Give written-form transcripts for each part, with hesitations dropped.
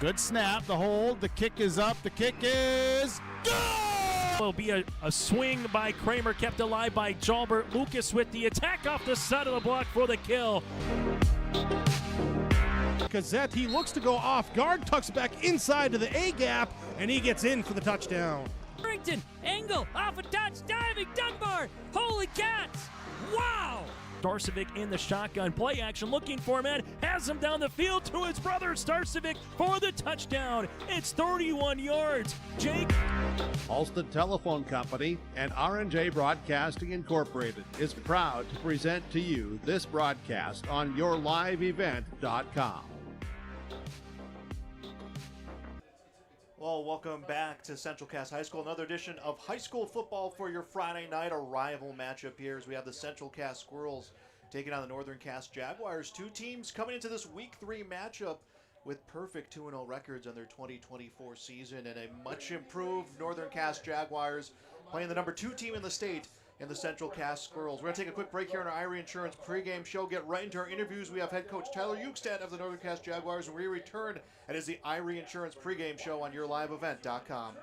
Good snap, the hold, the kick is up, the kick is good! Will be a swing by Kramer, kept alive by Jalbert. Lucas with the attack off the side of the block for the kill. Gazette, he looks to go off guard, tucks back inside to the A gap, and he gets in for the touchdown. Harrington, angle, off a touch, diving, Dunbar, holy cats, wow! Starcevic in the shotgun, play action, looking for a man, has him down the field to his brother Starcevic for the touchdown. It's 31 yards. Jake. Halsted Telephone Company and R&J Broadcasting Incorporated is proud to present to you this broadcast on yourliveevent.com. Well, welcome back to Central Cass High School. Another edition of high school football for your Friday night, a rival matchup here as we have the Central Cass Squirrels taking on the Northern Cass Jaguars. Two teams coming into this Week 3 matchup with perfect 2-0 records on their 2024 season, and a much improved Northern Cass Jaguars playing the number 2 team in the state in the Central Cass Squirrels. We're going to take a quick break here on our Irie Insurance pregame show, get right into our interviews. We have head coach Tyler Ukestad of the Northern Cass Jaguars, and we return. It is the Irie Insurance pregame show on yourliveevent.com.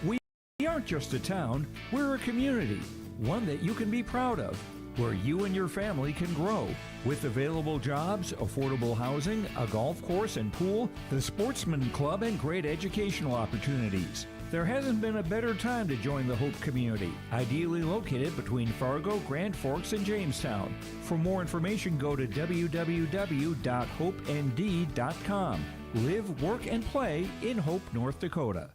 We aren't just a town, we're a community, one that you can be proud of, where you and your family can grow. With available jobs, affordable housing, a golf course and pool, the Sportsman Club, and great educational opportunities. There hasn't been a better time to join the Hope community, ideally located between Fargo, Grand Forks, and Jamestown. For more information, go to www.hopend.com. Live, work, and play in Hope, North Dakota.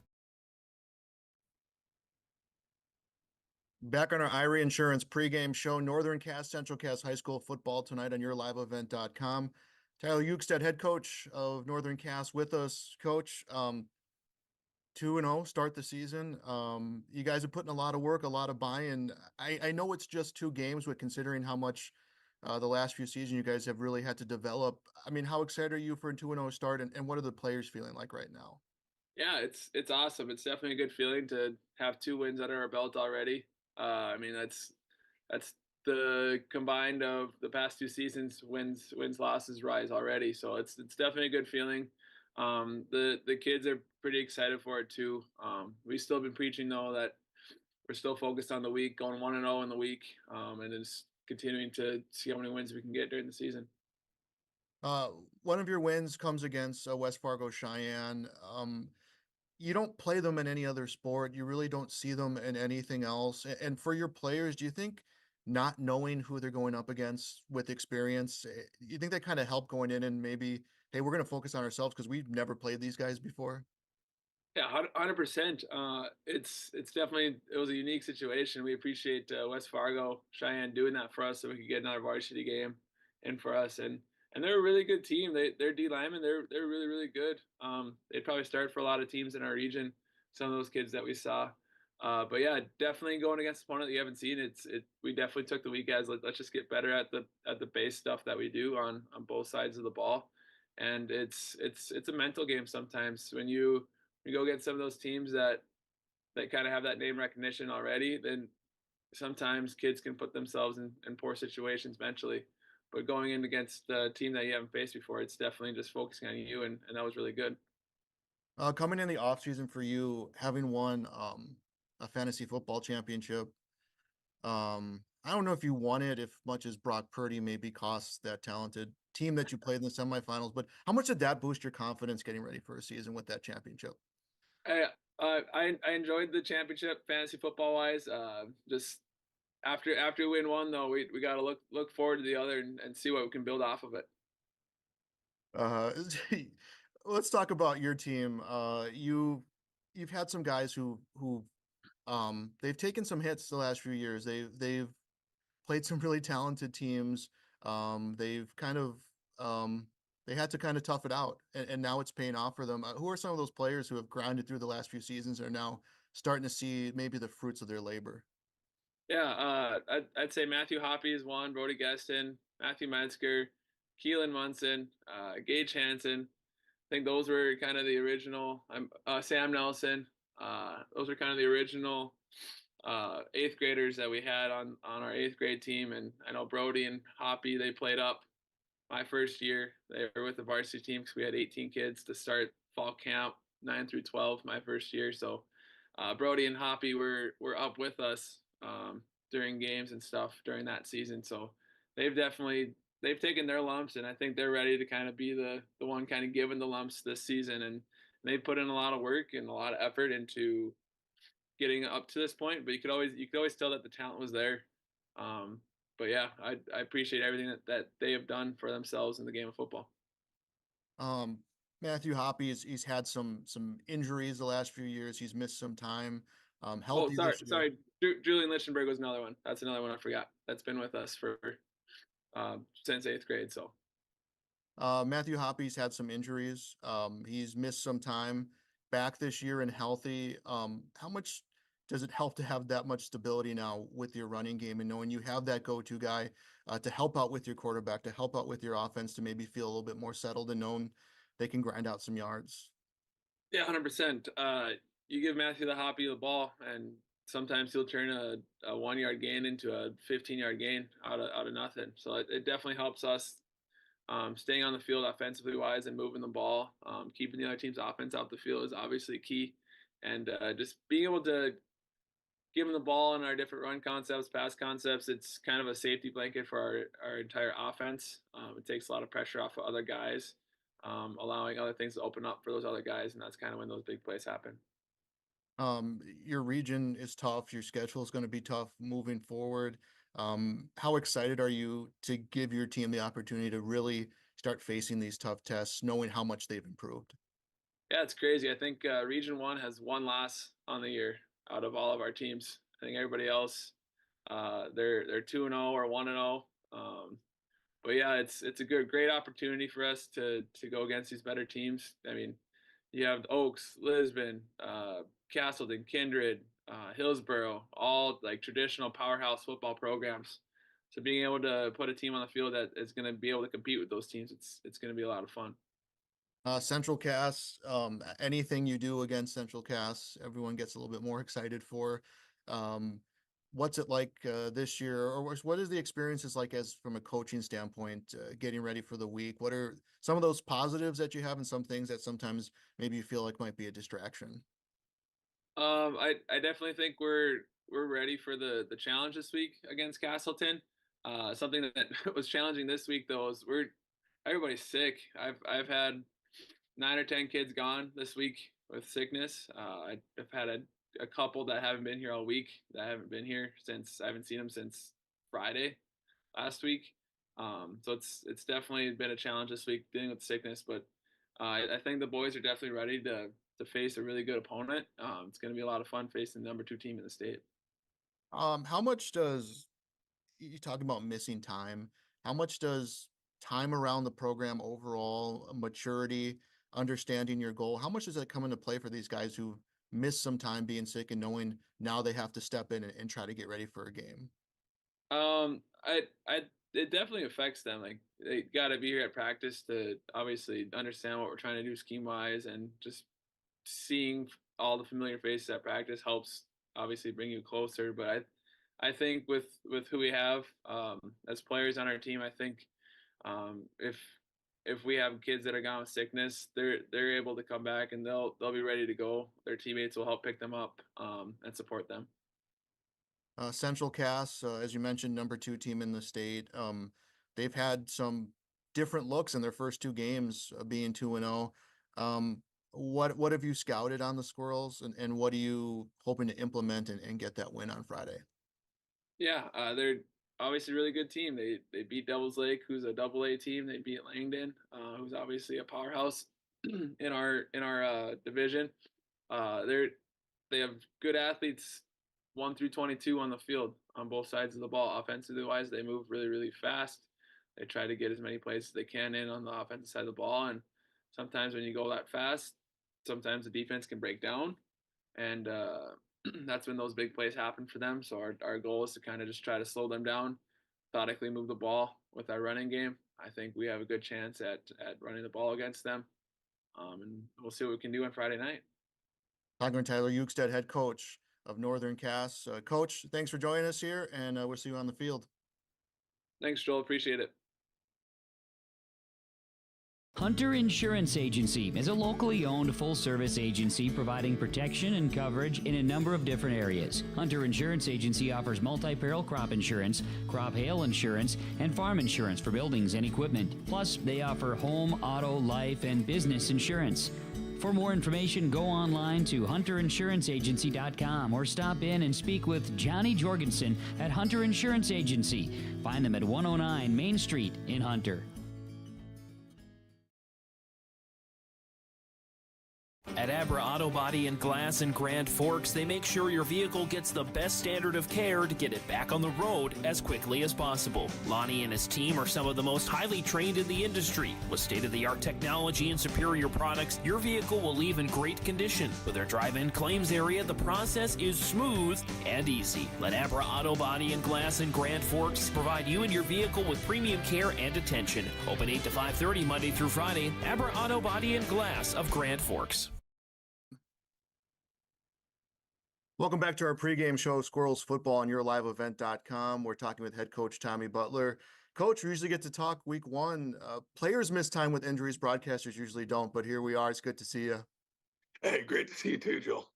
Back on our Irie Insurance pregame show, Northern Cass, Central Cass High School football tonight on yourliveevent.com. Tyler Ukestad, head coach of Northern Cass, with us. Coach, 2-0, start the season. You guys are putting a lot of work, a lot of buy-in. I know it's just 2 games, but considering how much the last few seasons you guys have really had to develop, I mean, how excited are you for a 2-0 start, and what are the players feeling like right now? Yeah, it's awesome. It's definitely a good feeling to have 2 wins under our belt already. I mean, that's the combined of the past 2 seasons, wins, losses, rise already. So it's definitely a good feeling. The kids are pretty excited for it too. We've still been preaching though that we're still focused on the week, going 1-0 in the week, and just continuing to see how many wins we can get during the season. One of your wins comes against West Fargo Cheyenne. You don't play them in any other sport. You really don't see them in anything else. And for your players, do you think not knowing who they're going up against with experience, you think that kind of helped going in and maybe, hey, we're going to focus on ourselves because we've never played these guys before? Yeah, 100%. It's definitely, it was a unique situation. We appreciate West Fargo Cheyenne doing that for us so we could get another varsity game in for us. And they're a really good team. They're D linemen. They're really, really good. They'd probably start for a lot of teams in our region, some of those kids that we saw. But yeah, definitely going against an opponent that you haven't seen. We definitely took the week as let's just get better at the base stuff that we do on both sides of the ball. And it's a mental game sometimes when you go get some of those teams that kind of have that name recognition already. Then sometimes kids can put themselves in poor situations mentally. But going in against a team that you haven't faced before, it's definitely just focusing on you, and that was really good. Coming in the off season for you, having won a fantasy football championship, I don't know if you won it as much as Brock Purdy maybe costs that talented team that you played in the semifinals, but how much did that boost your confidence getting ready for a season with that championship? I enjoyed the championship fantasy football wise. Just after we win one though, we got to look forward to the other and see what we can build off of it. Let's talk about your team. You've had some guys who they've taken some hits the last few years. They've played some really talented teams. They've kind of they had to kind of tough it out, and now it's paying off for them. Who are some of those players who have grinded through the last few seasons and are now starting to see maybe the fruits of their labor? Yeah, I'd say Matthew Hoppy is one, Brody Geston, Matthew Metzger, Keelan Munson, Gage Hansen. I think those were kind of the original. Sam Nelson. Those were kind of the original 8th graders that we had on our 8th grade team. And I know Brody and Hoppy, they played up my first year. They were with the varsity team because we had 18 kids to start fall camp, 9 through 12, my first year. So Brody and Hoppy were up with us during games and stuff during that season. So they've taken their lumps, and I think they're ready to kind of be the one kind of giving the lumps this season. And they put in a lot of work and a lot of effort into getting up to this point. But you could always tell that the talent was there. Um, but yeah, I appreciate everything that they have done for themselves in the game of football. Um, Matthew Hoppy he's had some injuries the last few years. He's missed some time. Oh, Healthy sorry, this year. sorry. Julian Lichtenberg was another one. That's another one I forgot. That's been with us for since 8th grade. So Matthew Hoppy's had some injuries. He's missed some time. Back this year and healthy. How much does it help to have that much stability now with your running game and knowing you have that go-to guy to help out with your quarterback, to help out with your offense, to maybe feel a little bit more settled and known they can grind out some yards? yeah, 100%. You give Matthew the Hoppy the ball, and sometimes he'll turn a 1 yard gain into a 15-yard gain out of nothing. So it definitely helps us staying on the field offensively wise and moving the ball. Keeping the other team's offense out the field is obviously key, and just being able to give them the ball in our different run concepts, pass concepts. It's kind of a safety blanket for our entire offense. It takes a lot of pressure off of other guys, allowing other things to open up for those other guys, and that's kind of when those big plays happen. Your region is tough. Your schedule is going to be tough moving forward. How excited are you to give your team the opportunity to really start facing these tough tests, knowing how much they've improved? Yeah, it's crazy. I think Region One has one loss on the year out of all of our teams. I think everybody else, they're 2-0 or 1-0. But yeah, it's a great opportunity for us to go against these better teams. I mean, you have Oaks, Lisbon, Castleton, Kindred, Hillsboro, all like traditional powerhouse football programs. So being able to put a team on the field that is going to be able to compete with those teams, it's going to be a lot of fun. Central Cass, anything you do against Central Cass, everyone gets a little bit more excited for. What's it like this year, or what is the experiences like as from a coaching standpoint, getting ready for the week? What are some of those positives that you have and some things that sometimes maybe you feel like might be a distraction? I definitely think we're ready for the challenge this week against Castleton. Something that was challenging this week though is everybody's sick. I've had 9 or 10 kids gone this week with sickness. I've had a couple that haven't been here all week. That haven't been here since I haven't seen them since Friday last week. So it's definitely been a challenge this week dealing with sickness, but I think the boys are definitely ready to face a really good opponent. It's going to be a lot of fun facing the number 2 team in the state. How much does you talk about missing time? How much does time around the program overall, maturity, understanding your goal, how much does that come into play for these guys who miss some time being sick and knowing now they have to step in and try to get ready for a game? I it definitely affects them. Like they got to be here at practice to obviously understand what we're trying to do scheme wise, and just seeing all the familiar faces at practice helps obviously bring you closer. But I think with who we have as players on our team, I think if we have kids that are gone with sickness, they're able to come back and they'll be ready to go. Their teammates will help pick them up and support them. Central Cass, as you mentioned, number 2 team in the state. They've had some different looks in their first 2 games, being 2-0. What have you scouted on the Squirrels, and what are you hoping to implement and get that win on Friday? Yeah, they're obviously a really good team. They beat Devils Lake, who's a AA team. They beat Langdon, who's obviously a powerhouse in our division. They have good athletes 1 through 22 on the field on both sides of the ball. Offensively wise, they move really fast. They try to get as many plays as they can in on the offensive side of the ball, and sometimes when you go that fast, sometimes the defense can break down, and that's when those big plays happen for them. So our goal is to kind of just try to slow them down, methodically move the ball with our running game. I think we have a good chance at running the ball against them, and we'll see what we can do on Friday night. Talking with Tyler Ukestead, head coach of Northern Cass. Coach, thanks for joining us here, and we'll see you on the field. Thanks, Joel. Appreciate it. Hunter Insurance Agency is a locally owned full-service agency providing protection and coverage in a number of different areas. Hunter Insurance Agency offers multi-peril crop insurance, crop hail insurance, and farm insurance for buildings and equipment. Plus, they offer home, auto, life, and business insurance. For more information, go online to hunterinsuranceagency.com or stop in and speak with Johnny Jorgensen at Hunter Insurance Agency. Find them at 109 Main Street in Hunter. At Abra Auto Body and Glass in Grand Forks, they make sure your vehicle gets the best standard of care to get it back on the road as quickly as possible. Lonnie and his team are some of the most highly trained in the industry. With state-of-the-art technology and superior products, your vehicle will leave in great condition. With their drive-in claims area, the process is smooth and easy. Let Abra Auto Body and Glass in Grand Forks provide you and your vehicle with premium care and attention. Open 8 to 5:30 Monday through Friday. Abra Auto Body and Glass of Grand Forks. Welcome back to our pregame show, Squirrels Football on YourLiveEvent.com. We're talking with head coach Tommy Butler. Coach, we usually get to talk week one. Players miss time with injuries. Broadcasters usually don't, but here we are. It's good to see you. Hey, great to see you too, Joel.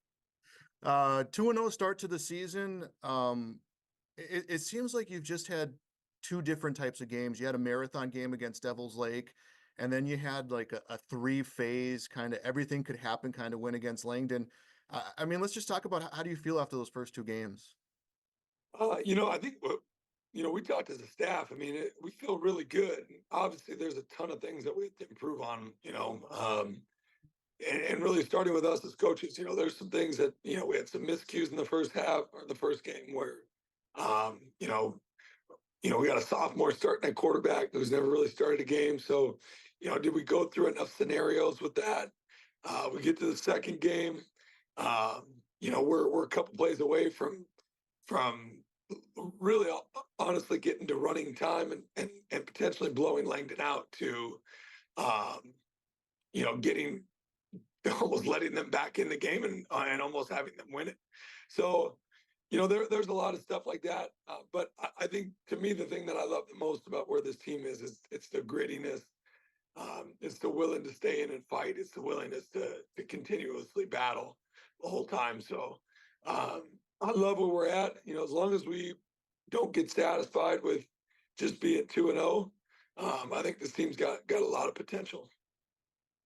2-0 start to the season. It seems like you've just had two different types of games. You had a marathon game against Devil's Lake, and then you had like a three-phase kind of everything could happen kind of win against Langdon. I mean, let's just talk about how do you feel after those first two games? I think, we talked as a staff. I mean, we feel really good. Obviously, there's a ton of things that we have to improve on, and really starting with us as coaches, there's some things that, we had some miscues in the first half or the first game where, we got a sophomore starting at quarterback who's never really started a game. So, did we go through enough scenarios with that? We get to the second game. We're a couple plays away from really honestly getting to running time and potentially blowing Langdon out to, getting almost letting them back in the game and almost having them win it. So, there's a lot of stuff like that. But I think to me, the thing that I love the most about where this team is it's the grittiness. It's the willing to stay in and fight. It's the willingness to continuously battle the whole time. So I love where we're at. As long as we don't get satisfied with just being 2-0, I think this team's got a lot of potential.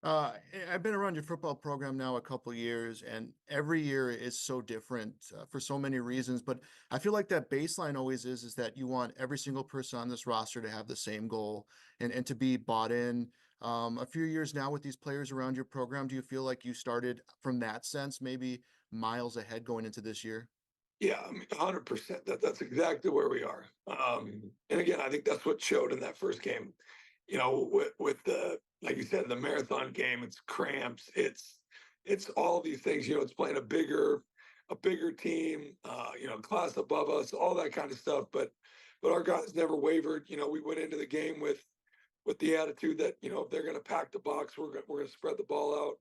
I've been around your football program now a couple years, and every year is so different for so many reasons. But I feel like that baseline always is that you want every single person on this roster to have the same goal and to be bought in. A few years now with these players around your program, do you feel like you started from that sense, maybe miles ahead going into this year? Yeah, I mean, 100%. That's exactly where we are. And again, I think that's what showed in that first game. With the, like you said, the marathon game, it's cramps, it's all these things. It's playing a bigger team, class above us, all that kind of stuff. But our guys never wavered. We went into the game with the attitude that if they're going to pack the box, we're going to spread the ball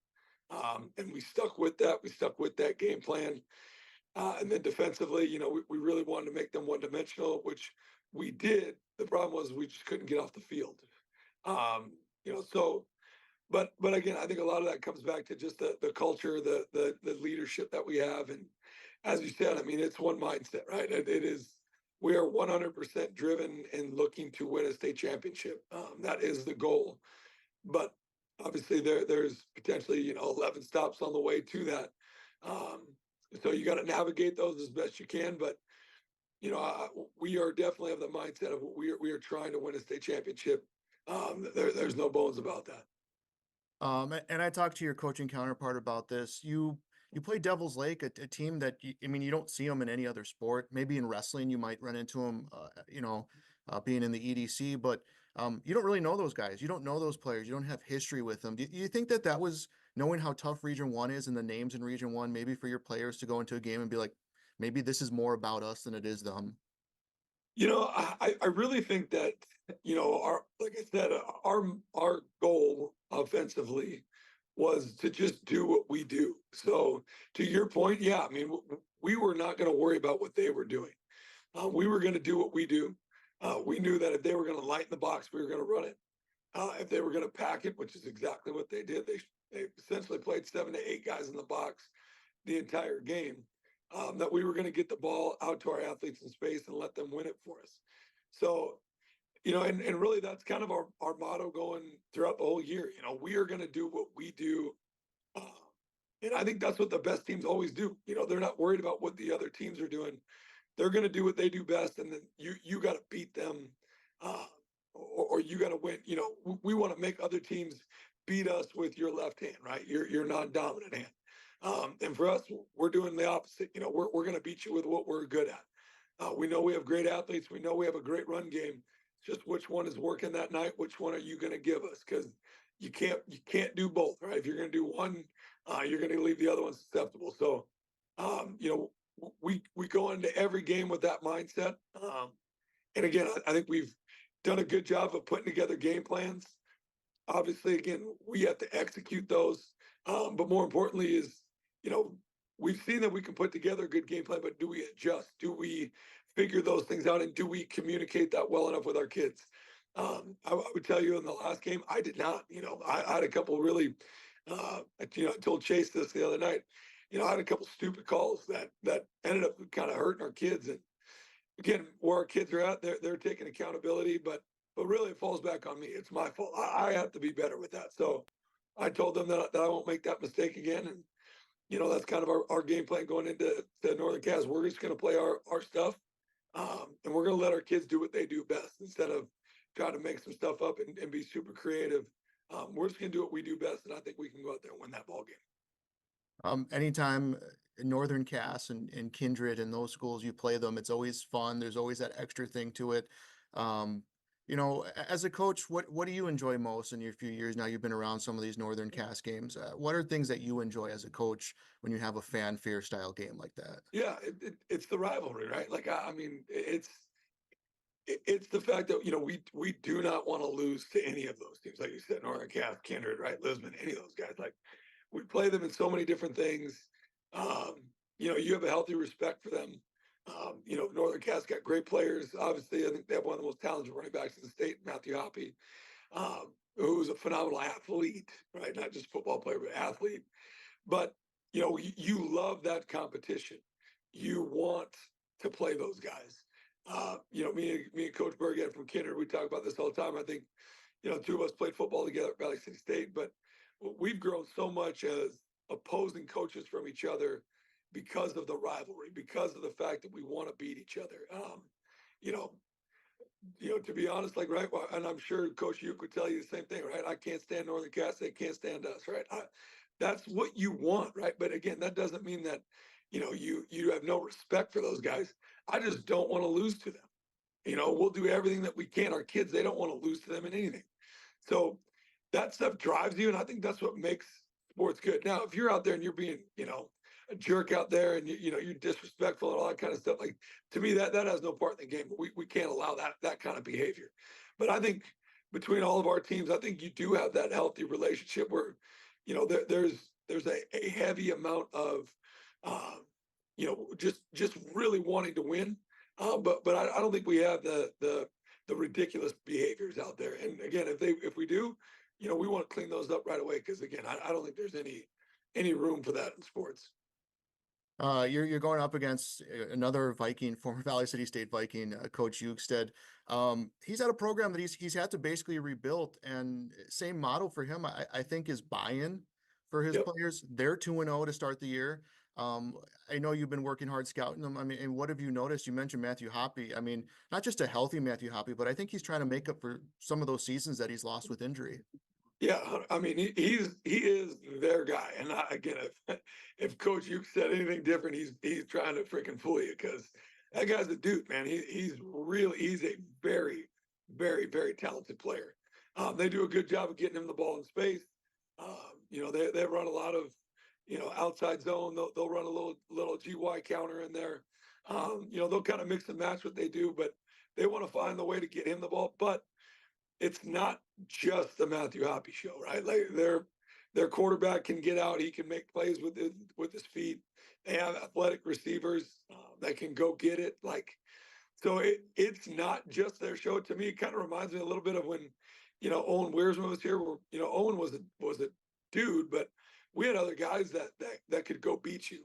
out, and we stuck with that. We stuck with that game plan, and then defensively, we really wanted to make them one-dimensional, which we did. The problem was we just couldn't get off the field. But again, I think a lot of that comes back to just the culture, the leadership that we have, and as you said, I mean, it's one mindset, right? It is. We are 100% driven and looking to win a state championship. That is the goal. But obviously there's potentially, 11 stops on the way to that. So you got to navigate those as best you can. But, we are definitely of the mindset of we are trying to win a state championship. There's no bones about that. And I talked to your coaching counterpart about this. You play Devil's Lake, a team that you don't see them in any other sport. Maybe in wrestling you might run into them, being in the EDC, but you don't really know those guys. You don't know those players. You don't have history with them. Do you think that was knowing how tough Region 1 is and the names in Region 1, maybe for your players to go into a game and be like, maybe this is more about us than it is them? I really think that, like I said, our goal offensively was to just do what we do. So to your point, yeah, I mean, we were not going to worry about what they were doing. We were going to do what we do. We knew that if they were going to lighten the box, we were going to run it. if they were going to pack it, which is exactly what they did. They essentially played 7 to 8 guys in the box the entire game. That we were going to get the ball out to our athletes in space and let them win it for us. So, and really that's kind of our motto going throughout the whole year. We are going to do what we do. Uh, and I think that's what the best teams always do. They're not worried about what the other teams are doing. They're going to do what they do best. And then you got to beat them or you got to win. We want to make other teams beat us with your left hand, right? Your non-dominant hand. And for us, we're doing the opposite. We're going to beat you with what we're good at. We know we have great athletes. We know we have a great run game. It's just which one is working that night. Which one are you going to give us? Because you can't do both, right? If you're going to do one, you're going to leave the other one susceptible. So, we go into every game with that mindset. And again, I think we've done a good job of putting together game plans. Obviously, again, we have to execute those. But more importantly is, we've seen that we can put together a good game plan, but do we adjust? Do we figure those things out? And do we communicate that well enough with our kids? I would tell you in the last game, I did not. I had a couple really, I told Chase this the other night. I had a couple stupid calls that ended up kind of hurting our kids. And again, where our kids are at, they're taking accountability, but really it falls back on me. It's my fault. I have to be better with that. So I told them that I won't make that mistake again. And, that's kind of our game plan going into Northern Cass. We're just going to play our stuff. And we're going to let our kids do what they do best instead of trying to make some stuff up and be super creative. We're just going to do what we do best. And I think we can go out there and win that ball game. Anytime in Northern Cass and Kindred and those schools you play them, it's always fun. There's always that extra thing to it. As a coach, what do you enjoy most in your few years now? You've been around some of these Northern Cass games. What are things that you enjoy as a coach when you have a fanfare style game like that? Yeah, it's the rivalry, right? Like, I mean, it's the fact that, we do not want to lose to any of those teams. Like you said, Northern Cass, Kindred, right? Lisbon, any of those guys. Like, we play them in so many different things. You have a healthy respect for them. Northern Cass got great players. Obviously, I think they have one of the most talented running backs in the state, Matthew Hoppy, who's a phenomenal athlete, right? Not just football player, but athlete. But, you love that competition. You want to play those guys. Me and Coach Bergen from Kindred, we talk about this all the time. I think, two of us played football together at Valley City State, but we've grown so much as opposing coaches from each other because of the rivalry, because of the fact that we want to beat each other. To be honest, like, right, and I'm sure Coach Uke would tell you the same thing, right? I can't stand Northern Cass, they can't stand us, right? That's what you want, right? But again, that doesn't mean that, you have no respect for those guys. I just don't want to lose to them. We'll do everything that we can. Our kids, they don't want to lose to them in anything. So that stuff drives you, and I think that's what makes sports good. Now, if you're out there and you're being, a jerk out there and you're disrespectful and all that kind of stuff, like, to me that has no part in the game. We can't allow that kind of behavior. But I think between all of our teams, I think you do have that healthy relationship where there's a heavy amount of just really wanting to win. But I don't think we have the ridiculous behaviors out there. And again, if we do, we want to clean those up right away, because again, I don't think there's any room for that in sports. You're going up against another Viking, former Valley City State Viking, Coach Ukestead. He's had a program that he's had to basically rebuild, and same model for him, I think, is buy-in for his players. They're 2-0 to start the year. I know you've been working hard scouting them. I mean, and what have you noticed? You mentioned Matthew Hoppy. I mean, not just a healthy Matthew Hoppy, but I think he's trying to make up for some of those seasons that he's lost with injury. Yeah, I mean, he is their guy. And again, if Coach Uke said anything different, he's trying to freaking fool you, because that guy's a dude, man. He's a very, very, very talented player. They do a good job of getting him the ball in space. They run a lot of, outside zone. They'll run a little GY counter in there. They'll kind of mix and match what they do, but they want to find the way to get him the ball. But it's not just the Matthew Hoppy show, right? Like, their quarterback can get out. He can make plays with his feet. They have athletic receivers that can go get it. Like, so it's not just their show. To me, it kind of reminds me a little bit of when, Owen Wearsman was here. Owen was a dude, but we had other guys that could go beat you.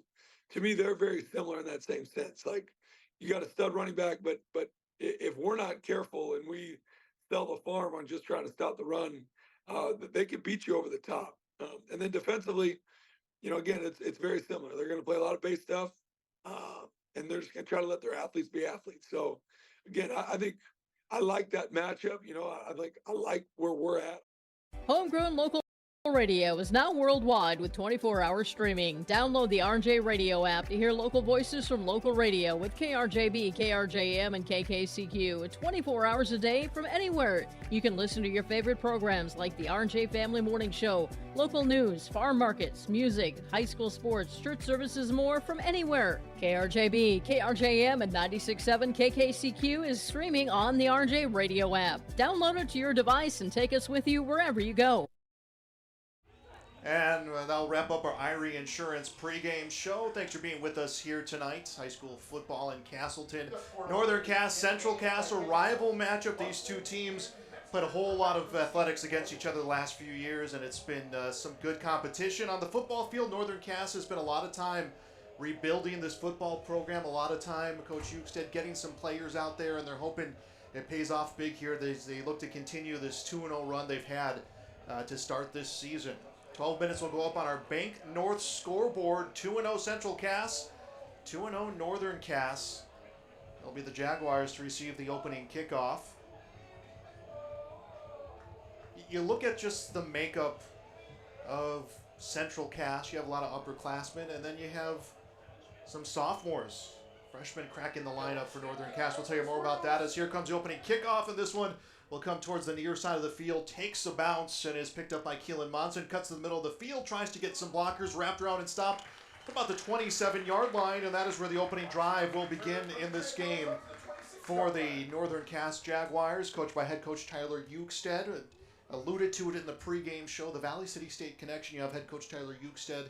To me, they're very similar in that same sense. Like you got a stud running back, but if we're not careful and we sell the farm on just trying to stop the run, they could beat you over the top. And then defensively, again, it's very similar. They're going to play a lot of base stuff, and they're just going to try to let their athletes be athletes. So, again, I think I like that matchup. I like where we're at. Homegrown local radio is now worldwide with 24-hour streaming. Download the RJ Radio app to hear local voices from local radio with KRJB, KRJM, and KKCQ 24 hours a day from anywhere. You can listen to your favorite programs like the RJ Family Morning Show, local news, farm markets, music, high school sports, church services, more from anywhere. KRJB, KRJM, and 96.7 KKCQ is streaming on the RJ Radio app. Download it to your device and take us with you wherever you go. And that'll wrap up our Irie Insurance pregame show. Thanks for being with us here tonight. High school football in Castleton. Northern Cass, Central Cass, a rival matchup. These two teams played a whole lot of athletics against each other the last few years, and it's been some good competition. On the football field, Northern Cass has spent a lot of time rebuilding this football program, a lot of time, Coach Ukestead getting some players out there, and they're hoping it pays off big here. They look to continue this 2-0 run they've had to start this season. 12 minutes will go up on our Bank North scoreboard. 2-0 Central Cass, 2-0 Northern Cass. It'll be the Jaguars to receive the opening kickoff. You look at just the makeup of Central Cass. You have a lot of upperclassmen, and then you have some sophomores. Freshmen cracking the lineup for Northern Cass. We'll tell you more about that as here comes the opening kickoff, and this one will come towards the near side of the field, takes a bounce, and is picked up by Keelan Monson. Cuts to the middle of the field, tries to get some blockers, wrapped around and stopped about the 27-yard line, and that is where the opening drive will begin in this game for the Northern Cass Jaguars, coached by head coach Tyler Ukestead. Alluded to it in the pregame show, the Valley City State connection. You have head coach Tyler Ukestead,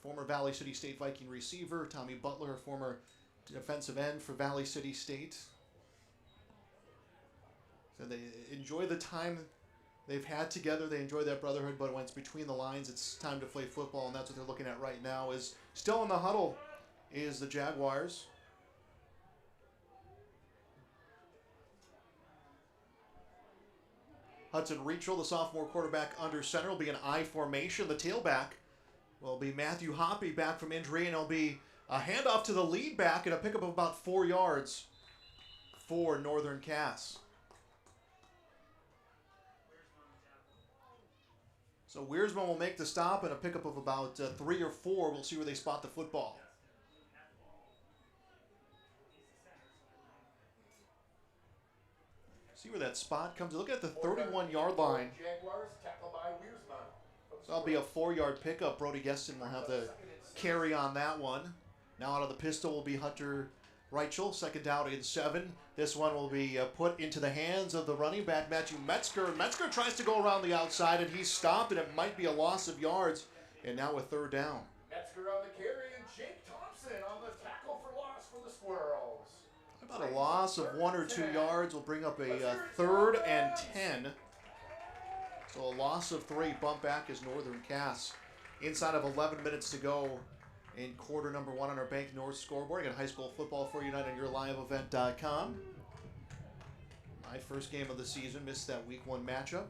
former Valley City State Viking receiver, Tommy Butler, former defensive end for Valley City State. So they enjoy the time they've had together. They enjoy that brotherhood, but when it's between the lines, it's time to play football, and that's what they're looking at right now. Is still in the huddle is the Jaguars. Hudson Reachel, the sophomore quarterback under center, will be an I formation. The tailback will be Matthew Hoppy, back from injury, and it'll be a handoff to the lead back and a pickup of about 4 yards for Northern Cass. So Weersman will make the stop and a pickup of about 3 or 4. We'll see where they spot the football. See where that spot comes. Look at the 31-yard line. So that'll be a 4-yard pickup. Brody Geston will have the carry on that one. Now out of the pistol will be Hunter Reichel. Second down and 7. This one will be put into the hands of the running back, Matthew Metzger. Metzger tries to go around the outside, and he's stopped, and it might be a loss of yards. And now a 3rd down. Metzger on the carry, and Jake Thompson on the tackle for loss for the Squirrels. About a loss of 1 or 2 yards will bring up a 3rd and 10. So a loss of 3. Bump back is Northern Cass. Inside of 11 minutes to go in quarter number 1 on our Bank North scoreboard. Got high school football for you tonight on yourliveevent.com. My first game of the season. Missed that week 1 matchup.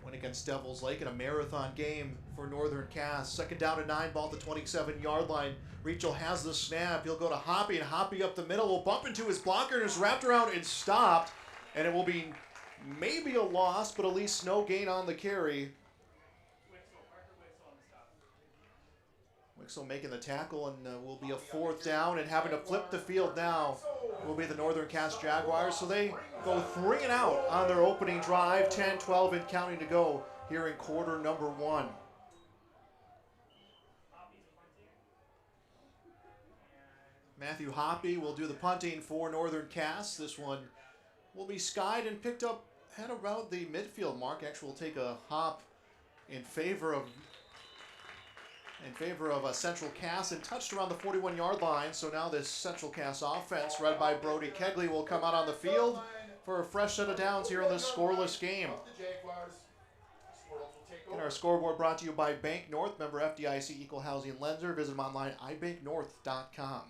Went against Devils Lake in a marathon game for Northern Cass. Second down and 9, ball at the 27-yard line. Reachel has the snap. He'll go to Hoppy, and Hoppy up the middle will bump into his blocker and is wrapped around and stopped. And it will be maybe a loss, but at least no gain on the carry. Wixel making the tackle, and will be a 4th down, and having to flip the field now will be the Northern Cass Jaguars. So they go 3 and out on their opening drive. 10, 12, and counting to go here in quarter number 1. Matthew Hoppy will do the punting for Northern Cass. This one will be skied and picked up at around the midfield mark. Actually, will take a hop in favor of Central Cass and touched around the 41-yard line. So now this Central Cass offense, led by Brody Kegley, will come out on the field. for a fresh set of downs here in this scoreless game. And our scoreboard brought to you by Bank North, member FDIC equal housing lender. Visit them online, ibanknorth.com.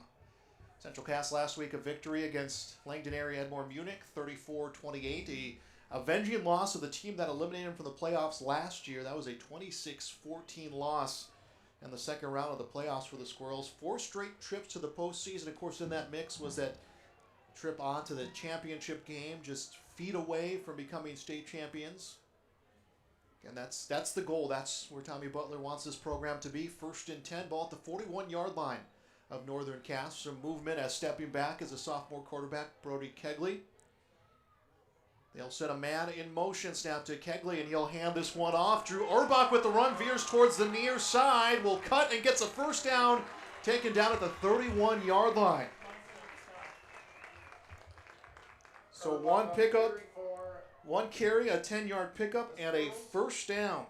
Central Cass last week a victory against Langdon area Edmore Munich, 34-28. A avenging loss of the team that eliminated them from the playoffs last year. That was a 26-14 loss in the second round of the playoffs for the Squirrels. 4 straight trips to the postseason. Of course, in that mix was that trip on to the championship game, just feet away from becoming state champions. And that's the goal. That's where Tommy Butler wants this program to be. 1st and 10, ball at the 41-yard line of Northern Cass. Some movement as stepping back as a sophomore quarterback, Brody Kegley. They'll set a man in motion, snap to Kegley, and he'll hand this one off. Drew Urbach with the run, veers towards the near side, will cut and gets a first down, taken down at the 31-yard line. So 1 pickup, 1 carry, a 10-yard pickup, and a first down.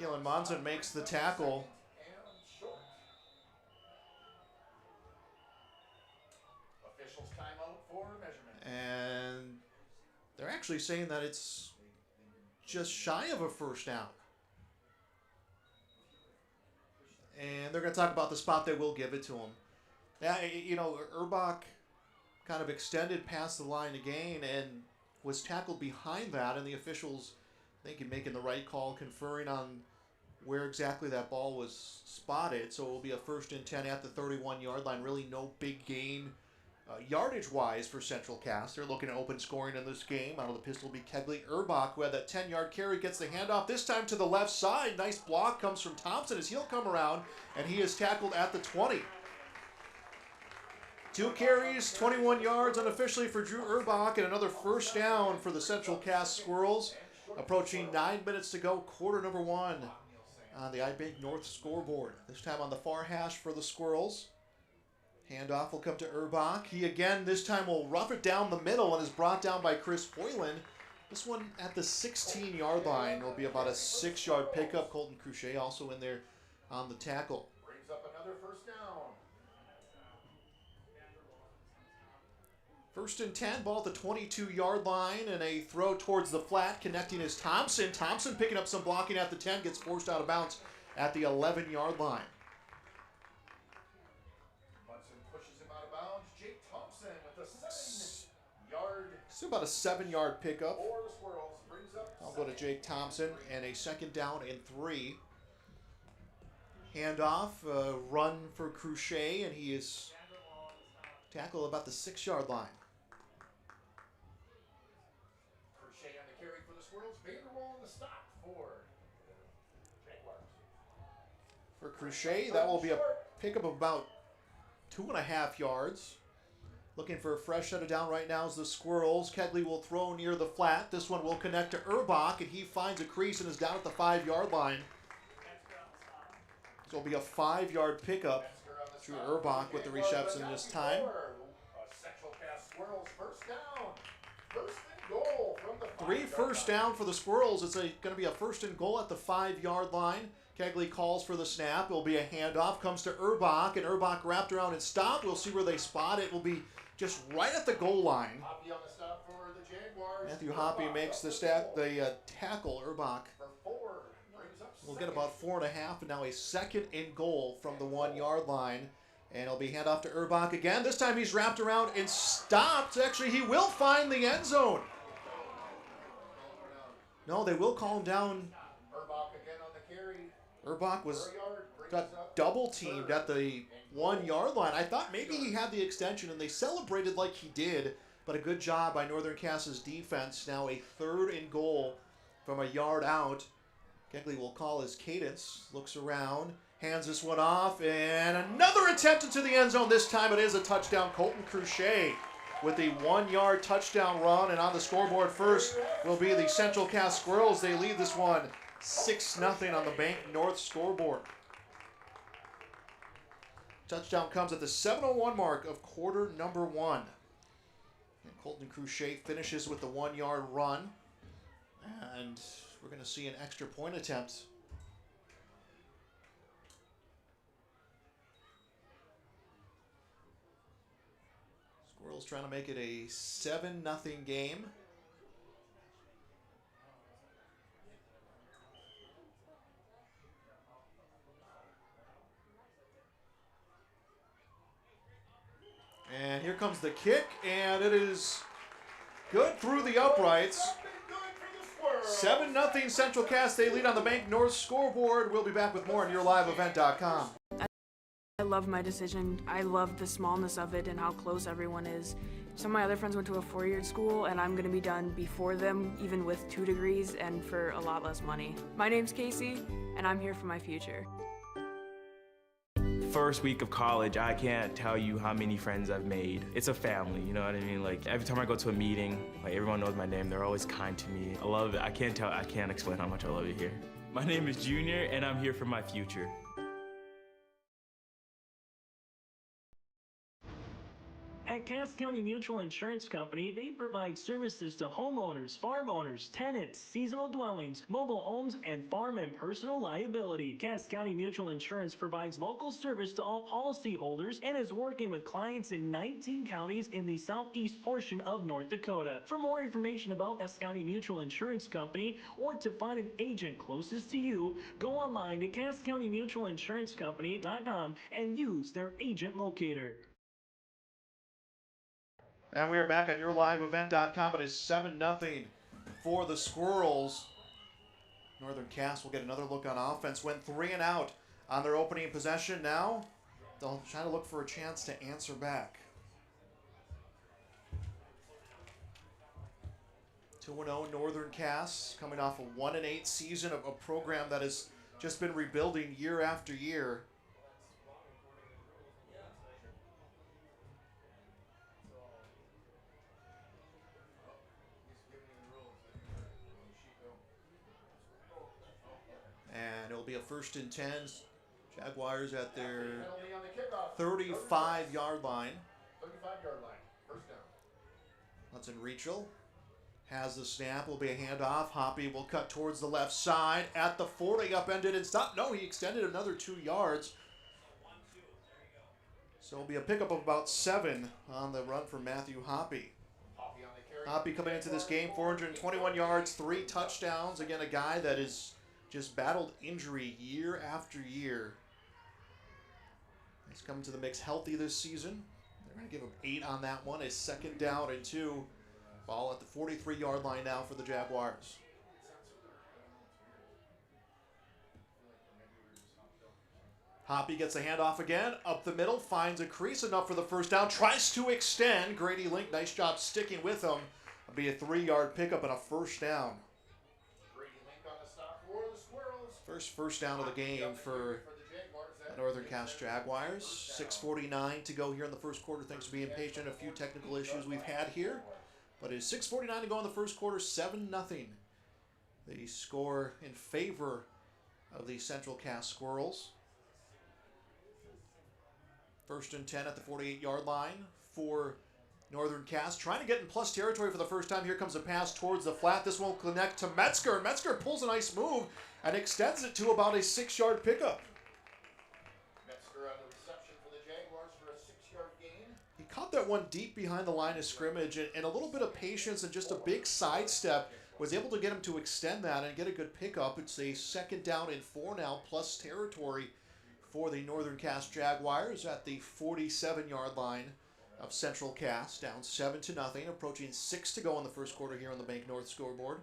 Keelan Monson makes the tackle. And they're actually saying that it's just shy of a first down. And they're going to talk about the spot they will give it to him. Yeah, you know, Urbach kind of extended past the line of gain and was tackled behind that, and the officials, I think, in making the right call, conferring on where exactly that ball was spotted. So it will be a 1st and 10 at the 31-yard line. Really no big gain yardage-wise for Central Cass. They're looking at open scoring in this game. Out of the pistol will be Kegley. Urbach, who had that 10-yard carry, gets the handoff, this time to the left side. Nice block comes from Thompson as he'll come around, and he is tackled at the 20. 2 carries, 21 yards unofficially for Drew Urbach, and another first down for the Central Cass Squirrels. Approaching 9 minutes to go, quarter number 1 on the iBank North scoreboard. This time on the far hash for the Squirrels. Handoff will come to Urbach. He again, this time will rough it down the middle and is brought down by Chris Hoyland. This one at the 16-yard line will be about a 6-yard pickup. Colton Cruchet also in there on the tackle. Brings up another first down. 1st and 10, ball at the 22-yard line, and a throw towards the flat, connecting is Thompson. Thompson picking up some blocking at the 10, gets forced out of bounds at the 11-yard line. Munson pushes him out of bounds. Jake Thompson with a 7-yard. So about a 7-yard pickup. For the Squirrels, brings up I'll go to Jake Thompson, and a 2nd down and 3. Handoff, run for Cruchet, and he is tackled about the 6-yard line. Cruchet on the carry for the Squirrels. Vanderwall on the stop for Jaguars. For Cruchet, that will be a pickup of about 2.5 yards. Looking for a fresh set of down right now is the Squirrels. Kegley will throw near the flat. This one will connect to Urbach, and he finds a crease and is down at the 5-yard line. So it'll be a 5-yard pickup through Urbach with the reception this time. Central Cass Squirrels first down. 1st and goal from the 3 first down for the Squirrels. It's going to be a 1st and goal at the 5-yard line. Kegley calls for the snap. It'll be a handoff. Comes to Urbach, and Urbach wrapped around and stopped. We'll see where they spot it. It will be just right at the goal line. Hoppy on the stop for the Jaguars. Matthew Hoppy makes the tackle. Urbach will get about 4.5, and now a 2nd and goal from the 1-yard line. And it'll be handoff to Urbach again. This time he's wrapped around and stopped. Actually, he will find the end zone. No, they will call him down. Urbach again on the carry. Urbach got double teamed at the 1-yard line. I thought maybe he had the extension, and they celebrated like he did, but a good job by Northern Cass's defense. Now a 3rd and goal from a yard out. Kegley will call his cadence, looks around, hands this one off, and another attempt into the end zone. This time it is a touchdown. Colton Cruchet with the 1-yard touchdown run, and on the scoreboard first will be the Central Cass Squirrels. They lead this one 6-0 on the Bank North scoreboard. Touchdown comes at the 7:01 mark of quarter number 1. And Colton Cruchet finishes with the 1-yard run, and we're going to see an extra point attempt. trying to make it a 7-0 game. And here comes the kick, and it is good through the uprights. 7-0 Central Cass. They lead on the Bank North scoreboard. We'll be back with more on yourliveevent.com. I love my decision. I love the smallness of it and how close everyone is. Some of my other friends went to a 4-year school, and I'm going to be done before them, even with 2 degrees and for a lot less money. My name's Casey, and I'm here for my future. First week of college, I can't tell you how many friends I've made. It's a family, you know what I mean? Like every time I go to a meeting, like everyone knows my name. They're always kind to me. I love it. I can't explain how much I love it here. My name is Junior, and I'm here for my future. At Cass County Mutual Insurance Company, they provide services to homeowners, farm owners, tenants, seasonal dwellings, mobile homes, and farm and personal liability. Cass County Mutual Insurance provides local service to all policyholders and is working with clients in 19 counties in the southeast portion of North Dakota. For more information about Cass County Mutual Insurance Company or to find an agent closest to you, go online to CassCountyMutualInsuranceCompany.com and use their agent locator. And we are back at yourliveevent.com. It is 7-0 for the Squirrels. Northern Cass will get another look on offense. Went 3 and out on their opening possession. Now they'll try to look for a chance to answer back. 2-0 Northern Cass, coming off a 1-8 season of a program that has just been rebuilding year after year. And it'll be a 1st and 10. Jaguars at their 35-yard line. 35-yard line. First down. Hudson Reachel has the snap. Will be a handoff. Hoppy will cut towards the left side at the 40. Upended and stopped. No, he extended another 2 yards. So it'll be a pickup of about 7 on the run for Matthew Hoppy. Hoppy coming into this game, 421 yards, 3 touchdowns. Again, a guy that is just battled injury year after year. He's coming to the mix healthy this season. They're going to give him 8 on that one. A 2nd down and 2. Ball at the 43-yard line now for the Jaguars. Hoppy gets a handoff again. Up the middle, finds a crease enough for the 1st down. Tries to extend. Grady Link, nice job sticking with him. It'll be a 3-yard pickup and a 1st down. First down of the game for the Northern Cass Jaguars. 6:49 to go here in the first quarter. Thanks for being patient. A few technical issues we've had here. But it's 6:49 to go in the first quarter. 7-0. The score in favor of the Central Cass Squirrels. 1st and 10 at the 48-yard line for Northern Cass. Trying to get in plus territory for the first time. Here comes a pass towards the flat. This will connect to Metzger. Metzger pulls a nice move and extends it to about a 6-yard pickup. Metzger on the reception for the Jaguars for a 6-yard gain. He caught that one deep behind the line of scrimmage, and a little bit of patience and just a big sidestep was able to get him to extend that and get a good pickup. It's a 2nd down and 4 now, plus territory for the Northern Cass Jaguars at the 47-yard line of Central Cass, down 7-0, approaching 6 to go in the first quarter here on the Bank North scoreboard.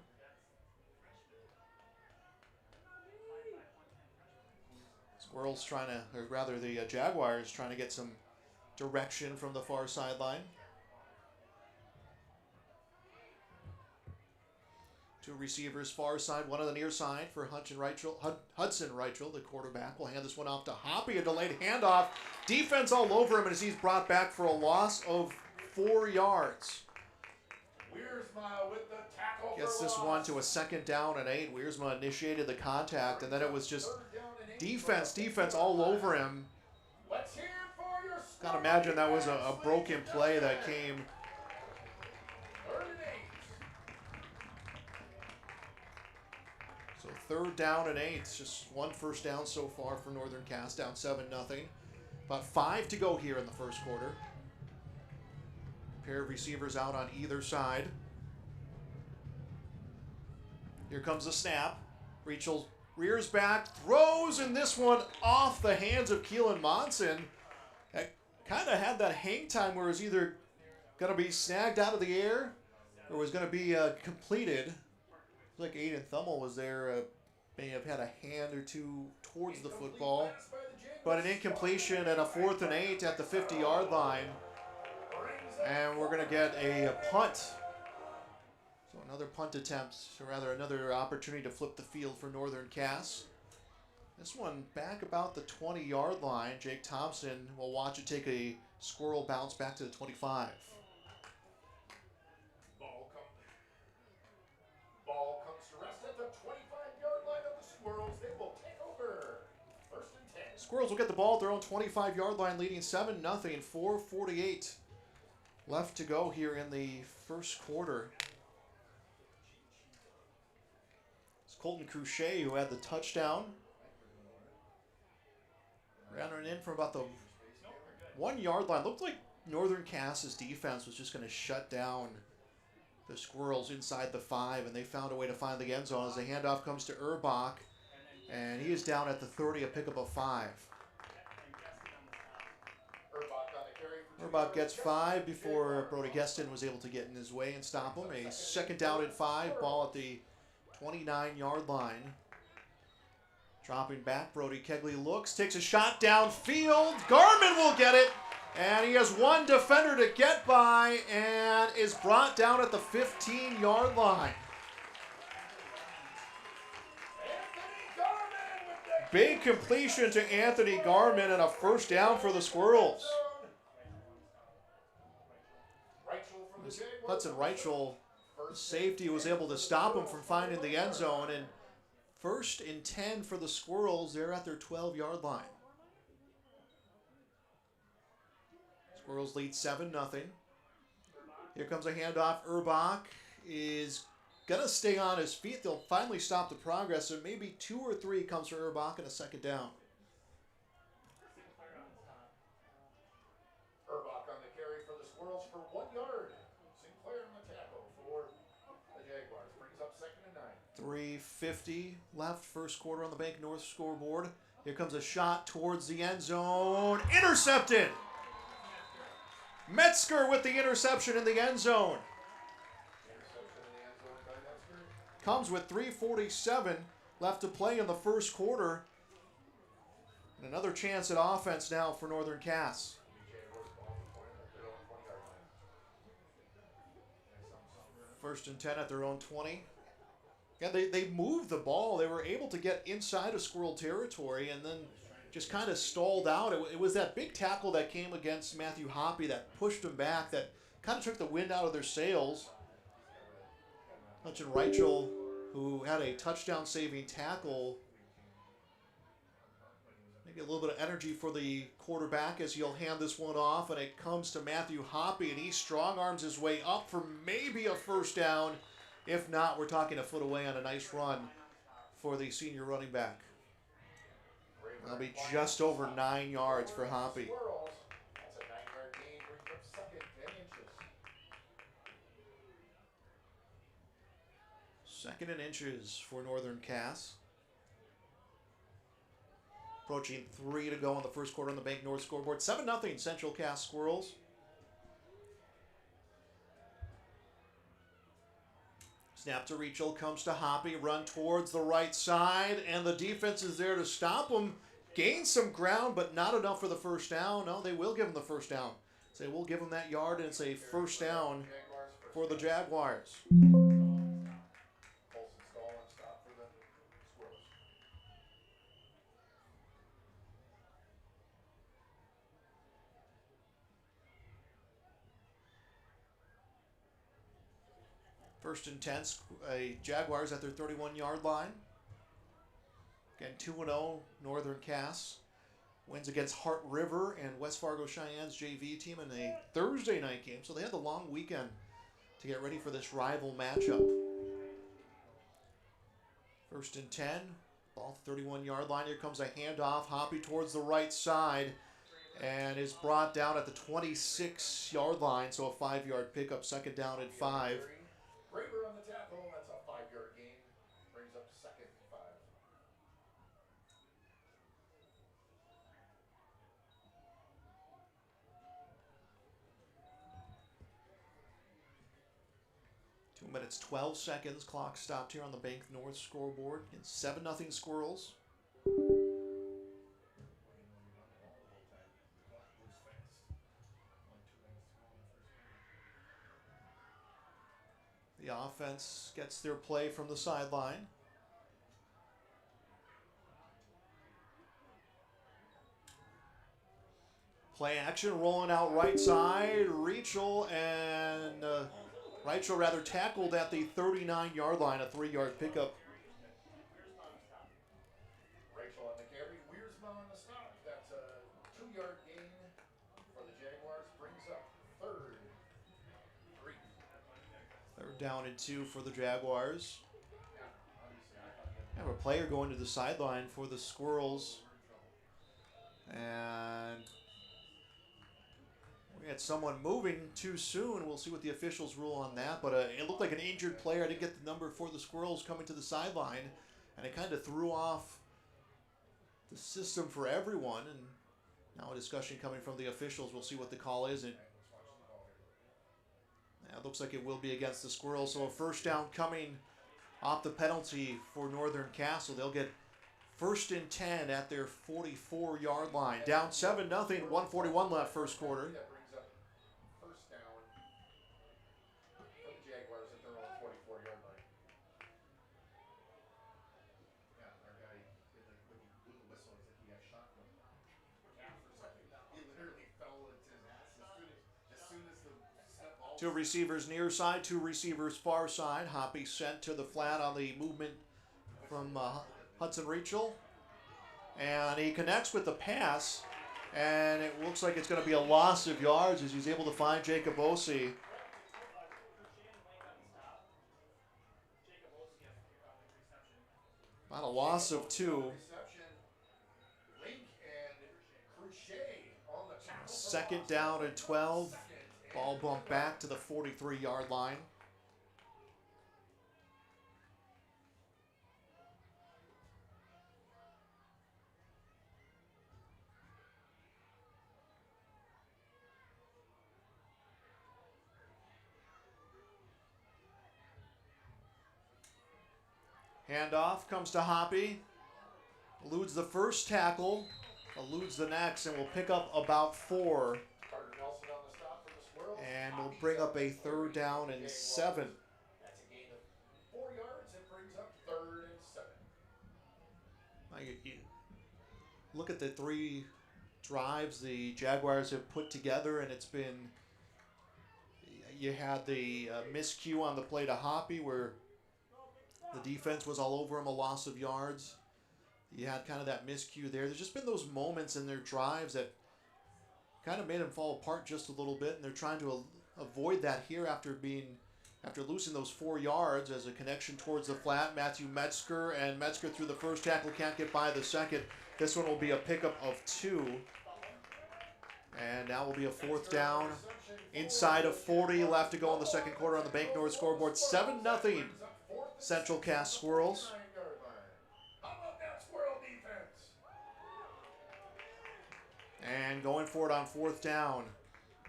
Squirrels trying to, or rather the Jaguars trying to get some direction from the far sideline. 2 receivers far side, 1 on the near side for Hudson Reichel, the quarterback. Will hand this one off to Hoppy, a delayed handoff. Defense all over him as he's brought back for a loss of 4 yards. Wiersma with the tackle. Gets this one to a 2nd down and 8. Wiersma initiated the contact, and then it was just defense all over him. Let's hear it for your Gotta imagine that was a broken play that came. So 3rd down and 8. It's just 1 first down so far for Northern Cass, down 7-0. About 5 to go here in the first quarter. Pair of receivers out on either side. Here comes the snap. Rachel rears back, throws, and this one off the hands of Keelan Monson. Kind of had that hang time where it was either going to be snagged out of the air or was going to be completed. Like Aiden Thummel was there, may have had a hand or two towards the football. But an incompletion and a 4th and 8 at the 50-yard line. And we're going to get a punt. So another punt attempt, or rather another opportunity to flip the field for Northern Cass. This one back about the 20-yard line. Jake Thompson will watch it take a squirrel bounce back to the 25. Ball comes to rest at the 25-yard line of the Squirrels. They will take over. 1st and 10. Squirrels will get the ball at their own 25-yard line, leading 7-0. 4:48 left to go here in the first quarter. It's Colton Cruchet who had the touchdown. Ran in from about the 1-yard line. Looked like Northern Cass's defense was just going to shut down the Squirrels inside the 5, and they found a way to find the end zone as the handoff comes to Urbach, and he is down at the 30, a pickup of 5. Urbach gets 5 before Brody Geston was able to get in his way and stop him. A 2nd down and 5, ball at the 29-yard line. Dropping back, Brody Kegley looks, takes a shot downfield. Garmin will get it, and he has one defender to get by and is brought down at the 15-yard line. Big completion to Anthony Garmin and a 1st down for the Squirrels. Hudson Reichel, safety, was able to stop him from finding the end zone, and 1st and 10 for the Squirrels. They're at their 12-yard line. Squirrels lead 7-0. Here comes a handoff. Urbach is going to stay on his feet. They'll finally stop the progress. So maybe 2 or 3 comes for Urbach and a 2nd down. Urbach on the carry for the Squirrels for 1 yard. Sinclair on the tackle for the Jaguars. Brings up 2nd and 9. 3:50 left, first quarter on the Bank North scoreboard. Here comes a shot towards the end zone. Intercepted! Metzger with the interception in the end zone. Comes with 3:47 left to play in the first quarter. And another chance at offense now for Northern Cass. 1st and 10 at their own 20. Yeah, they moved the ball. They were able to get inside of Squirrel territory and then just kind of stalled out. It was that big tackle that came against Matthew Hoppy that pushed them back, that kind of took the wind out of their sails. Hutchin Reichel, who had a touchdown-saving tackle. Maybe a little bit of energy for the quarterback as he'll hand this one off, and it comes to Matthew Hoppy, and he strong-arms his way up for maybe a 1st down. If not, we're talking a foot away on a nice run for the senior running back. That'll be just over 9 yards for Hoppy. That's a 9-yard gain. Brings up 2nd and inches. 2nd and inches for Northern Cass. Approaching 3 to go in the first quarter on the Bank North scoreboard. 7-0 Central Cass Squirrels. Snap to Reichel, comes to Hoppy, run towards the right side, and the defense is there to stop him. Gain some ground, but not enough for the 1st down. No, they will give him the 1st down. So we'll give him that yard, and it's a 1st down for the Jaguars. First and 10, Jaguars at their 31-yard line. Again, 2-0 Northern Cass. Wins against Hart River and West Fargo Cheyenne's JV team in a Thursday night game. So they had the long weekend to get ready for this rival matchup. First and 10, ball 31-yard line. Here comes a handoff. Hoppy towards the right side. and is brought down at the 26-yard line, so a 5-yard pickup, second down and 5. Graber on the tackle, that's a 5-yard gain. Brings up second and 5. Two minutes, 12 seconds. Clock stopped here on the Bank North scoreboard. It's 7-0 Squirrels. The offense gets their play from the sideline. Play action, rolling out right side. Rachel tackled at the 39-yard line, a 3-yard pickup. Rachel on the carry, Wiersma on the stop. That's a 2-yard gain for the Jaguars. Brings up third and 3. Third down and 2 for the Jaguars. Have a player going to the sideline for the Squirrels. And we had someone moving too soon. We'll see what the officials rule on that. But it looked like an injured player. I didn't get the number for the Squirrels coming to the sideline. And it kind of threw off the system for everyone. And now a discussion coming from the officials. We'll see what the call is. And it looks like it will be against the Squirrels. So a first down coming off the penalty for Northern Castle. They'll get first and 10 at their 44-yard line. Down 7-0, 1:41 left first quarter. That brings up first down for the Jaguars at their own 44-yard line. Yeah, our guy did like when he blew the whistle, it's like he got shot from calf or something. He literally fell into his ass as soon as the snap ball. 2 receivers near side, 2 receivers far side. Hoppy sent to the flat on the movement from Hudson Rachel. And he connects with the pass. And it looks like it's going to be a loss of yards as he's able to find Jacob Ossie. About a loss of 2. Second down and 12. Ball bumped back to the 43-yard line. Handoff comes to Hoppy. Eludes the first tackle, eludes the next, and will pick up about 4. And will bring up a third down and 7. That's a gain of 4 yards. It brings up third and 7. You look at the 3 drives the Jaguars have put together, and it's been, you had the miscue on the play to Hoppy where the defense was all over him, a loss of yards. You had kind of that miscue there. There's just been those moments in their drives that kind of made them fall apart just a little bit, and they're trying to avoid that here after losing those 4 yards as a connection towards the flat. Matthew Metzger, and Metzger through the first tackle, can't get by the second. This one will be a pickup of 2. And now will be a 4th down. Inside of 40 left to go in the second quarter on the Bank North scoreboard. 7-0 Central Cass Squirrels. How about that Squirrel defense? And going for it on 4th down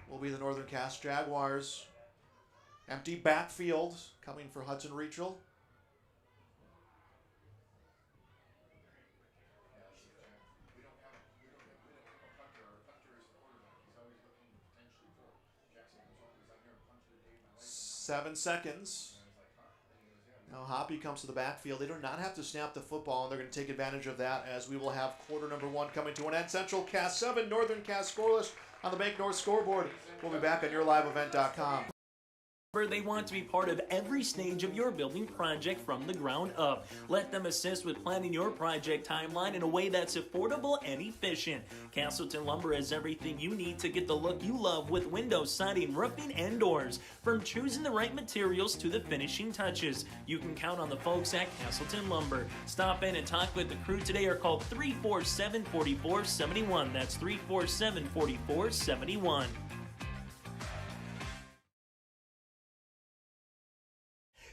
will be the Northern Cass Jaguars. Empty backfield coming for Hudson Rachel. We don't have a punter. Our punter is the quarterback. He's always looking potentially for Jackson. He's on here and punted a day in my life. 7 seconds. Now Hoppy comes to the backfield. They do not have to snap the football, and they're going to take advantage of that as we will have quarter number 1 coming to an end. Central Cass 7, Northern Cass scoreless on the Bank North scoreboard. We'll be back on yourliveevent.com. They want to be part of every stage of your building project from the ground up. Let them assist with planning your project timeline in a way that's affordable and efficient. Castleton Lumber has everything you need to get the look you love with windows, siding, roofing, and doors. From choosing the right materials to the finishing touches, you can count on the folks at Castleton Lumber. Stop in and talk with the crew today or call 347-4471. That's 347-4471.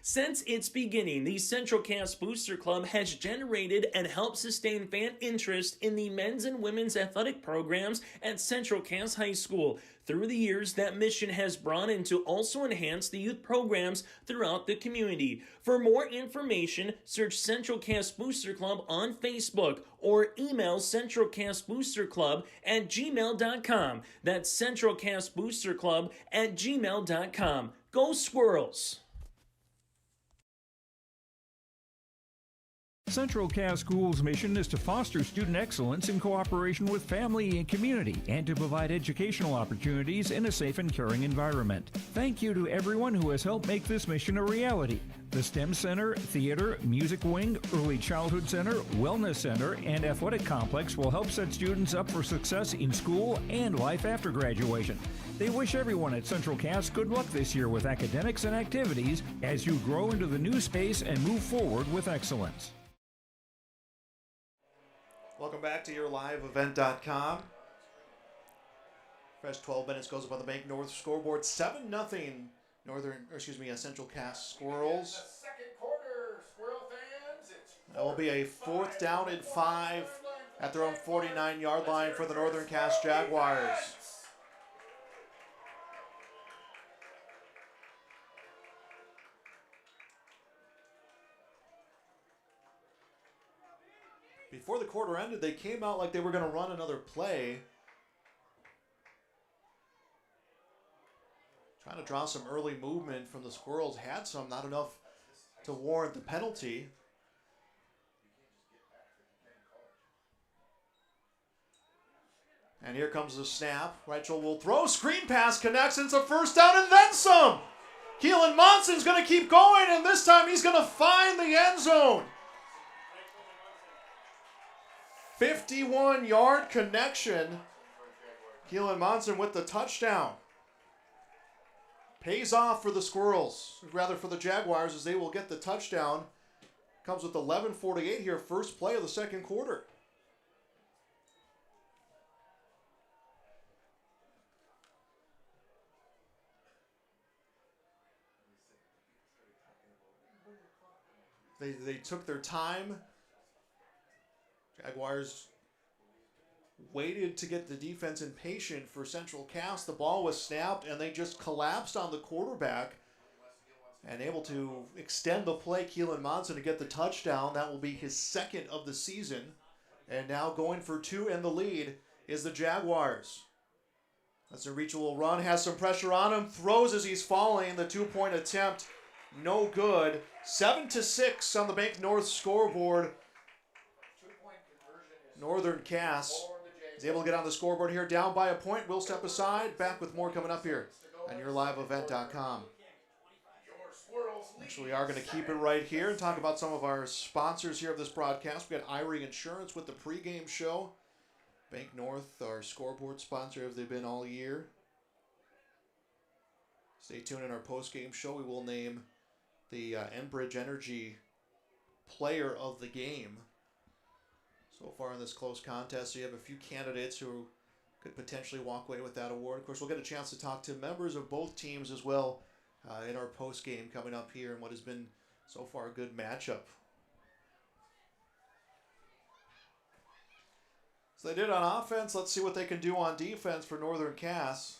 Since its beginning, the Central Cass Booster Club has generated and helped sustain fan interest in the men's and women's athletic programs at Central Cass High School. Through the years, that mission has broadened to also enhance the youth programs throughout the community. For more information, search Central Cass Booster Club on Facebook or email centralcassboosterclub@gmail.com. That's centralcassboosterclub@gmail.com. Go Squirrels! Central Cass Schools' mission is to foster student excellence in cooperation with family and community and to provide educational opportunities in a safe and caring environment. Thank you to everyone who has helped make this mission a reality. The STEM Center, Theater, Music Wing, Early Childhood Center, Wellness Center, and Athletic Complex will help set students up for success in school and life after graduation. They wish everyone at Central Cass good luck this year with academics and activities as you grow into the new space and move forward with excellence. Welcome back to your liveevent.com. Fresh 12 minutes goes up on the Bank North scoreboard. 7-0 Central Cass Squirrels. That will be a 4th down and 5 at their own 49-yard line for the Northern Cass Jaguars. Before the quarter ended, they came out like they were going to run another play. Trying to draw some early movement from the Squirrels. Had some, not enough to warrant the penalty. And here comes the snap. Right shoulder will throw. Screen pass connects. And it's a 1st down and then some. Keelan Monson's going to keep going, and this time he's going to find the end zone. 51-yard connection. Keelan Monson with the touchdown. Pays off for the Squirrels, rather for the Jaguars, as they will get the touchdown. Comes with 11:48 here, first play of the second quarter. They took their time. Jaguars waited to get the defense impatient for Central Cass. The ball was snapped, and they just collapsed on the quarterback and able to extend the play. Keelan Monson to get the touchdown. That will be his 2nd of the season. And now going for 2 in the lead is the Jaguars. That's a reachable run. Has some pressure on him. Throws as he's falling. The 2-point attempt, no good. 7-6 on the Bank North scoreboard. Northern Cass is able to get on the scoreboard here, down by a point. We'll step aside. Back with more coming up here on yourliveevent.com. Actually, we are going to keep it right here and talk about some of our sponsors here of this broadcast. We got Irie Insurance with the pregame show. Bank North, our scoreboard sponsor, as they've been all year. Stay tuned in our postgame show. We will name the Enbridge Energy Player of the Game. So far in this close contest, you have a few candidates who could potentially walk away with that award. Of course, we'll get a chance to talk to members of both teams as well in our post game coming up here in what has been so far a good matchup. So they did on offense. Let's see what they can do on defense for Northern Cass.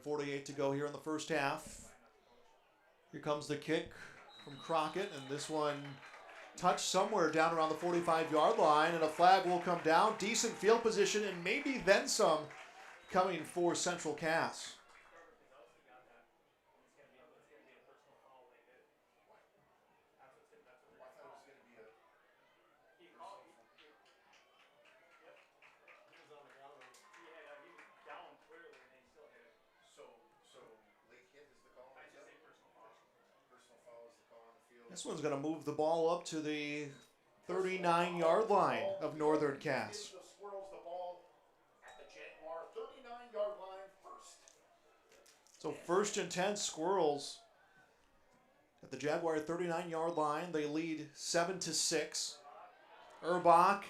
.48 to go here in the first half. Here comes the kick from Crockett, and this one touch somewhere down around the 45-yard line, and a flag will come down. Decent field position and maybe then some coming for Central Cass. This one's going to move the ball up to the 39-yard line of Northern Cass. So 1st and 10, Squirrels at the Jaguar 39-yard line. They lead 7-6. Urbach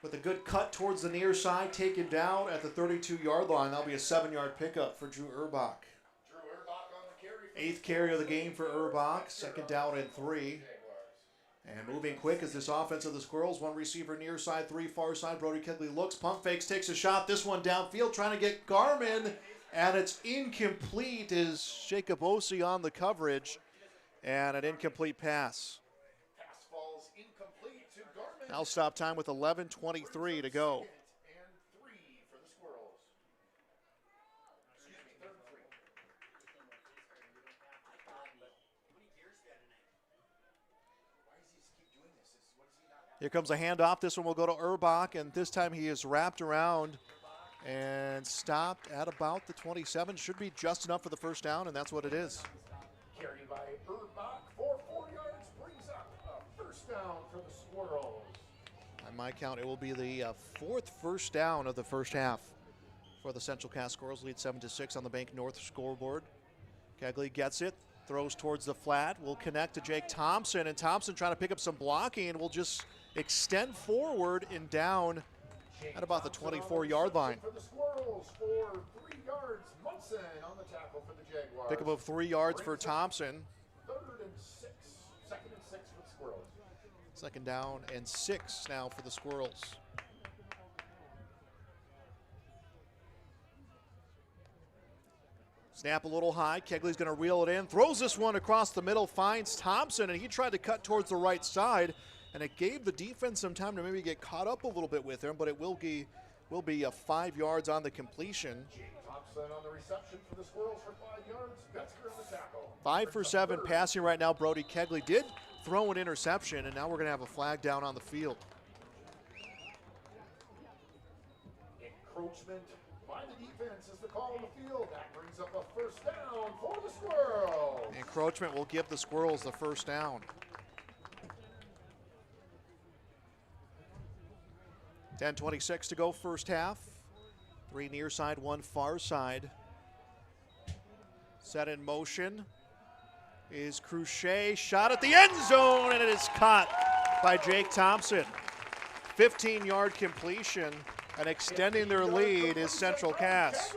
with a good cut towards the near side, taken down at the 32-yard line. That'll be a 7-yard pickup for Drew Urbach. 8th carry of the game for Urbach. 2nd down and 3. And moving quick is this offense of the Squirrels. 1 receiver near side, 3 far side. Brody Kegley looks, pump fakes, takes a shot. This one downfield, trying to get Garmin. And it's incomplete. Is Jacob Ossie on the coverage. And an incomplete pass. Pass falls incomplete to Garmin. Now stop time with 11:23 to go. Here comes a handoff. This one will go to Urbach, and this time he is wrapped around and stopped at about the 27. Should be just enough for the first down, and that's what it is. Carried by Urbach for 4 yards, brings up a first down for the Squirrels. On my count, it will be the 4th first down of the first half for the Central Cass Squirrels. Lead 7-6 on the Bank North scoreboard. Kegley gets it, throws towards the flat, will connect to Jake Thompson, and Thompson trying to pick up some blocking and will just extend forward and down at about the 24-yard line. For the Squirrels for 3 yards, Munson on the tackle for the Jaguars. Pick up of 3 yards for Thompson. 3rd and 6. 2nd and 6 for the Squirrels. 2nd down and 6 now for the Squirrels. Snap a little high. Kegley's going to reel it in. Throws this one across the middle. Finds Thompson, and he tried to cut towards the right side. And it gave the defense some time to maybe get caught up a little bit with him, but it will be 5 yards on the completion. Thompson on the reception for the Squirrels for 5 yards. Metzger on the tackle. 5 for 7 passing right now. Brody Kegley did throw an interception, and now we're going to have a flag down on the field. Encroachment by the defense is the call on the field. That brings up a first down for the Squirrels. Encroachment will give the Squirrels the first down. 10:26 to go first half. 3 near side, 1 far side. Set in motion is Cruchet. Shot at the end zone, and it is caught by Jake Thompson. 15-yard completion, and extending their lead is Central Cass.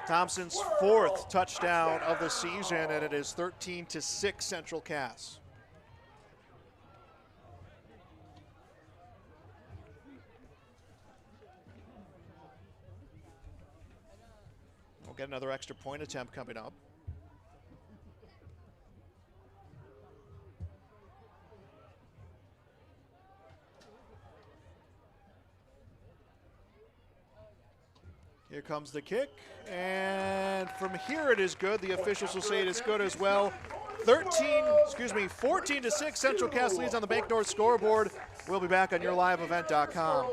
Thompson's 4th touchdown of the season, and it is 13-6 Central Cass. We'll get another extra point attempt coming up. Here comes the kick, and from here it is good. The officials will say it is good as well. 14-6 Central Cass leads on the Bank North scoreboard. We'll be back on yourliveevent.com.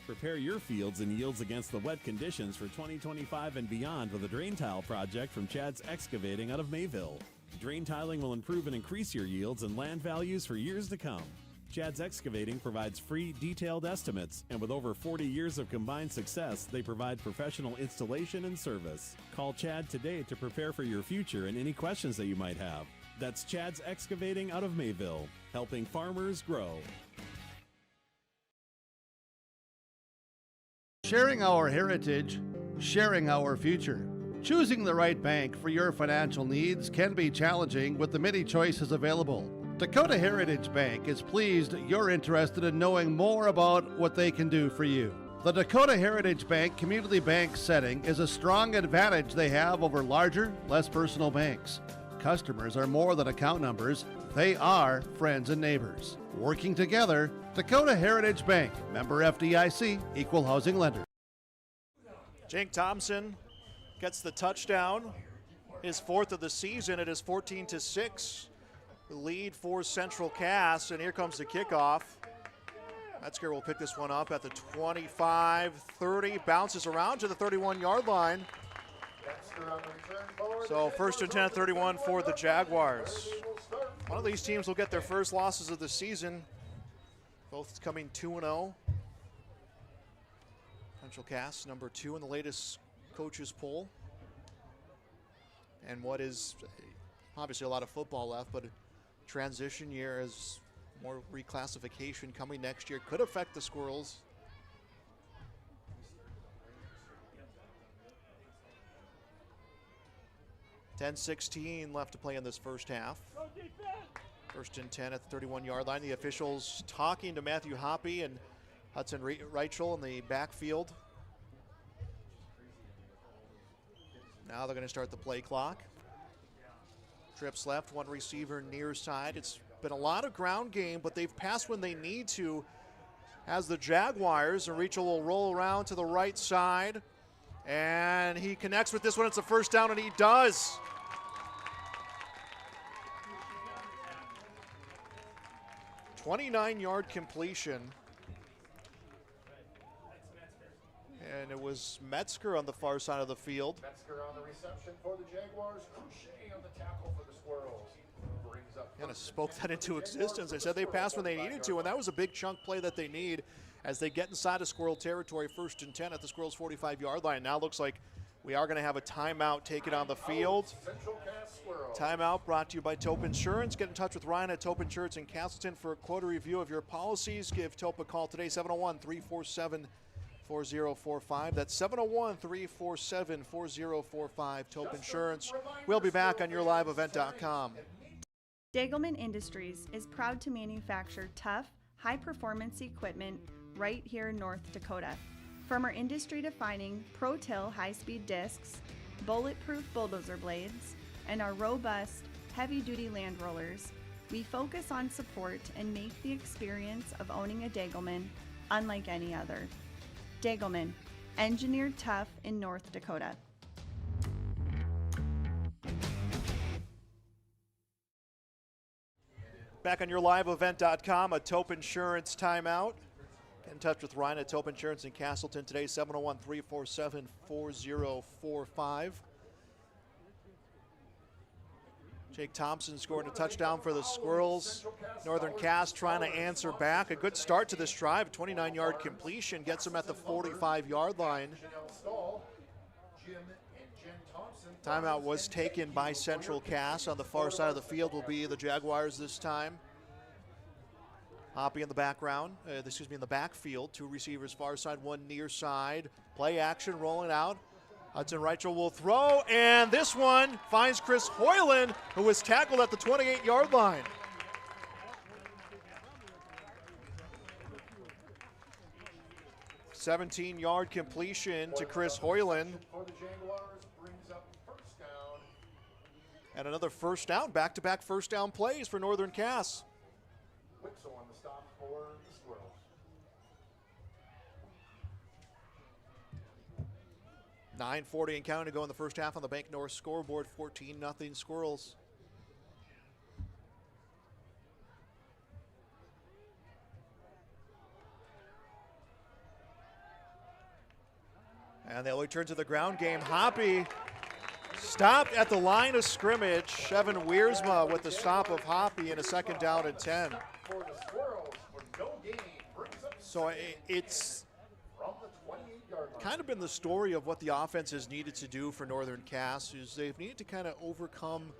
Prepare your fields and yields against the wet conditions for 2025 and beyond with a drain tile project from Chad's Excavating out of Mayville. Drain tiling will improve and increase your yields and land values for years to come. Chad's Excavating provides free, detailed estimates, and with over 40 years of combined success, they provide professional installation and service. Call Chad today to prepare for your future and any questions that you might have. That's Chad's Excavating out of Mayville, helping farmers grow. Sharing our heritage, sharing our future. Choosing the right bank for your financial needs can be challenging with the many choices available. Dakota Heritage Bank is pleased you're interested in knowing more about what they can do for you. The Dakota Heritage Bank community bank setting is a strong advantage they have over larger, less personal banks. customers are more than account numbers, they are friends and neighbors. Working together, Dakota Heritage Bank, member FDIC, equal housing lender. Jake Thompson gets the touchdown, his fourth of the season. It is 14-6. The lead for Central Cass, and here comes the kickoff. Metzger will pick this one up at the 25-30, bounces around to the 31-yard line. So 1st and 10 at 31 for the Jaguars. One of these teams will get their first losses of the season, both coming 2-0. Central Cass, number 2 in the latest coaches poll. And what is obviously a lot of football left, but a transition year as more reclassification coming next year could affect the Squirrels. $10-16 left to play in this first half. 1st and 10 at the 31-yard line. The officials talking to Matthew Hoppy and Hudson Reichel in the backfield. Now they're going to start the play clock. Trips left, one receiver near side. It's been a lot of ground game, but they've passed when they need to as the Jaguars. And Reichel will roll around to the right side. And he connects with this one. It's a first down, and he does. "29-yard completion. And it was Metzger on the far side of the field. Metzger on the reception for the Jaguars. Crochet on the tackle for the Squirrels. Brings up Kind of spoke that into existence. They said they passed when they needed to, and that was a big chunk play that they need as they get inside of Squirrel territory. 1st and 10 at the Squirrels' 45-yard line. Now looks like we are going to have a timeout taken on the field. Timeout brought to you by Tope Insurance. Get in touch with Ryan at Tope Insurance in Castleton for a quote or review of your policies. Give Tope a call today, 701-347-4045. That's 701-347-4045, Tope Insurance. We'll be back on yourliveevent.com. Dagelman Industries is proud to manufacture tough, high-performance equipment right here in North Dakota. From our industry-defining Pro-Till high-speed discs, bulletproof bulldozer blades, and our robust, heavy-duty land rollers, we focus on support and make the experience of owning a Dagelman unlike any other. Dagelman, engineered tough in North Dakota. Back on yourliveevent.com, a Tope Insurance timeout. Get in touch with Ryan at Tope Insurance in Castleton today, 701-347-4045. Jake Thompson scoring a touchdown for the Squirrels. Northern Cass trying to answer back. A good start to this drive. 29-yard completion gets them at the 45-yard line. Timeout was taken by Central Cass. On the far side of the field will be the Jaguars this time. Hoppy in the background, in the backfield. 2 receivers far side, 1 near side. Play action rolling out. Hudson Reichel will throw, and this one finds Chris Hoyland, who was tackled at the 28-yard line. "17-yard completion to Chris Hoyland. And another first down, back-to-back first down plays for Northern Cass. Witzel on the stop for the Squirrels. 9:40 and counting to go in the first half on the Bank North scoreboard, 14-0 Squirrels. And they'll return to the ground game. Hoppy stopped at the line of scrimmage. Evan Wiersma with the stop of Hoppy and a 2nd down and 10. So it's kind of been the story of what the offense has needed to do for Northern Cass, is they've needed to kind of overcome,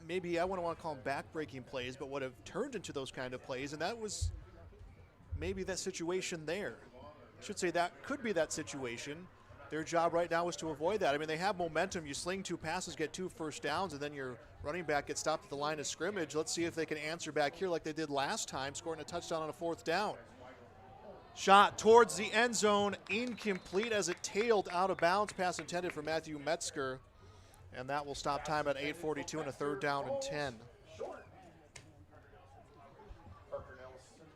maybe I wouldn't want to call them back-breaking plays, but what have turned into those kind of plays, and that was maybe that situation there. I should say that could be that situation. Their job right now is to avoid that. I mean, they have momentum. You sling 2 passes, get 2 first downs, and then your running back gets stopped at the line of scrimmage. Let's see if they can answer back here like they did last time, scoring a touchdown on a 4th down. Shot towards the end zone, incomplete as it tailed out of bounds. Pass intended for Matthew Metzger. And that will stop time at 8:42 and a 3rd down and 10.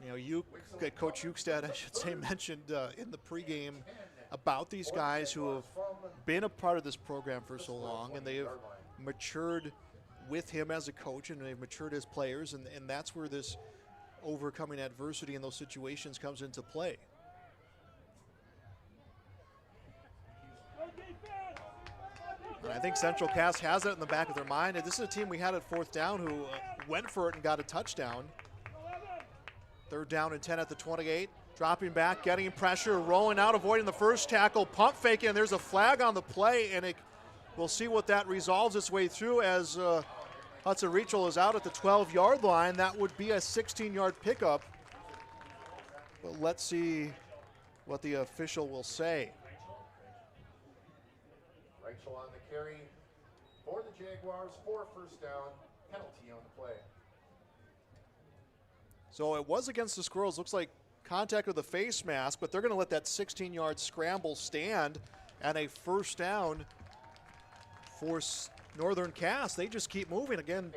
You know, Coach Ukestad, I should say, mentioned in the pregame about these guys who have been a part of this program for so long, and they have matured with him as a coach, and they've matured as players, and that's where this overcoming adversity in those situations comes into play. And I think Central Cass has it in the back of their mind. And this is a team we had at 4th down who went for it and got a touchdown. 3rd down and 10 at the 28. Dropping back, getting pressure, rolling out, avoiding the first tackle, pump faking, and there's a flag on the play, and we'll see what that resolves its way through as Hudson Rachel is out at the 12-yard line. That would be a 16-yard pickup. But let's see what the official will say. Rachel on the carry for the Jaguars for 1st down, penalty on the play. So it was against the Squirrels. Looks like contact with the face mask, but they're going to let that 16-yard scramble stand, and a 1st down for Northern Cass. They just keep moving. Again,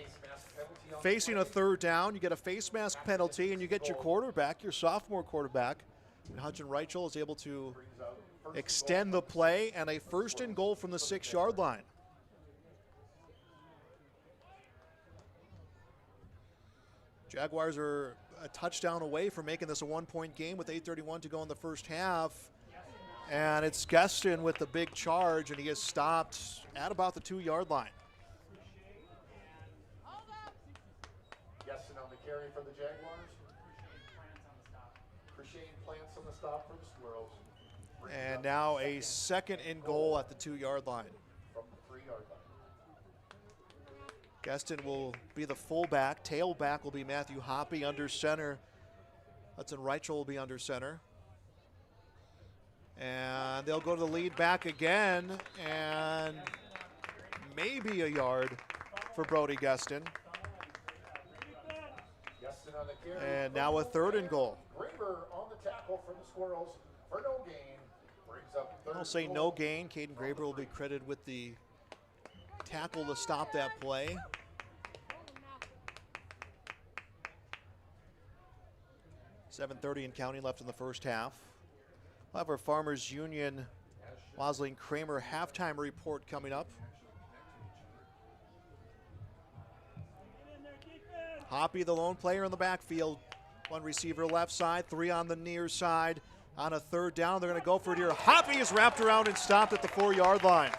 facing a 3rd down, you get a face mask penalty, and you get your quarterback, your sophomore quarterback. And Hudson Reichel is able to extend the play, and a 1st and goal from the 6-yard line. Jaguars are a touchdown away from making this a 1-point game with 8:31 to go in the 1st half. And it's Geston with the big charge, and he is stopped at about the 2-yard line. Geston on the carry for the Jaguars. Crochet plants on the stop for the Squirrels. And now a 2nd and goal at the 2-yard line. From the 3-yard line. Geston will be the fullback. Tailback will be Matthew Hoppy under center. Hudson Reichel will be under center. And they'll go to the lead back again, and maybe a yard for Brody Geston. And now a 3rd and goal. Graber on the tackle for the Squirrels for no gain. Brings up 3rd. I'll say no gain. Caden Graber will be credited with the tackle to stop that play. .7:30 and counting left in the 1st half. We'll have our Farmers Union Wosling Kramer halftime report coming up. Hoppy, the lone player in the backfield. 1 receiver left side, 3 on the near side. On a 3rd down, they're going to go for it here. Hoppy is wrapped around and stopped at the 4-yard line.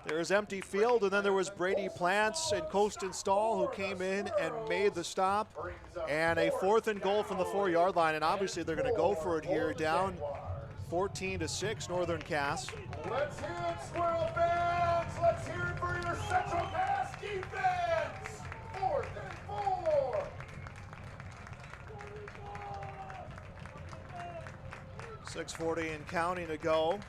There's empty field, and then there was Brady Plants and Colston Stahl who came in and made the stop. And a 4th and goal from the 4-yard line, and obviously they're going to go for it here, down 14-6 Northern Cass. Let's hear it, Squirrel fans! Let's hear it for your Central Cass defense! 4th and 4! .640 and counting to go.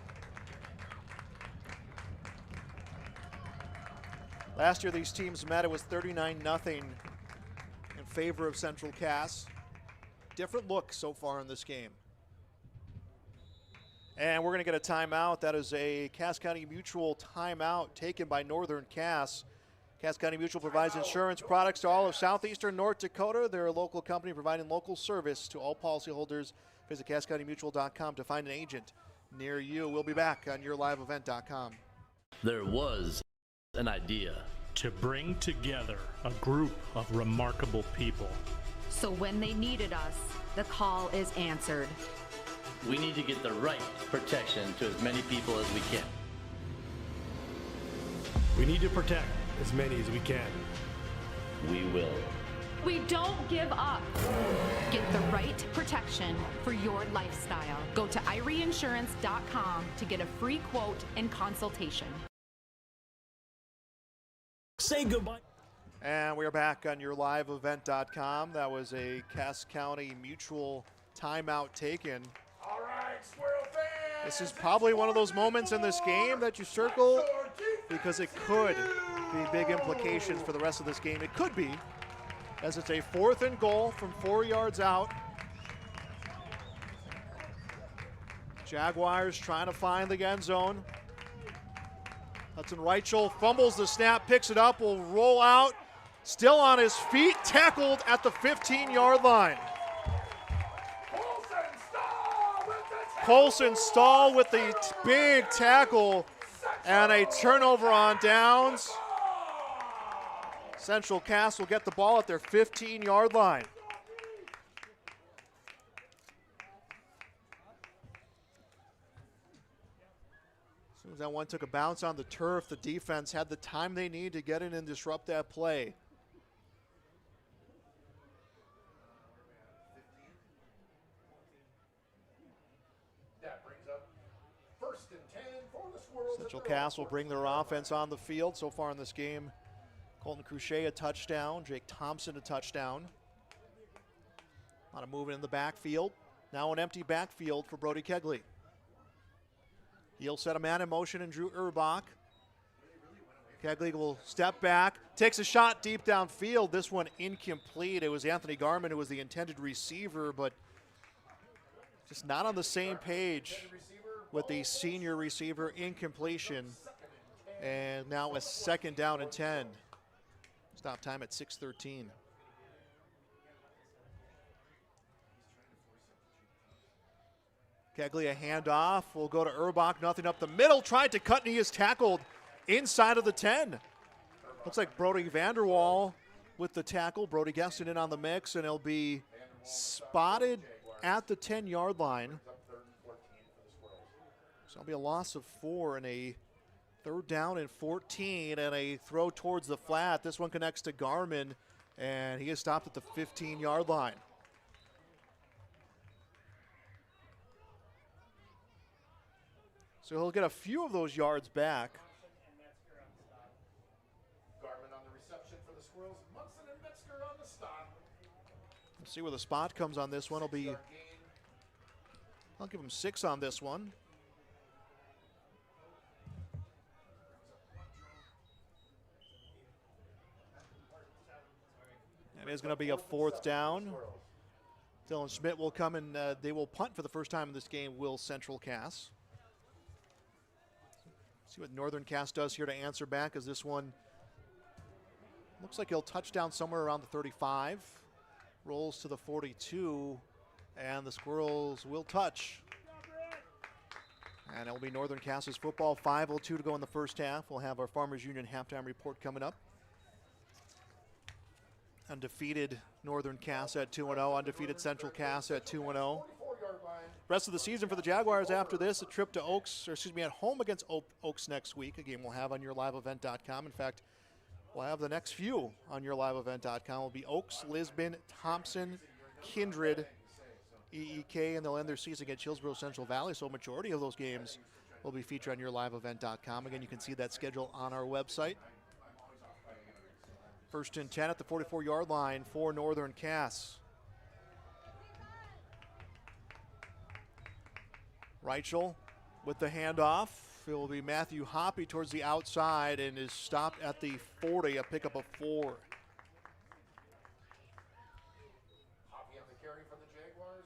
Last year these teams met, it was 39-0 in favor of Central Cass. Different look so far in this game. And we're going to get a timeout. That is a Cass County Mutual timeout taken by Northern Cass. Cass County Mutual provides insurance products to all of southeastern North Dakota. They're a local company providing local service to all policyholders. Visit CassCountyMutual.com to find an agent near you. We'll be back on YourLiveEvent.com. There was an idea to bring together a group of remarkable people. So when they needed us, the call is answered. We need to get the right protection to as many people as we can. We need to protect as many as we can. We will. We don't give up. Get the right protection for your lifestyle. Go to IRIinsurance.com to get a free quote and consultation. Say goodbye. And we are back on YourLiveEvent.com. That was a Cass County Mutual timeout taken. All right, Squirrel fans! This is probably one of those moments in this game that you circle because it could be big implications for the rest of this game. It could be, as it's a 4th and goal from 4 yards out. Jaguars trying to find the end zone. Hudson Reichel fumbles the snap, picks it up, will roll out. Still on his feet, tackled at the 15-yard line. Colson Stahl with the big tackle and a turnover on downs. Central Cass will get the ball at their 15-yard line. As soon as that one took a bounce on the turf, the defense had the time they need to get in and disrupt that play. Central Cass will bring their offense on the field. So far in this game, Colton Cruchet a touchdown, Jake Thompson a touchdown. A lot of movement in the backfield. Now an empty backfield for Brody Kegley. He'll set a man in motion and Drew Urbach. Kegley will step back, takes a shot deep downfield. This one incomplete. It was Anthony Garman who was the intended receiver, but just not on the same page with the senior receiver. Incompletion. And now a second down and 10. Stop time at 6:13. Kegley a handoff. Will go to Urbach. Nothing up the middle. Tried to cut and he is tackled inside of the 10. Looks like Brody Vanderwall with the tackle. Brody Geston in on the mix, and he'll be spotted at the 10-yard line. So it'll be a loss of 4 and a third down and 14 and a throw towards the flat. This one connects to Garmin, and he is stopped at the 15-yard line. So he'll get a few of those yards back. Garmin on the reception for the Squirrels. Munson and Metzger on the stop. We'll see where the spot comes on this one. I'll give him 6 on this one. And it's going to be a fourth down. Dylan Schmidt will come and they will punt for the first time in this game, will Central Cass. See what Northern Cass does here to answer back, as this one looks like he'll touch down somewhere around the 35. Rolls to the 42, and the Squirrels will touch. And it will be Northern Cass's football. 5:02 to go in the first half. We'll have our Farmers Union halftime report coming up. Undefeated Northern Cass at 2-0. Undefeated Central Cass at 2-0. Rest of the season for the Jaguars after this, a trip to Oaks, or excuse me, at home against Oaks next week, a game we'll have on yourliveevent.com. In fact, we'll have the next few on yourliveevent.com. Will be Oaks, Lisbon, Thompson, Kindred, EEK, and they'll end their season against Hillsborough Central Valley, so a majority of those games will be featured on yourliveevent.com. Again, you can see that schedule on our website. First and 10 at the 44-yard line for Northern Cass. Reichel with the handoff. It will be Matthew Hoppy towards the outside and is stopped at the 40, a pickup of 4. Hoppy on the carry for the Jaguars.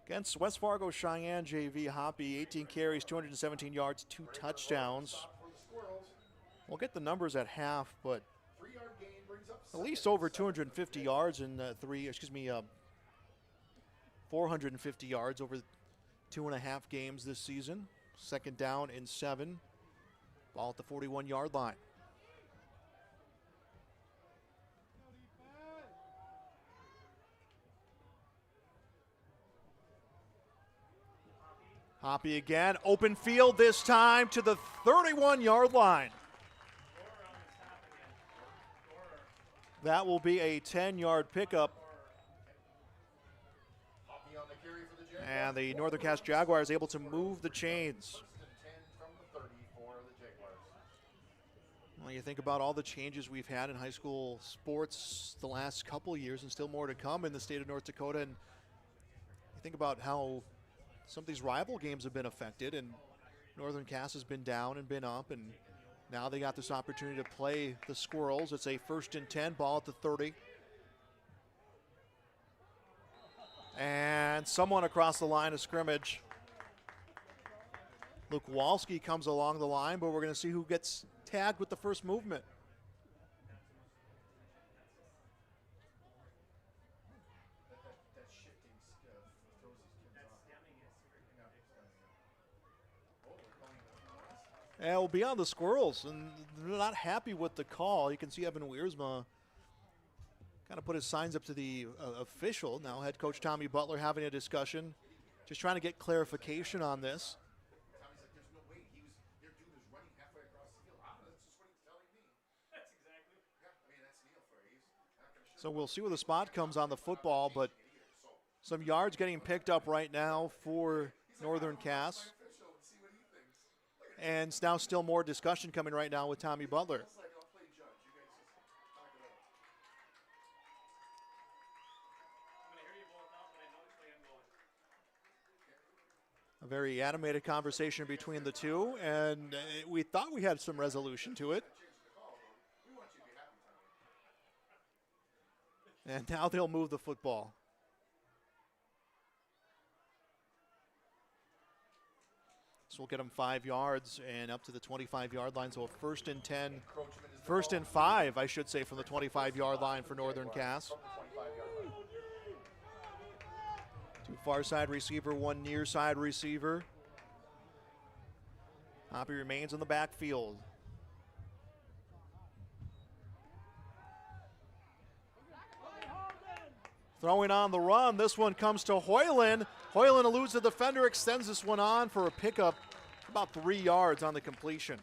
Against West Fargo Cheyenne JV, Hoppy, 18 carries, 217 yards, 2 touchdowns. We'll get the numbers at half, but at least over 250 yards in 450 yards over 2.5 games this season. Second down and 7. Ball at the 41-yard line. Hoppy again, open field this time to the 31-yard line. That will be a 10-yard pickup. And the Northern Cass Jaguars able to move the chains. Well, you think about all the changes we've had in high school sports the last couple years, and still more to come in the state of North Dakota. And you think about how some of these rival games have been affected, and Northern Cass has been down and been up, and now they got this opportunity to play the Squirrels. It's a 1st and 10, ball at the 30. And someone across the line of scrimmage. Luke Walski comes along the line, but we're going to see who gets tagged with the first movement. And it will be on the Squirrels, and they're not happy with the call. You can see Evan Wiersma kind of put his signs up to the official. Now head coach Tommy Butler having a discussion, just trying to get clarification on this. Tommy's like, there's no way. Their dude was running halfway across the field. That's just what he's telling me. That's exactly. Yeah, I mean, that's Neil for you. He's not going to show. So we'll see where the spot comes on the football, but some yards getting picked up right now for Northern Cass. And it's now still more discussion coming right now with Tommy Butler. A very animated conversation between the two, and we thought we had some resolution to it. And now they'll move the football. So we'll get them 5 yards and up to the 25-yard line. So first and 10, first and 5, I should say, from the 25-yard line for Northern Cass. 2 far side receiver, 1 near side receiver. Hoppy remains in the backfield. Throwing on the run, this one comes to Hoyland. Hoyland eludes the defender, extends this one on for a pickup, about 3 yards on the completion.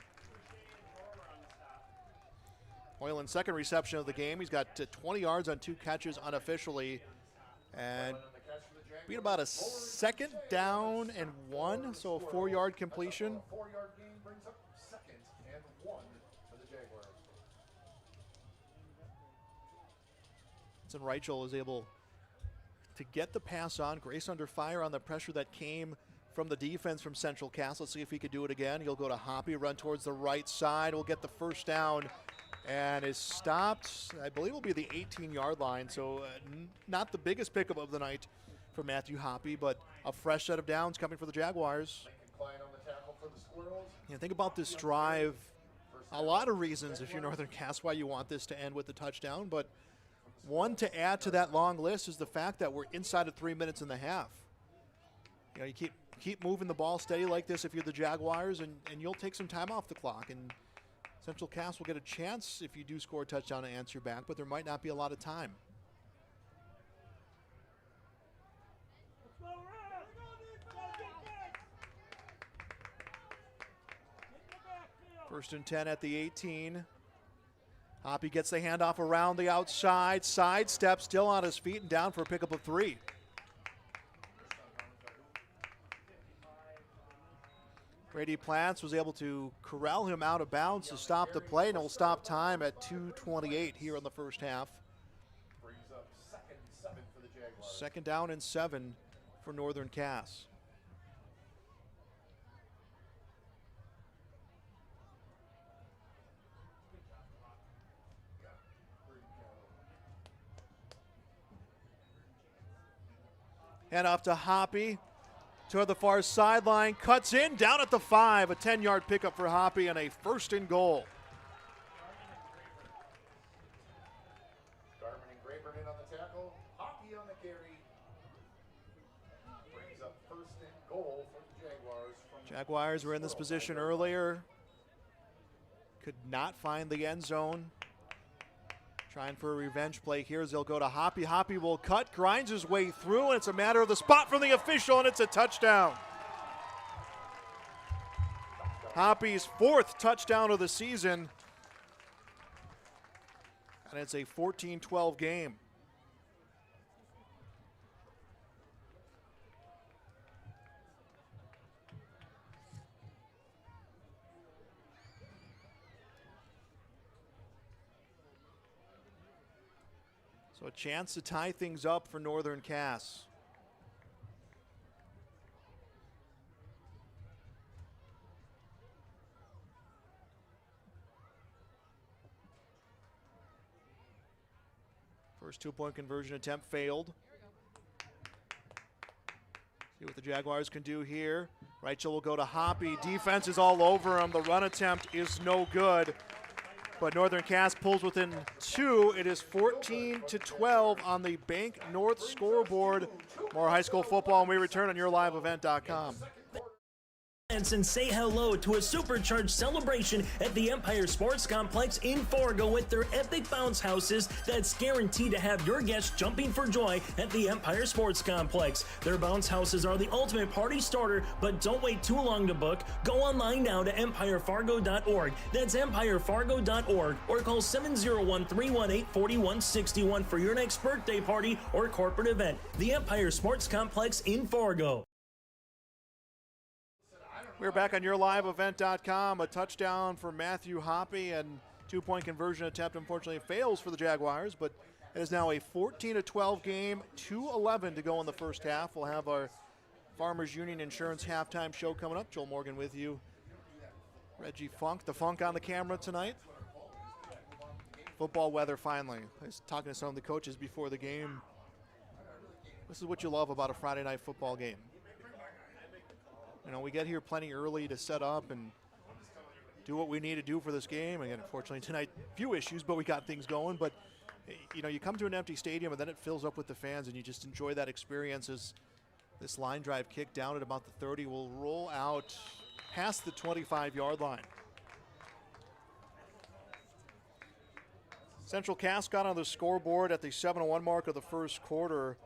Hoyland's second reception of the game. He's got 20 yards on 2 catches unofficially, and beat about a 2nd down and 1, so a 4-yard completion. 4-yard gain brings up 2nd and 1 for the Jaguars. And Reichel is able to get the pass on. Grace under fire on the pressure that came from the defense from Central Cass. Let's see if he could do it again. He'll go to Hoppy, run towards the right side. We'll get the first down and is stopped. I believe will be the 18-yard line. So not the biggest pickup of the night for Matthew Hoppy, but a fresh set of downs coming for the Jaguars. Klein on the tackle for the Squirrels. Yeah, think about this drive. A lot of reasons if you're Northern Cass why you want this to end with the touchdown, but one to add to that long list is the fact that we're inside of 3 minutes and a half. You know, you keep moving the ball steady like this if you're the Jaguars, and you'll take some time off the clock. And Central Cass will get a chance if you do score a touchdown to answer back, but there might not be a lot of time. First and 10 at the 18. Hoppy gets the handoff around the outside, sidestep, still on his feet and down for a pickup of 3. Brady Plants was able to corral him out of bounds to stop the play, and it will stop time at 2:28 here in the first half. Brings up 2nd and 7 for the Jaguars. 2nd down and 7 for Northern Cass. And off to Hoppy, toward the far sideline, cuts in, down at the 5, a 10-yard pickup for Hoppy and a 1st and goal. Garman and Graber in on the tackle. Hoppy on the carry. Brings up 1st and goal for the Jaguars. Jaguars were in this position earlier. Could not find the end zone. Trying for a revenge play here as they'll go to Hoppy. Hoppy will cut, grinds his way through, and it's a matter of the spot from the official, and it's a touchdown. Hoppy's 4th touchdown of the season, and it's a 14-12 game. So a chance to tie things up for Northern Cass. First 2-point conversion attempt failed. See what the Jaguars can do here. Rachel will go to Hoppy. Defense is all over him. The run attempt is no good. But Northern Cass pulls within 2. It is 14-12 on the Bank North scoreboard. More high school football when we return on YourLiveEvent.com. And say hello to a supercharged celebration at the Empire Sports Complex in Fargo with their epic bounce houses that's guaranteed to have your guests jumping for joy at the Empire Sports Complex. Their bounce houses are the ultimate party starter, but don't wait too long to book. Go online now to empirefargo.org. That's empirefargo.org, or call 701-318-4161 for your next birthday party or corporate event. The Empire Sports Complex in Fargo. We're back on YourLiveEvent.com. A touchdown for Matthew Hoppy, and 2-point conversion attempt unfortunately fails for the Jaguars, but it is now a 14-12 game, 2:11 to go in the first half. We'll have our Farmers Union Insurance halftime show coming up. Joel Morgan with you. Reggie Funk, the Funk on the camera tonight. Football weather finally. I was talking to some of the coaches before the game. This is what you love about a Friday night football game. You know, we get here plenty early to set up and do what we need to do for this game. Again, unfortunately tonight, few issues, but we got things going. But, you know, you come to an empty stadium and then it fills up with the fans and you just enjoy that experience. As this line drive kick down at about the 30 will roll out past the 25-yard line. Central Cass got on the scoreboard at the 7:01 mark of the first quarter.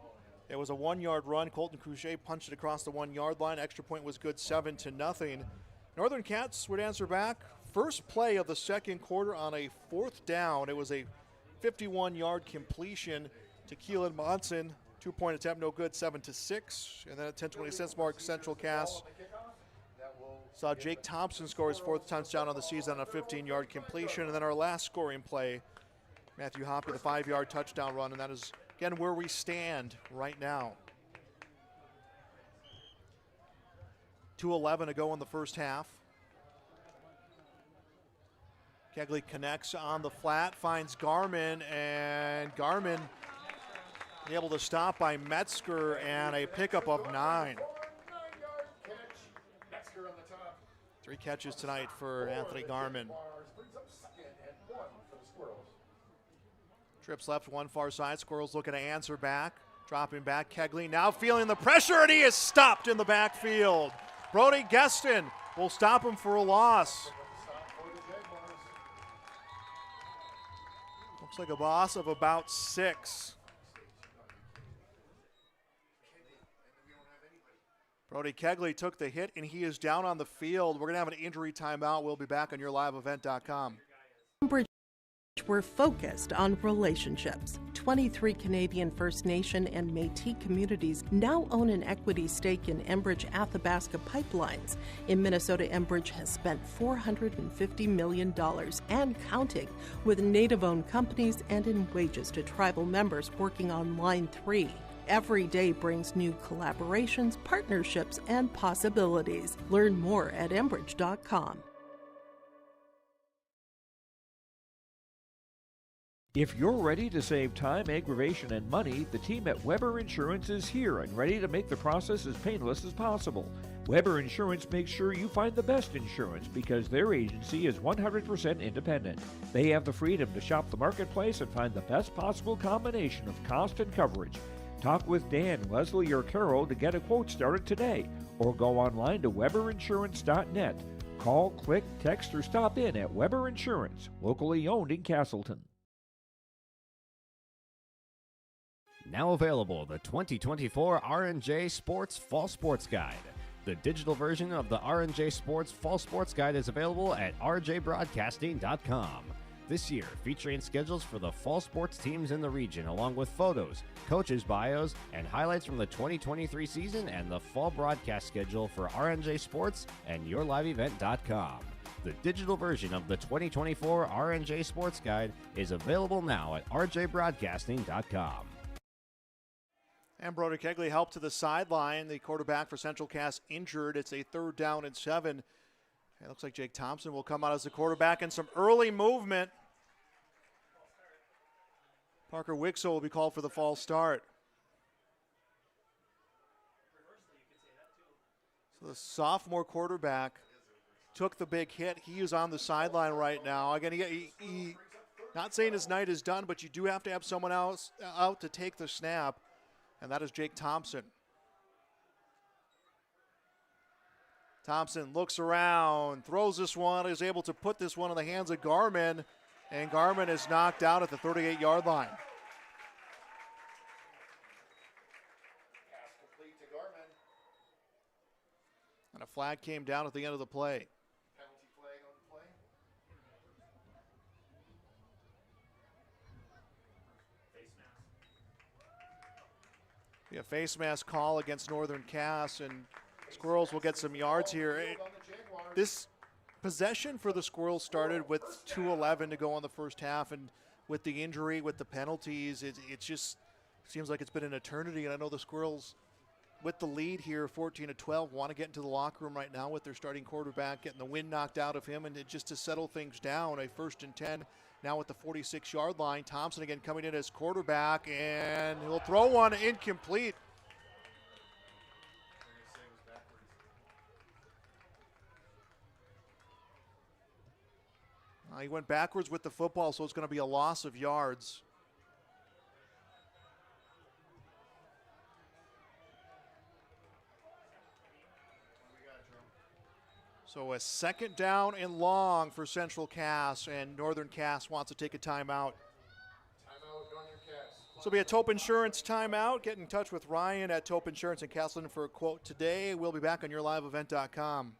It was a 1-yard run. Colton Couchet punched it across the 1-yard line. Extra point was good, 7-0. Northern Cats would answer back. First play of the second quarter on a 4th down. It was a 51-yard completion to Keelan Monson. 2-point attempt, no good, 7-6. And then at 10:20 mark, Central Cass saw Jake Thompson score his 4th touchdown on the season on a 15-yard completion. And then our last scoring play, Matthew Hoppy, the 5-yard touchdown run, and that is again where we stand right now. 2:11 to go in the first half. Kegley connects on the flat, finds Garmin, and Garmin able to stop by Metzger, and a pickup of 9. 3 catches tonight for Anthony Garmin. Trips left, one far side. Squirrels looking to answer back. Dropping back, Kegley now feeling the pressure, and he is stopped in the backfield. Brody Geston will stop him for a loss. Looks like a loss of about 6. Brody Kegley took the hit, and he is down on the field. We're going to have an injury timeout. We'll be back on YourLiveEvent.com. We're focused on relationships. 23 Canadian First Nation and Métis communities now own an equity stake in Enbridge Athabasca Pipelines. In Minnesota, Enbridge has spent $450 million and counting with Native-owned companies and in wages to tribal members working on Line 3. Every day brings new collaborations, partnerships, and possibilities. Learn more at Enbridge.com. If you're ready to save time, aggravation, and money, the team at Weber Insurance is here and ready to make the process as painless as possible. Weber Insurance makes sure you find the best insurance because their agency is 100% independent. They have the freedom to shop the marketplace and find the best possible combination of cost and coverage. Talk with Dan, Leslie, or Carol to get a quote started today, or go online to weberinsurance.net. Call, click, text, or stop in at Weber Insurance, locally owned in Castleton. Now available, the 2024 R&J Sports Fall Sports Guide. The digital version of the R&J Sports Fall Sports Guide is available at rjbroadcasting.com. This year, featuring schedules for the fall sports teams in the region, along with photos, coaches' bios, and highlights from the 2023 season and the fall broadcast schedule for R&J Sports and YourLiveEvent.com. The digital version of the 2024 R&J Sports Guide is available now at rjbroadcasting.com. And Brody Kegley helped to the sideline. The quarterback for Central Cass injured. It's a 3rd down and 7. It looks like Jake Thompson will come out as the quarterback, and some early movement. Parker Wixel will be called for the false start. So the sophomore quarterback took the big hit. He is on the sideline right now. Again, he not saying his night is done, but you do have to have someone else out to take the snap, and that is Jake Thompson. Thompson looks around, throws this one, is able to put this one in the hands of Garmin, and Garmin is knocked out at the 38-yard line. Pass complete to Garmin. And a flag came down at the end of the play. Penalty flag on the play. A face mask call against Northern Cass, and Squirrels will get some yards here. This possession for the Squirrels started with 2:11 to go on the first half, and with the injury, with the penalties, it just seems like it's been an eternity. And I know the Squirrels, with the lead here, 14-12, want to get into the locker room right now with their starting quarterback, getting the wind knocked out of him, and just to settle things down, a 1st and 10 now at the 46-yard line. Thompson again coming in as quarterback, and he'll throw one incomplete. He went backwards with the football, so it's going to be a loss of yards. So a 2nd down and long for Central Cass, and Northern Cass wants to take a timeout. Timeout, Northern Cass. So it'll be a Tope Insurance timeout. Get in touch with Ryan at Tope Insurance in Castleton for a quote today. We'll be back on yourliveevent.com.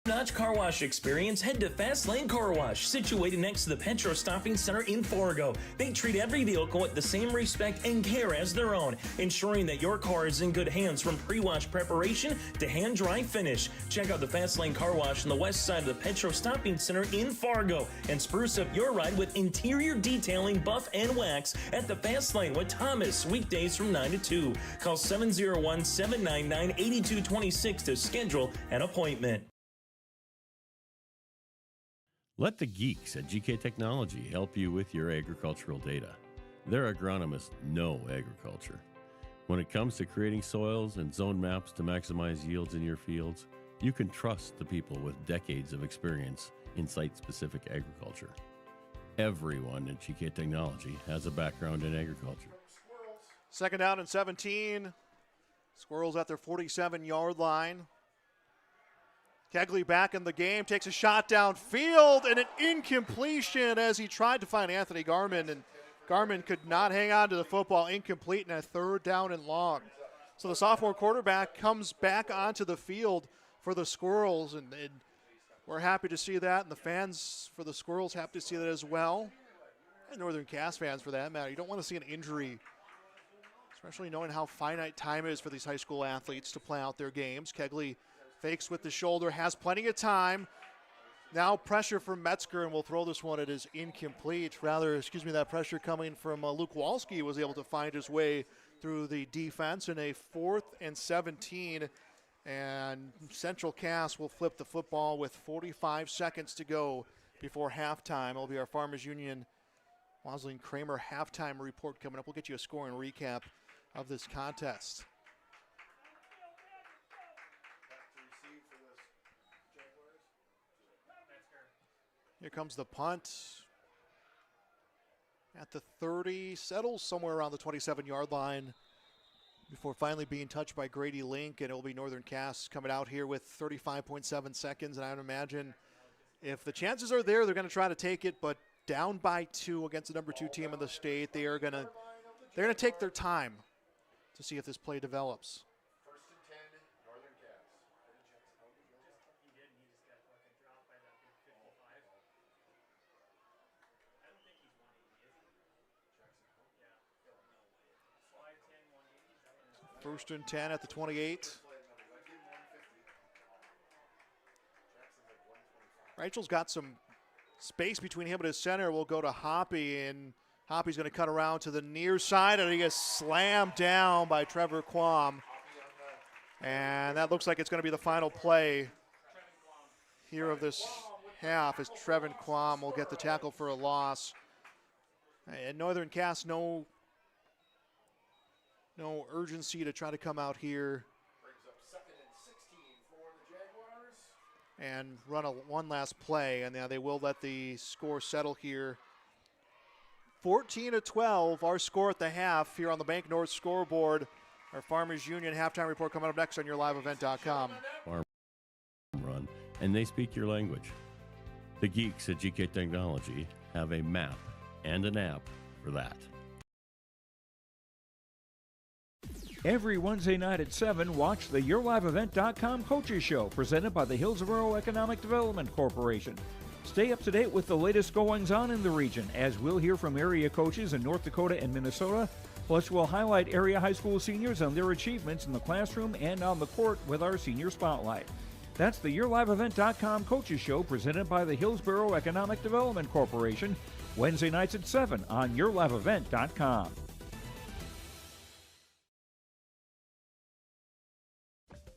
Notch car wash experience, head to Fast Lane Car Wash, situated next to the Petro Stopping Center in Fargo. They treat every vehicle with the same respect and care as their own, ensuring that your car is in good hands from pre-wash preparation to hand-dry finish. Check out the Fast Lane Car Wash on the west side of the Petro Stopping Center in Fargo and spruce up your ride with interior detailing, buff, and wax at the Fast Lane with Thomas, weekdays from 9 to 2. Call 701-799-8226 to schedule an appointment. Let the geeks at GK Technology help you with your agricultural data. Their agronomists know agriculture. When it comes to creating soils and zone maps to maximize yields in your fields, you can trust the people with decades of experience in site-specific agriculture. Everyone at GK Technology has a background in agriculture. 2nd down and 17. Squirrels at their 47-yard line. Kegley back in the game, takes a shot downfield, and an incompletion as he tried to find Anthony Garmin, and Garmin could not hang on to the football. Incomplete, and a 3rd down and long. So the sophomore quarterback comes back onto the field for the Squirrels, and we're happy to see that, and the fans for the Squirrels happy to see that as well, and Northern Cass fans for that matter. You don't want to see an injury, especially knowing how finite time is for these high school athletes to play out their games. Kegley fakes with the shoulder, has plenty of time. Now pressure from Metzger, and we'll throw this one. It is incomplete. That pressure coming from Luke Walski was able to find his way through the defense in a 4th and 17. And Central Cass will flip the football with 45 seconds to go before halftime. It'll be our Farmers Union Wosling Kramer halftime report coming up. We'll get you a scoring recap of this contest. Here comes the punt at the 30, settles somewhere around the 27-yard line before finally being touched by Grady Link, and it will be Northern Cass coming out here with 35.7 seconds, and I would imagine if the chances are there, they're going to try to take it, but down by 2 against the number 2 team in the state, they're going to take their time to see if this play develops. 1st and 10, Northern Cass. First and 10 at the 28. Rachel's got some space between him and his center. We'll go to Hoppy, and Hoppy's going to cut around to the near side, and he gets slammed down by Trevor Quam. And that looks like it's going to be the final play here of this half, as Trevin Quam will get the tackle for a loss. And Northern Cass, no urgency to try to come out here. Brings up 2nd and 16. and run one last play, and now they will let the score settle here. 14-12, our score at the half here on the Bank North scoreboard. Our Farmers Union halftime report coming up next on yourliveevent.com. Farm run, and they speak your language. The geeks at GK Technology have a map and an app for that. Every Wednesday night at 7, watch the YourLiveEvent.com Coaches Show presented by the Hillsborough Economic Development Corporation. Stay up to date with the latest goings-on in the region, as we'll hear from area coaches in North Dakota and Minnesota. Plus, we'll highlight area high school seniors and their achievements in the classroom and on the court with our Senior Spotlight. That's the YourLiveEvent.com Coaches Show presented by the Hillsborough Economic Development Corporation, Wednesday nights at 7 on YourLiveEvent.com.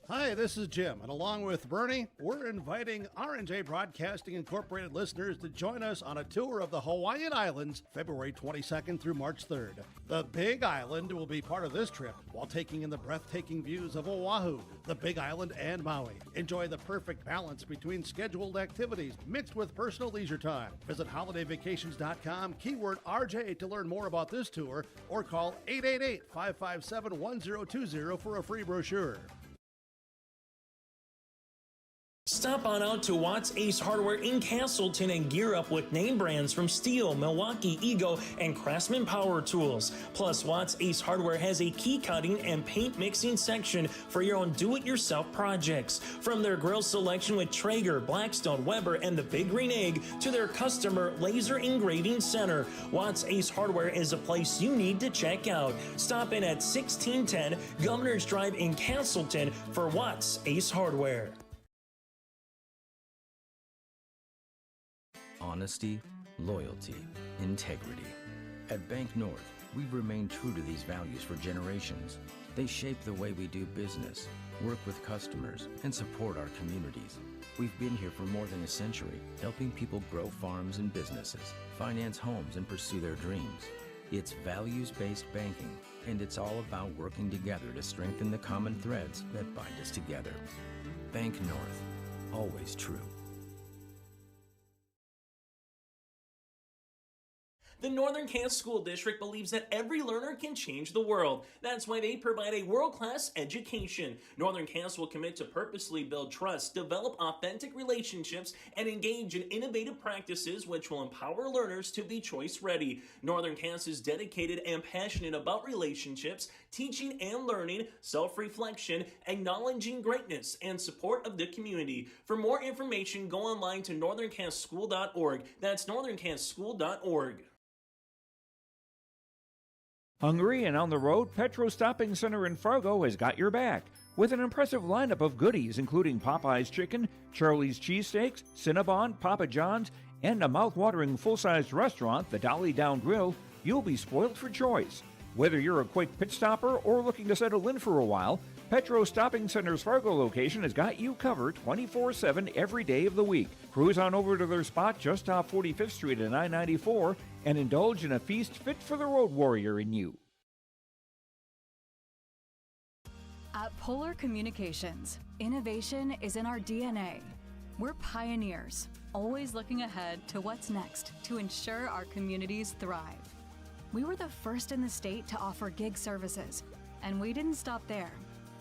Hi, this is Jim, and along with Bernie, we're inviting R&J Broadcasting Incorporated listeners to join us on a tour of the Hawaiian Islands, February 22nd through March 3rd. The Big Island will be part of this trip, while taking in the breathtaking views of Oahu, the Big Island, and Maui. Enjoy the perfect balance between scheduled activities mixed with personal leisure time. Visit holidayvacations.com, keyword RJ to learn more about this tour, or call 888-557-1020 for a free brochure. Stop on out to Watts Ace Hardware in Castleton and gear up with name brands from Steel, Milwaukee, Ego, and Craftsman Power Tools. Plus, Watts Ace Hardware has a key cutting and paint mixing section for your own do-it-yourself projects. From their grill selection with Traeger, Blackstone, Weber, and the Big Green Egg to their customer laser engraving center, Watts Ace Hardware is a place you need to check out. Stop in at 1610 Governor's Drive in Castleton for Watts Ace Hardware. Honesty, loyalty, integrity. At Bank North, we've remained true to these values for generations. They shape the way we do business, work with customers, and support our communities. We've been here for more than a century, helping people grow farms and businesses, finance homes, and pursue their dreams. It's values-based banking, and it's all about working together to strengthen the common threads that bind us together. Bank North, always true. The Northern Kansas School District believes that every learner can change the world. That's why they provide a world-class education. Northern Kansas will commit to purposely build trust, develop authentic relationships, and engage in innovative practices which will empower learners to be choice-ready. Northern Kansas is dedicated and passionate about relationships, teaching and learning, self-reflection, acknowledging greatness, and support of the community. For more information, go online to northernkansasschool.org. That's northernkansasschool.org. Hungry and on the road, Petro Stopping Center in Fargo has got your back with an impressive lineup of goodies including Popeye's Chicken, Charlie's Cheesesteaks, Cinnabon, Papa John's, and a mouth-watering full-sized restaurant, the Dolly Down Grill. You'll be spoiled for choice. Whether you're a quick pit stopper or looking to settle in for a while, Petro Stopping Center's Fargo location has got you covered 24/7 every day of the week. Cruise on over to their spot just off 45th Street and I-94 and indulge in a feast fit for the road warrior in you. At Polar Communications, innovation is in our DNA. We're pioneers, always looking ahead to what's next to ensure our communities thrive. We were the first in the state to offer gig services, and we didn't stop there.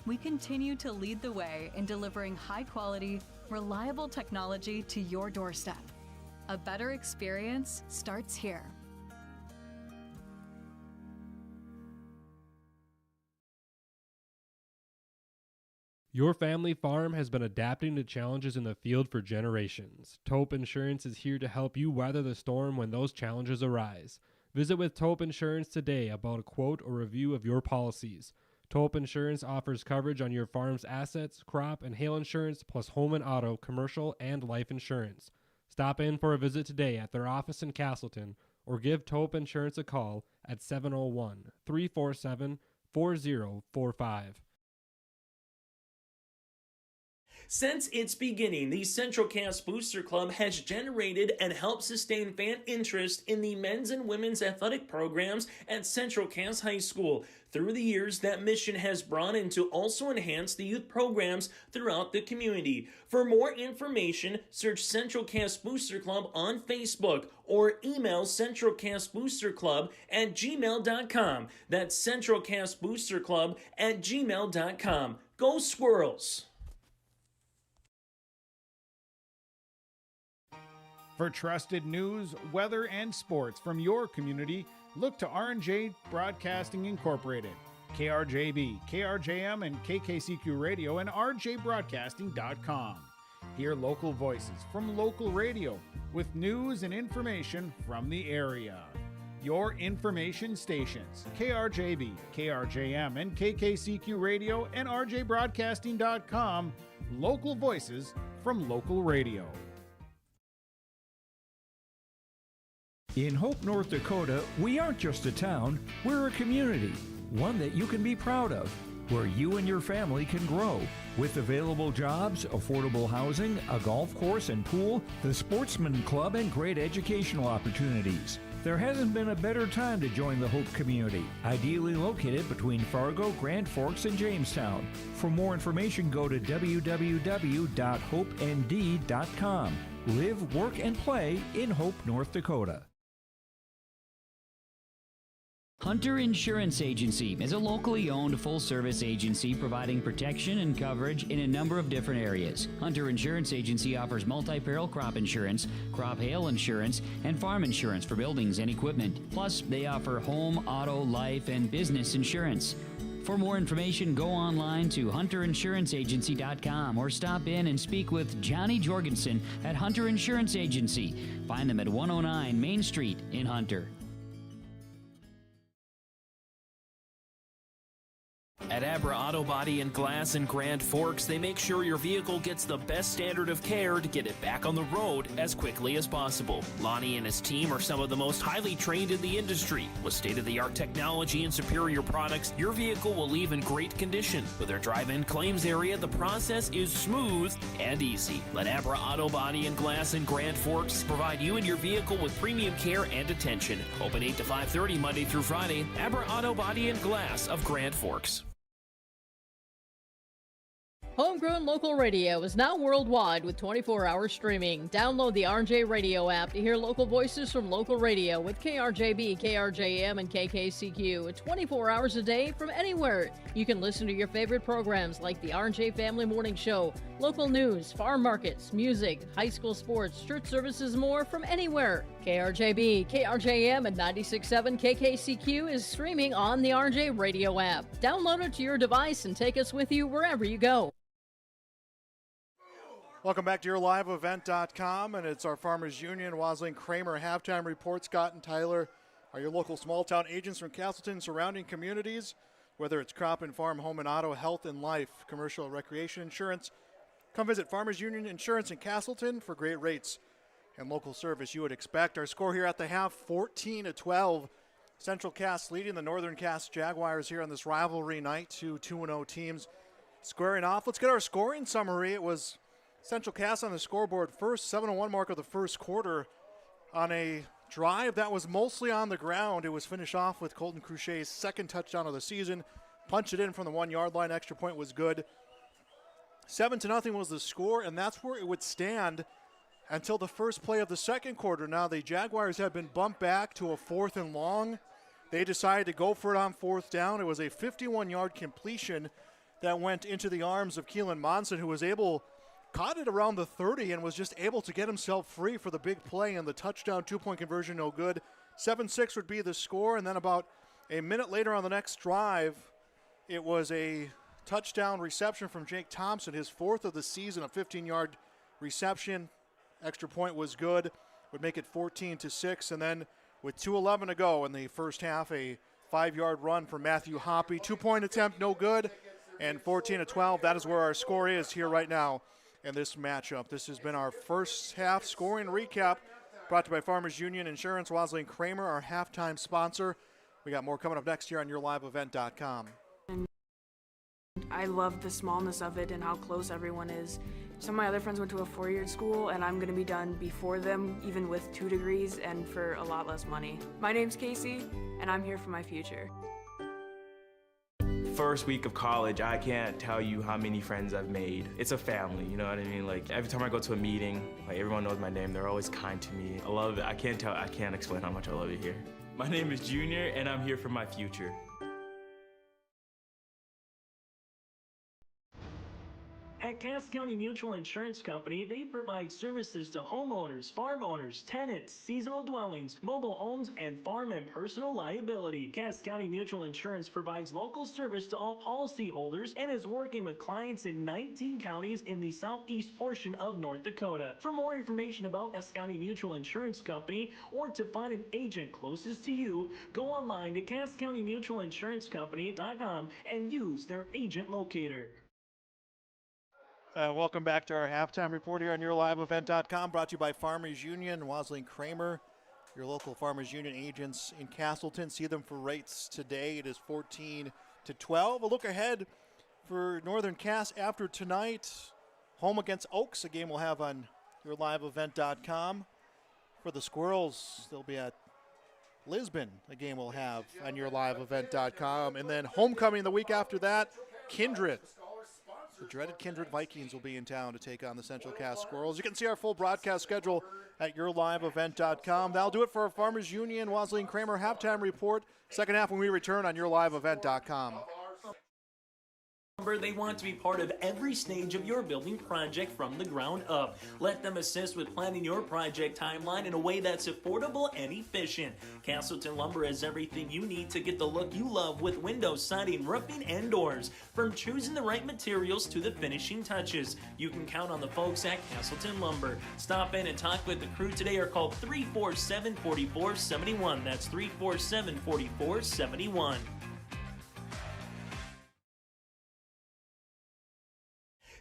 We continue to lead the way in delivering high-quality, reliable technology to your doorstep. A better experience starts here. Your family farm has been adapting to challenges in the field for generations. Taupe Insurance is here to help you weather the storm when those challenges arise. Visit with Taupe Insurance today about a quote or review of your policies. Taupe Insurance offers coverage on your farm's assets, crop, and hail insurance, plus home and auto, commercial, and life insurance. Stop in for a visit today at their office in Castleton or give Taupe Insurance a call at 701-347-4045. Since its beginning, the Central Cast Booster Club has generated and helped sustain fan interest in the men's and women's athletic programs at Central Cast High School. Through the years, that mission has broadened to also enhance the youth programs throughout the community. For more information, search Central Cast Booster Club on Facebook or email centralcastboosterclub@gmail.com. That's centralcastboosterclub@gmail.com. Go Squirrels! For trusted news, weather, and sports from your community, look to R&J Broadcasting Incorporated, KRJB, KRJM, and KKCQ Radio, and rjbroadcasting.com. Hear local voices from local radio with news and information from the area. Your information stations, KRJB, KRJM, and KKCQ Radio, and rjbroadcasting.com. Local voices from local radio. In Hope, North Dakota, we aren't just a town, we're a community, one that you can be proud of, where you and your family can grow. With available jobs, affordable housing, a golf course and pool, the Sportsman Club, and great educational opportunities. There hasn't been a better time to join the Hope community, ideally located between Fargo, Grand Forks, and Jamestown. For more information, go to www.hopend.com. Live, work, and play in Hope, North Dakota. Hunter Insurance Agency is a locally owned full-service agency providing protection and coverage in a number of different areas. Hunter Insurance Agency offers multi-peril crop insurance, crop hail insurance, and farm insurance for buildings and equipment. Plus, they offer home, auto, life, and business insurance. For more information, go online to hunterinsuranceagency.com or stop in and speak with Johnny Jorgensen at Hunter Insurance Agency. Find them at 109 Main Street in Hunter. At Abra Auto Body and Glass in Grand Forks, they make sure your vehicle gets the best standard of care to get it back on the road as quickly as possible. Lonnie and his team are some of the most highly trained in the industry. With state-of-the-art technology and superior products, your vehicle will leave in great condition. With their drive-in claims area, the process is smooth and easy. Let Abra Auto Body and Glass in Grand Forks provide you and your vehicle with premium care and attention. Open 8 to 5:30 Monday through Friday. Abra Auto Body and Glass of Grand Forks. Homegrown local radio is now worldwide with 24-hour streaming. Download the RJ Radio app to hear local voices from local radio with KRJB, KRJM, and KKCQ 24 hours a day from anywhere. You can listen to your favorite programs like the RJ Family Morning Show, local news, farm markets, music, high school sports, church services, more from anywhere. KRJB, KRJM, and 96.7 KKCQ is streaming on the RJ Radio app. Download it to your device and take us with you wherever you go. Welcome back to your liveevent.com, and it's our Farmers Union, Wasling Kramer halftime report. Scott and Tyler are your local small town agents from Castleton and surrounding communities, whether it's crop and farm, home and auto, health and life, commercial and recreation insurance. Come visit Farmers Union Insurance in Castleton for great rates and local service you would expect. Our score here at the half, 14-12. Central Cass leading the Northern Cass Jaguars here on this rivalry night. Two 2-0 teams squaring off. Let's get our scoring summary. It was Central Cass on the scoreboard first, 7-1 mark of the first quarter on a drive that was mostly on the ground. It was finished off with Colton Cruchet's second touchdown of the season. Punched it in from the 1 yard line. Extra point was good. 7-0 was the score, and that's where it would stand until the first play of the second quarter. Now the Jaguars have been bumped back to a 4th and long. They decided to go for it on 4th down. It was a 51-yard completion that went into the arms of Keelan Monson, who was caught it around the 30 and was just able to get himself free for the big play, and the touchdown 2-point conversion no good. 7-6 would be the score, and then about a minute later on the next drive, it was a touchdown reception from Jake Thompson, his 4th of the season, a 15-yard reception. Extra point was good, would make it 14-6, and then with 2:11 to go in the first half, a 5-yard run for Matthew Hoppy. 2-point attempt, no good, and 14-12. That is where our score is here right now in this matchup. This has been our first half scoring recap, brought to you by Farmers Union Insurance. Wasling Kramer, our halftime sponsor. We got more coming up next year on yourliveevent.com. I love the smallness of it and how close everyone is. Some of my other friends went to a 4-year school, and I'm gonna be done before them, even with 2 degrees and for a lot less money. My name's Casey, and I'm here for my future. First week of college, I can't tell you how many friends I've made. It's a family, you know what I mean? Like, every time I go to a meeting, like, everyone knows my name. They're always kind to me. I love it. I can't explain how much I love it here. My name is Junior, and I'm here for my future. At Cass County Mutual Insurance Company, they provide services to homeowners, farm owners, tenants, seasonal dwellings, mobile homes, and farm and personal liability. Cass County Mutual Insurance provides local service to all policyholders and is working with clients in 19 counties in the southeast portion of North Dakota. For more information about Cass County Mutual Insurance Company or to find an agent closest to you, go online to CassCountyMutualInsuranceCompany.com and use their agent locator. Welcome back to our halftime report here on YourLiveEvent.com, brought to you by Farmers Union, Wasling Kramer, your local Farmers Union agents in Castleton. See them for rates today. It is 14-12. A look ahead for Northern Cass after tonight. Home against Oaks, a game we'll have on YourLiveEvent.com. For the Squirrels, they'll be at Lisbon, a game we'll have on YourLiveEvent.com. And then homecoming the week after that, Kindred. The dreaded Kindred Vikings will be in town to take on the Central Cass Squirrels. You can see our full broadcast schedule at YourLiveEvent.com. That'll do it for our Farmers Union Wasling Kramer halftime report. Second half when we return on YourLiveEvent.com. They want to be part of every stage of your building project from the ground up. Let them assist with planning your project timeline in a way that's affordable and efficient. Castleton Lumber has everything you need to get the look you love with windows, siding, roofing, and doors. From choosing the right materials to the finishing touches, you can count on the folks at Castleton Lumber. Stop in and talk with the crew today or call 347-4471. That's 347-4471.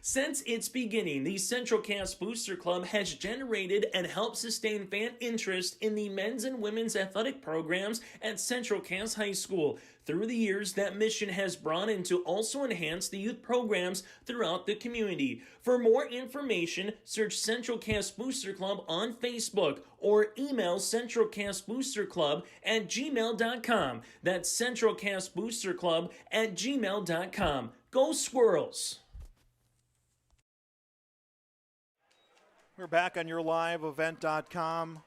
Since its beginning, the Central Cass Booster Club has generated and helped sustain fan interest in the men's and women's athletic programs at Central Cass High School. Through the years, that mission has brought in to also enhance the youth programs throughout the community. For more information, search Central Cass Booster Club on Facebook or email centralcassboosterclub@gmail.com. That's centralcassboosterclub@gmail.com. Go Squirrels! We're back on YourLiveEvent.com.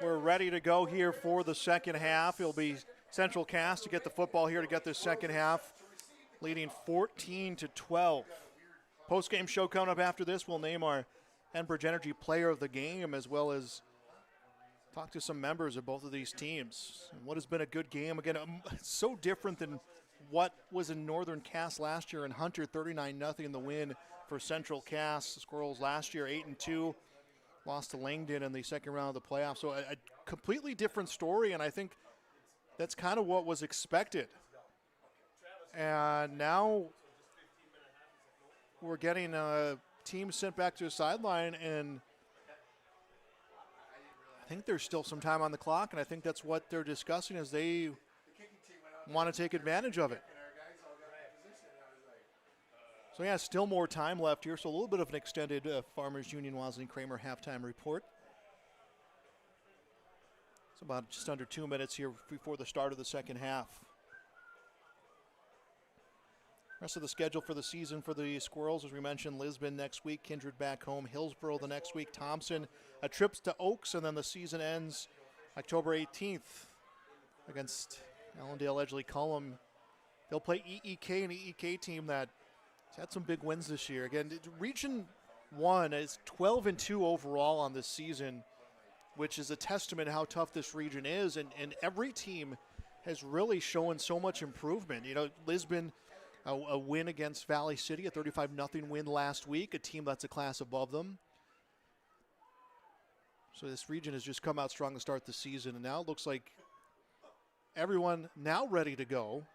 We're ready to go here for the second half. It'll be Central Cass to get the football here to get this second half, leading 14-12. Post-game show coming up after this. We'll name our Enbridge Energy Player of the Game, as well as talk to some members of both of these teams. And what has been a good game. Again, so different than what was in Northern Cass last year in Hunter, 39-0 the win for Central Cass. The Squirrels last year 8-2, lost to Langdon in the second round of the playoffs. So a completely different story, and I think that's kind of what was expected. And now we're getting a team sent back to the sideline, and I think there's still some time on the clock, and I think that's what they're discussing as they want to take advantage of it. So yeah, still more time left here, so a little bit of an extended Farmers Union Wasling Kramer halftime report. It's about just under 2 minutes here before the start of the second half. Rest of the schedule for the season for the Squirrels, as we mentioned, Lisbon next week, Kindred back home, Hillsboro the next week, Thompson, a trip to Oaks, and then the season ends October 18th against Allendale Edgeley Cullum. They'll play EEK, an EEK team that had some big wins this year. Again, Region 1 is 12-2 overall on this season, which is a testament to how tough this region is, and every team has really shown so much improvement. You know, Lisbon, a win against Valley City, a 35-0 win last week, a team that's a class above them. So this region has just come out strong to start the season, and now it looks like everyone now ready to go.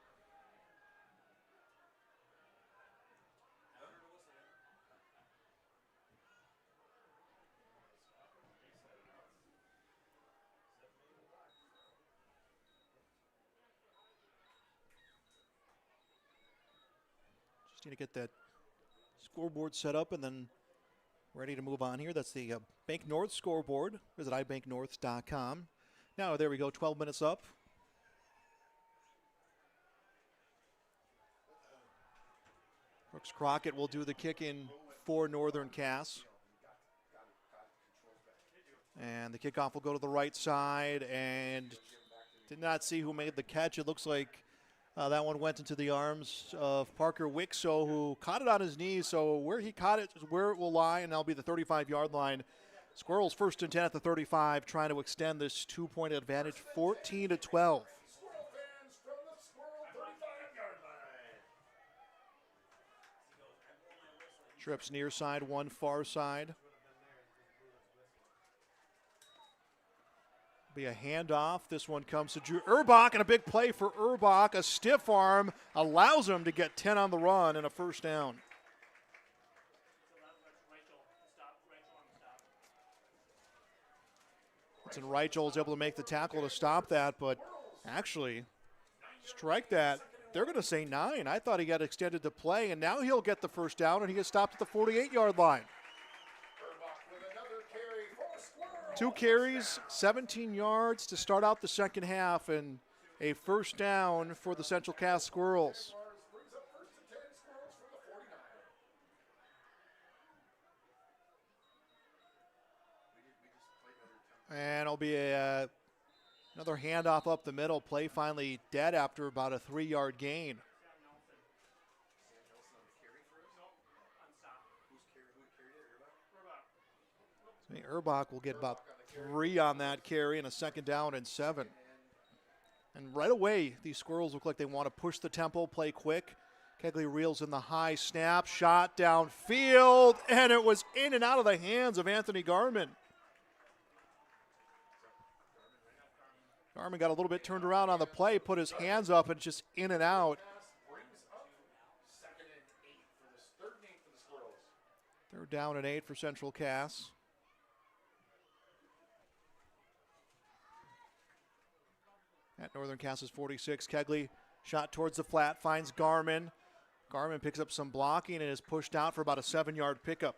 Just need to get that scoreboard set up and then ready to move on here. That's the Bank North scoreboard. Visit ibanknorth.com. Now, there we go, 12 minutes up. Brooks Crockett will do the kick in for Northern Cass. And the kickoff will go to the right side, and did not see who made the catch. It looks like that one went into the arms of Parker Wixo, who caught it on his knees. So where he caught it is where it will lie, and that'll be the 35-yard line. Squirrels 1st and 10 at the 35, trying to extend this 2-point advantage, 14-12. Trips near side, one far side. Be a handoff. This one comes to Drew Urbach, and a big play for Urbach. A stiff arm allows him to get 10 on the run and a first down. And Reichel's able to make the tackle to stop that, but actually strike that. They're going to say 9. I thought he got extended to play, and now he'll get the first down, and he gets stopped at the 48-yard line. 2 carries, 17 yards to start out the second half, and a first down for the Central Cass Squirrels. And it'll be another handoff up the middle. Play finally dead after about a 3-yard gain. Urbach will get about 3 on that carry and a second down and 7. And right away, these Squirrels look like they want to push the tempo, play quick. Kegley reels in the high snap, shot downfield, and it was in and out of the hands of Anthony Garman. Garman got a little bit turned around on the play, put his hands up, and just in and out. 3rd down and 8 for Central Cass. At Northern Cass's 46, Kegley shot towards the flat, finds Garman. Garman picks up some blocking and is pushed out for about a 7-yard pickup.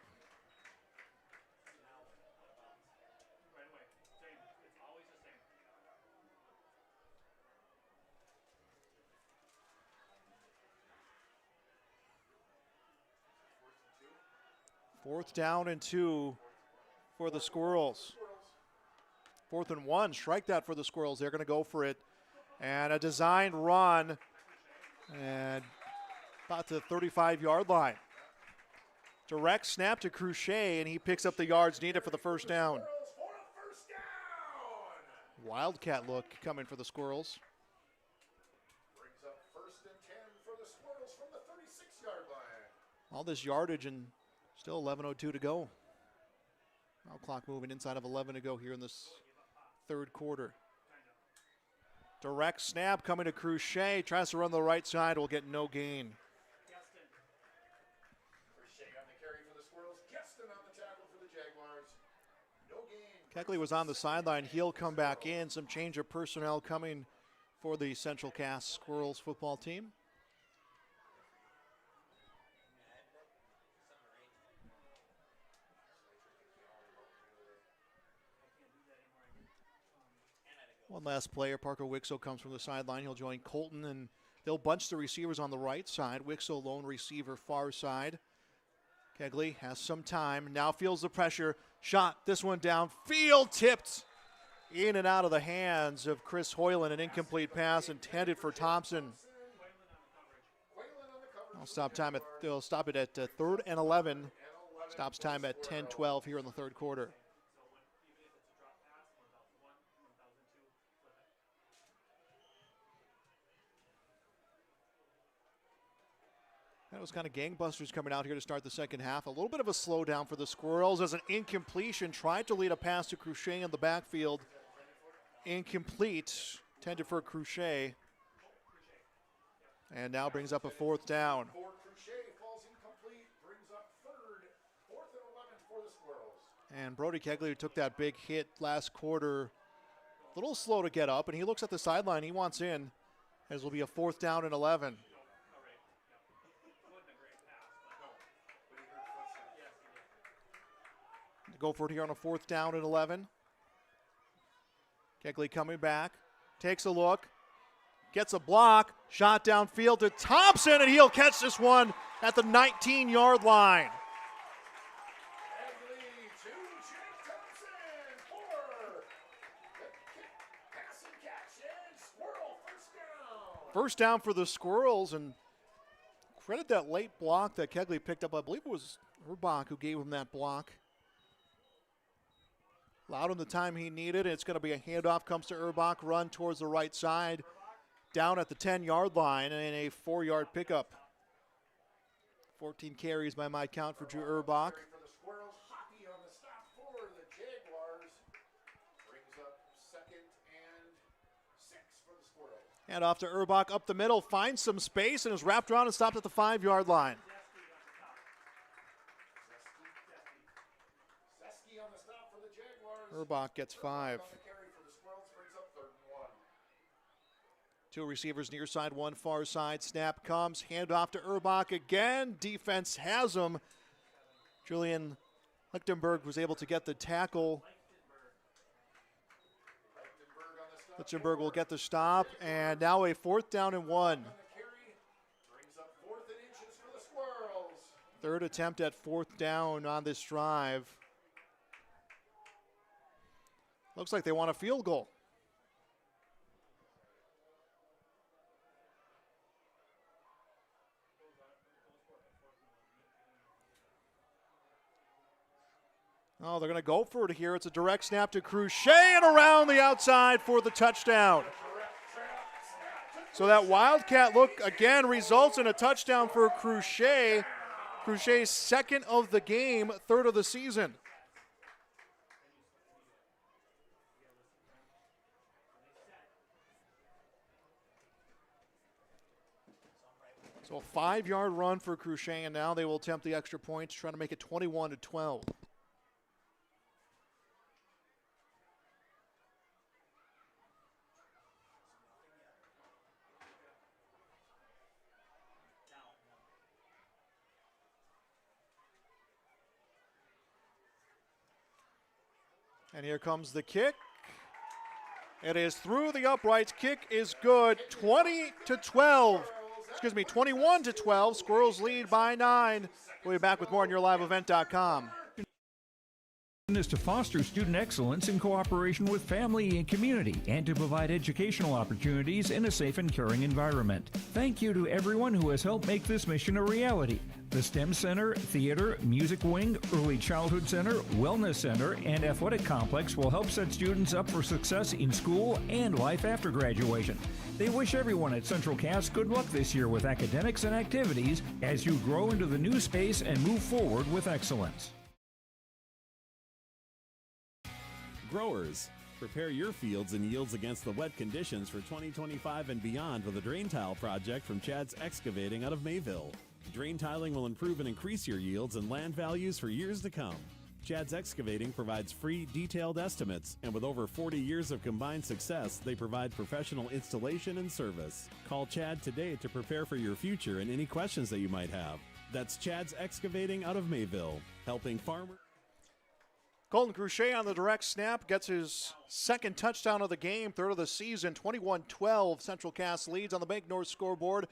Fourth down and 2 for the Squirrels. 4th and 1, strike that for the Squirrels. They're going to go for it. And a designed run, and about to the 35-yard line. Direct snap to Cruchet, and he picks up the yards needed for the first down. Wildcat look coming for the Squirrels. Brings up 1st and 10 for the Squirrels from the 36-yard line. All this yardage and still 11:02 to go. Now clock moving inside of 11 to go here in this 3rd quarter. Direct snap coming to Cruchet. Tries to run the right side. Will get no gain. Cruchet on the carry for the Squirrels. Keston on the tackle for the Jaguars. No gain. Kegley was on the sideline. He'll come back in. Some change of personnel coming for the Central Cass Squirrels football team. One last player, Parker Wixo, comes from the sideline. He'll join Colton, and they'll bunch the receivers on the right side. Wixo, lone receiver, far side. Kegley has some time, now feels the pressure. Shot, this one down, field tipped in and out of the hands of Chris Hoyland. An incomplete pass intended for Thompson. They'll stop it at 3rd and 11. Stops time at 10:12 here in the 3rd quarter. That was kind of gangbusters coming out here to start the second half. A little bit of a slowdown for the Squirrels as an incompletion. Tried to lead a pass to Cruchet in the backfield. Incomplete. Intended for Cruchet. And now brings up a 4th down. And Brody Kegley, who took that big hit last quarter, a little slow to get up, and he looks at the sideline. He wants in, as will be a 4th down and 11. go for it here on a 4th down and 11. Kegley coming back, takes a look, gets a block, shot downfield to Thompson, and he'll catch this one at the 19-yard line. First down for the Squirrels, and credit that late block that Kegley picked up. I believe it was Urbach who gave him that block. Allowed him the time he needed. It's going to be a handoff, comes to Urbach, run towards the right side, down at the 10-yard line, and a 4-yard pickup. 14 carries by my count for Drew Urbach. And off to Urbach up the middle, finds some space and is wrapped around and stopped at the 5-yard line. Urbach gets 5. 2 receivers near side, 1 far side. Snap comes, handoff to Urbach again. Defense has him. Julian Lichtenberg was able to get the tackle. Lichtenberg will get the stop, and now a 4th down and 1. Third attempt at 4th down on this drive. Looks like they want a field goal. Oh, they're going to go for it here. It's a direct snap to Cruchet and around the outside for the touchdown. So that Wildcat look again results in a touchdown for Cruchet. Cruchet's 2nd of the game, 3rd of the season. So a 5-yard run for Cruchet, and now they will attempt the extra points, trying to make it 21-12. And here comes the kick. It is through the uprights. Kick is good. 21-12. Squirrels lead by 9. We'll be back with more on YourLiveEvent.com. Is to foster student excellence in cooperation with family and community, and to provide educational opportunities in a safe and caring environment. Thank you to everyone who has helped make this mission a reality. The STEM Center, Theater, Music Wing, Early Childhood Center, Wellness Center, and Athletic Complex will help set students up for success in school and life after graduation. They wish everyone at Central Cass good luck this year with academics and activities as you grow into the new space and move forward with excellence. Growers, prepare your fields and yields against the wet conditions for 2025 and beyond with a drain tile project from Chad's Excavating out of Mayville. Drain tiling will improve and increase your yields and land values for years to come. Chad's Excavating provides free, detailed estimates, and with over 40 years of combined success, they provide professional installation and service. Call Chad today to prepare for your future and any questions that you might have. That's Chad's Excavating out of Mayville, helping farmers. Colton Cruchet on the direct snap gets his 2nd touchdown of the game, 3rd of the season. 21-12. Central Cass leads on the Bank North scoreboard.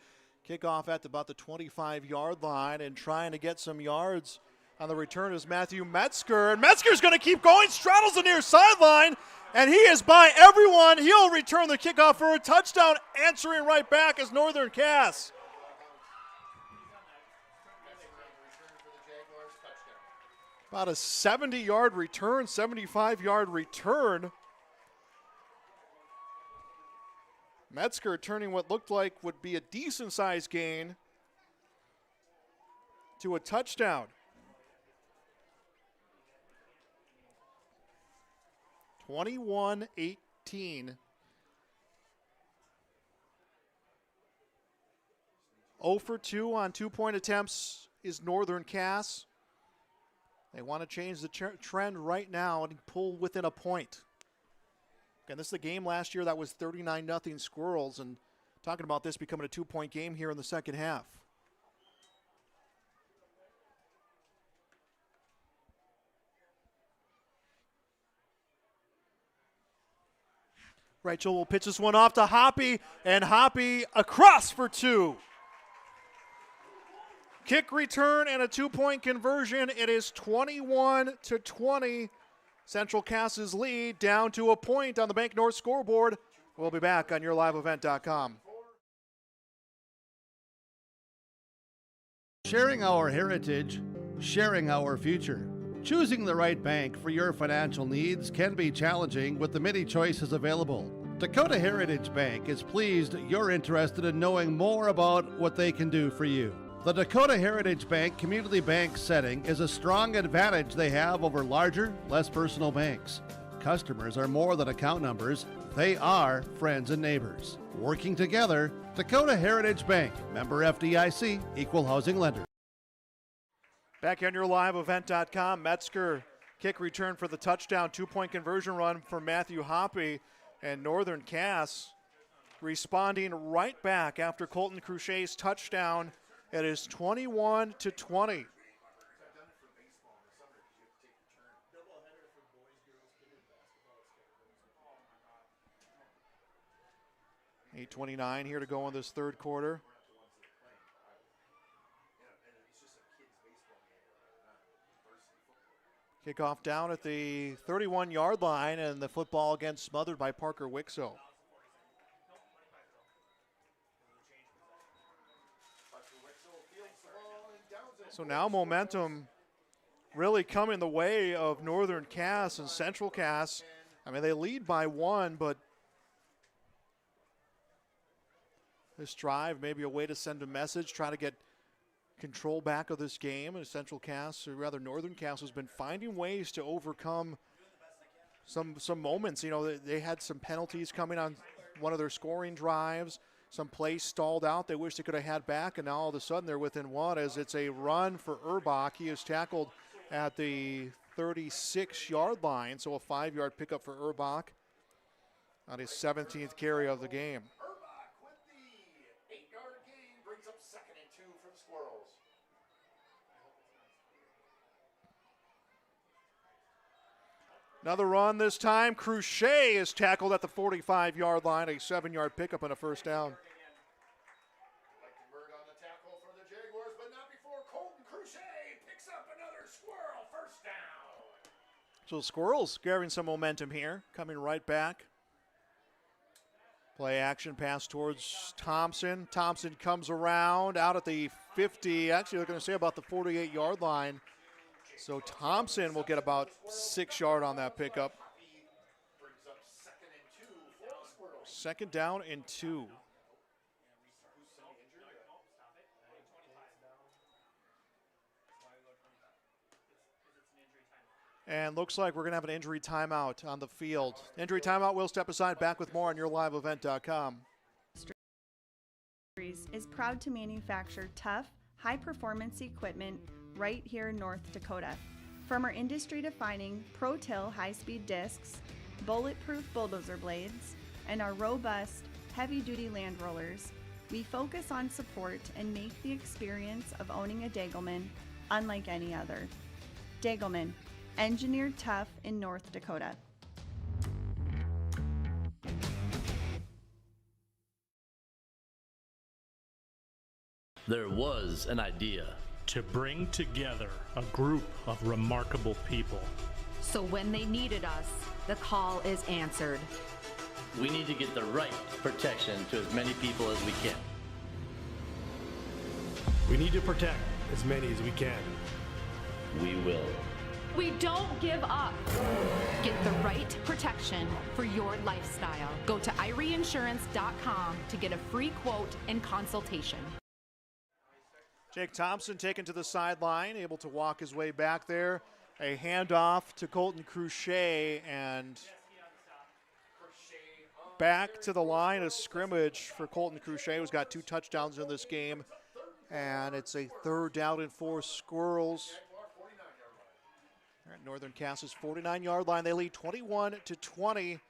Kickoff at about the 25-yard line, and trying to get some yards on the return is Matthew Metzger. And Metzger's going to keep going, straddles the near sideline, and he is by everyone. He'll return the kickoff for a touchdown, answering right back is Northern Cass. About a 70-yard return, 75-yard return. Metzger turning what looked like would be a decent-sized gain to a touchdown. (21-18). 0 for 2 on 2-point attempts is Northern Cass. They want to change the trend right now and pull within a point. Again, this is a game last year that was 39-0 Squirrels, and talking about this becoming a 2-point game here in the second half. Rachel will pitch this one off to Hoppy, and Hoppy across for 2. Kick return and a 2-point conversion. It is 21-20. Central Cass's lead down to a point on the Bank North scoreboard. We'll be back on yourliveevent.com. Sharing our heritage, sharing our future. Choosing the right bank for your financial needs can be challenging with the many choices available. Dakota Heritage Bank is pleased you're interested in knowing more about what they can do for you. The Dakota Heritage Bank community bank setting is a strong advantage they have over larger, less personal banks. Customers are more than account numbers, they are friends and neighbors. Working together, Dakota Heritage Bank, member FDIC, equal housing lender. Back on yourliveevent.com, Metzger kick return for the touchdown, 2-point conversion run for Matthew Hoppy, and Northern Cass responding right back after Colton Cruchet's touchdown. It is 21-20. $8:29 here to go in this third quarter. Kickoff down at the 31-yard line, and the football again smothered by Parker Wixo. So now momentum really coming the way of Northern Cass and Central Cass. I mean, they lead by 1, but this drive maybe a way to send a message, try to get control back of this game. And Central Cass, or rather Northern Cass, has been finding ways to overcome some moments. You know, they had some penalties coming on one of their scoring drives. Some plays stalled out. They wish they could have had back, and now all of a sudden they're within 1 as it's a run for Urbach. He is tackled at the 36-yard line, so a 5-yard pickup for Urbach on his 17th carry of the game. Urbach with the 8-yard gain brings up 2nd and 2 for the Squirrels. Another run this time. Cruchet is tackled at the 45-yard line, a 7-yard pickup and a first down. Lichtenberg on the tackle for the Jaguars, but not before Colton Cruchet picks up another Squirrel first down. So the Squirrels gathering some momentum here, coming right back. Play action pass towards Thompson. Thompson comes around out at the 50, actually they're going to say about the 48-yard line. So Thompson will get about 6 yards on that pickup. Second down and 2. And looks like we're going to have an injury timeout on the field. Injury timeout, we'll step aside. Back with more on yourliveevent.com. Is proud to manufacture tough, high-performance equipment right here in North Dakota. From our industry-defining Pro-Till high-speed discs, bulletproof bulldozer blades, and our robust, heavy-duty land rollers, we focus on support and make the experience of owning a Degelman unlike any other. Degelman, engineered tough in North Dakota. There was an idea to bring together a group of remarkable people. So when they needed us, the call is answered. We need to get the right protection to as many people as we can. We need to protect as many as we can. We will. We don't give up. Get the right protection for your lifestyle. Go to IRIinsurance.com to get a free quote and consultation. Jake Thompson taken to the sideline, able to walk his way back there. A handoff to Colton Cruchet, and back to the line of scrimmage for Colton Cruchet, who's got 2 touchdowns in this game. And it's a 3rd down and 4 Squirrels. Northern Cass's 49-yard line. They lead 21-20.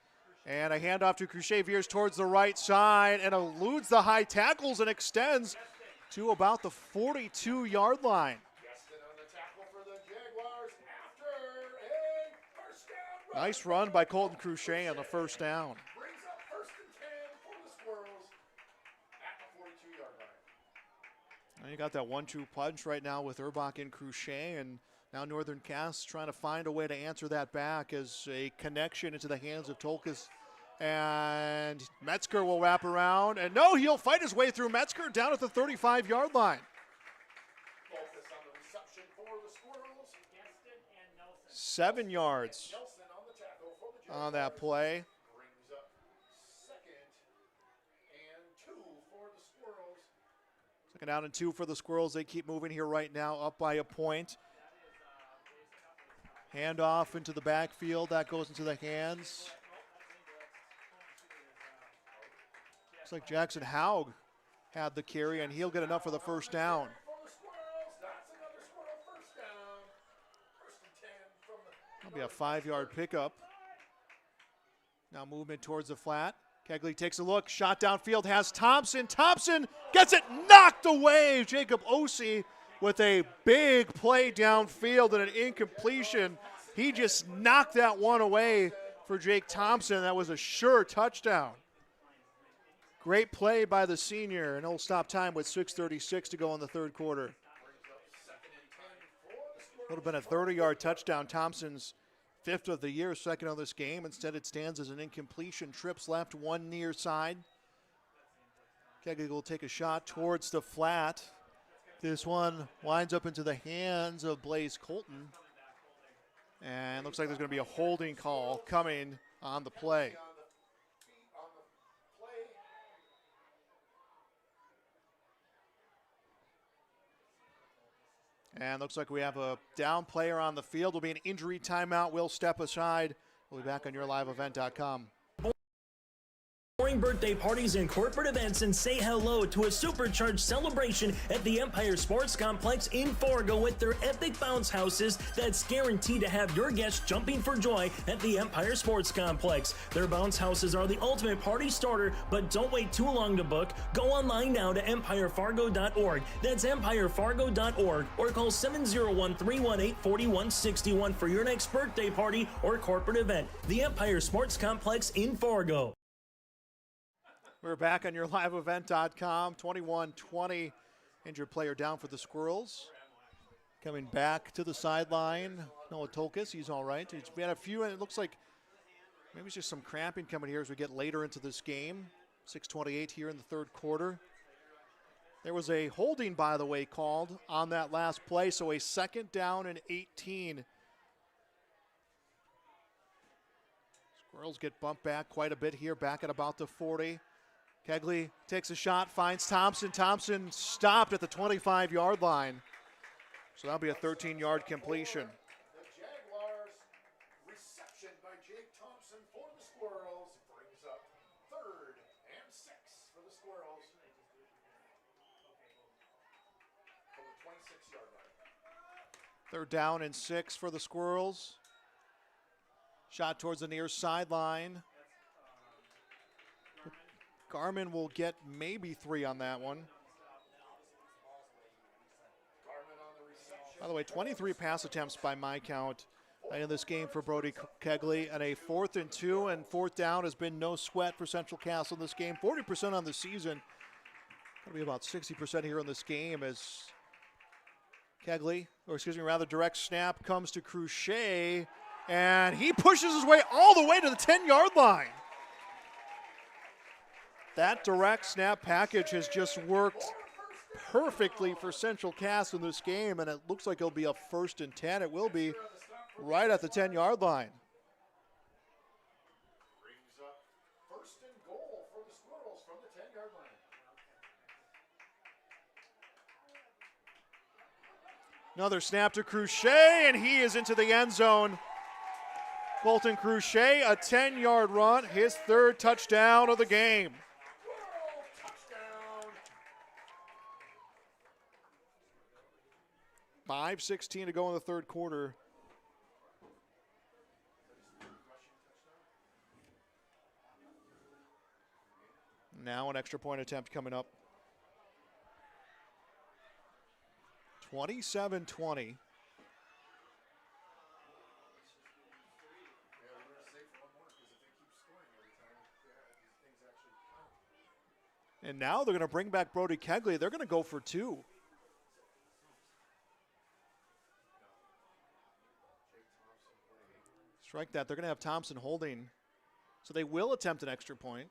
And a handoff to Cruchet, veers towards the right side and eludes the high tackles and extends to about the 42-yard line. Nice run by Colton Cruchet on the first down. got that 1-2 punch right now with Urbach and Crochet, and now Northern Cass trying to find a way to answer that back as a connection into the hands of Tolkas. And Metzger will wrap around, and no, he'll fight his way through Metzger down at the 35-yard line. 7 yards on that play. Second down and 2 for the Squirrels. They keep moving here right now, up by a point. Handoff into the backfield. That goes into the hands. Looks like Jackson Haug had the carry, and he'll get enough for the first down. That'll be a 5-yard pickup. Now movement towards the flat. Kegley takes a look, shot downfield, has Thompson. Thompson gets it knocked away. Jacob Ossie with a big play downfield and an incompletion. He just knocked that one away for Jake Thompson. That was a sure touchdown. Great play by the senior, and he'll stop time with 6:36 to go in the third quarter. Would have been a 30-yard touchdown. Thompson's 5th of the year, 2nd on this game. Instead, it stands as an incompletion. Trips left, 1 near side. Kegley will take a shot towards the flat. This one winds up into the hands of Blaze Colton. And looks like there's going to be a holding call coming on the play. And looks like we have a down player on the field. Will be an injury timeout. We'll step aside. We'll be back on yourliveevent.com. Birthday parties and corporate events, and say hello to a supercharged celebration at the Empire Sports Complex in Fargo with their epic bounce houses that's guaranteed to have your guests jumping for joy at the Empire Sports Complex. Their bounce houses are the ultimate party starter, but don't wait too long to book. Go online now to empirefargo.org. That's empirefargo.org, or call 701-318-4161 for your next birthday party or corporate event. The Empire Sports Complex in Fargo. We're back on yourliveevent.com. 21-20. Injured player down for the Squirrels. Coming back to the sideline. Noah Tolkas, he's all right. We had a few, and it looks like maybe it's just some cramping coming here as we get later into this game. 6:28 here in the third quarter. There was a holding, by the way, called on that last play, so a 2nd down and 18. Squirrels get bumped back quite a bit here, back at about the 40. Kegley takes a shot, finds Thompson. Thompson stopped at the 25-yard line. So that'll be a 13-yard completion. The Jaguars reception by Jake Thompson for the Squirrels brings up 3rd and 6 for the Squirrels. From the 26-yard line. 3rd down and 6 for the Squirrels. Shot towards the near sideline. Garmin will get maybe 3 on that one. By the way, 23 pass attempts by my count in this game for Brody Kegley. And a 4th and 2 and 4th down has been no sweat for Central Cass in this game. 40% on the season. Going to be about 60% here in this game as Kegley, or excuse me, rather direct snap comes to Crochet. And he pushes his way all the way to the 10-yard line. That direct snap package has just worked perfectly for Central Cass in this game, and it looks like it'll be a 1st and 10. It will be right at the 10-yard line. Brings up 1st and goal for the Squirrels from the 10-yard line. Another snap to Crochet, and he is into the end zone. Colton Crochet, a 10-yard run, his 3rd touchdown of the game. 5:16 to go in the third quarter. Now an extra point attempt coming up. 27-20. And now they're going to bring back Brody Kegley. They're going to go for 2. Strike that. They're going to have Thompson holding. So they will attempt an extra point.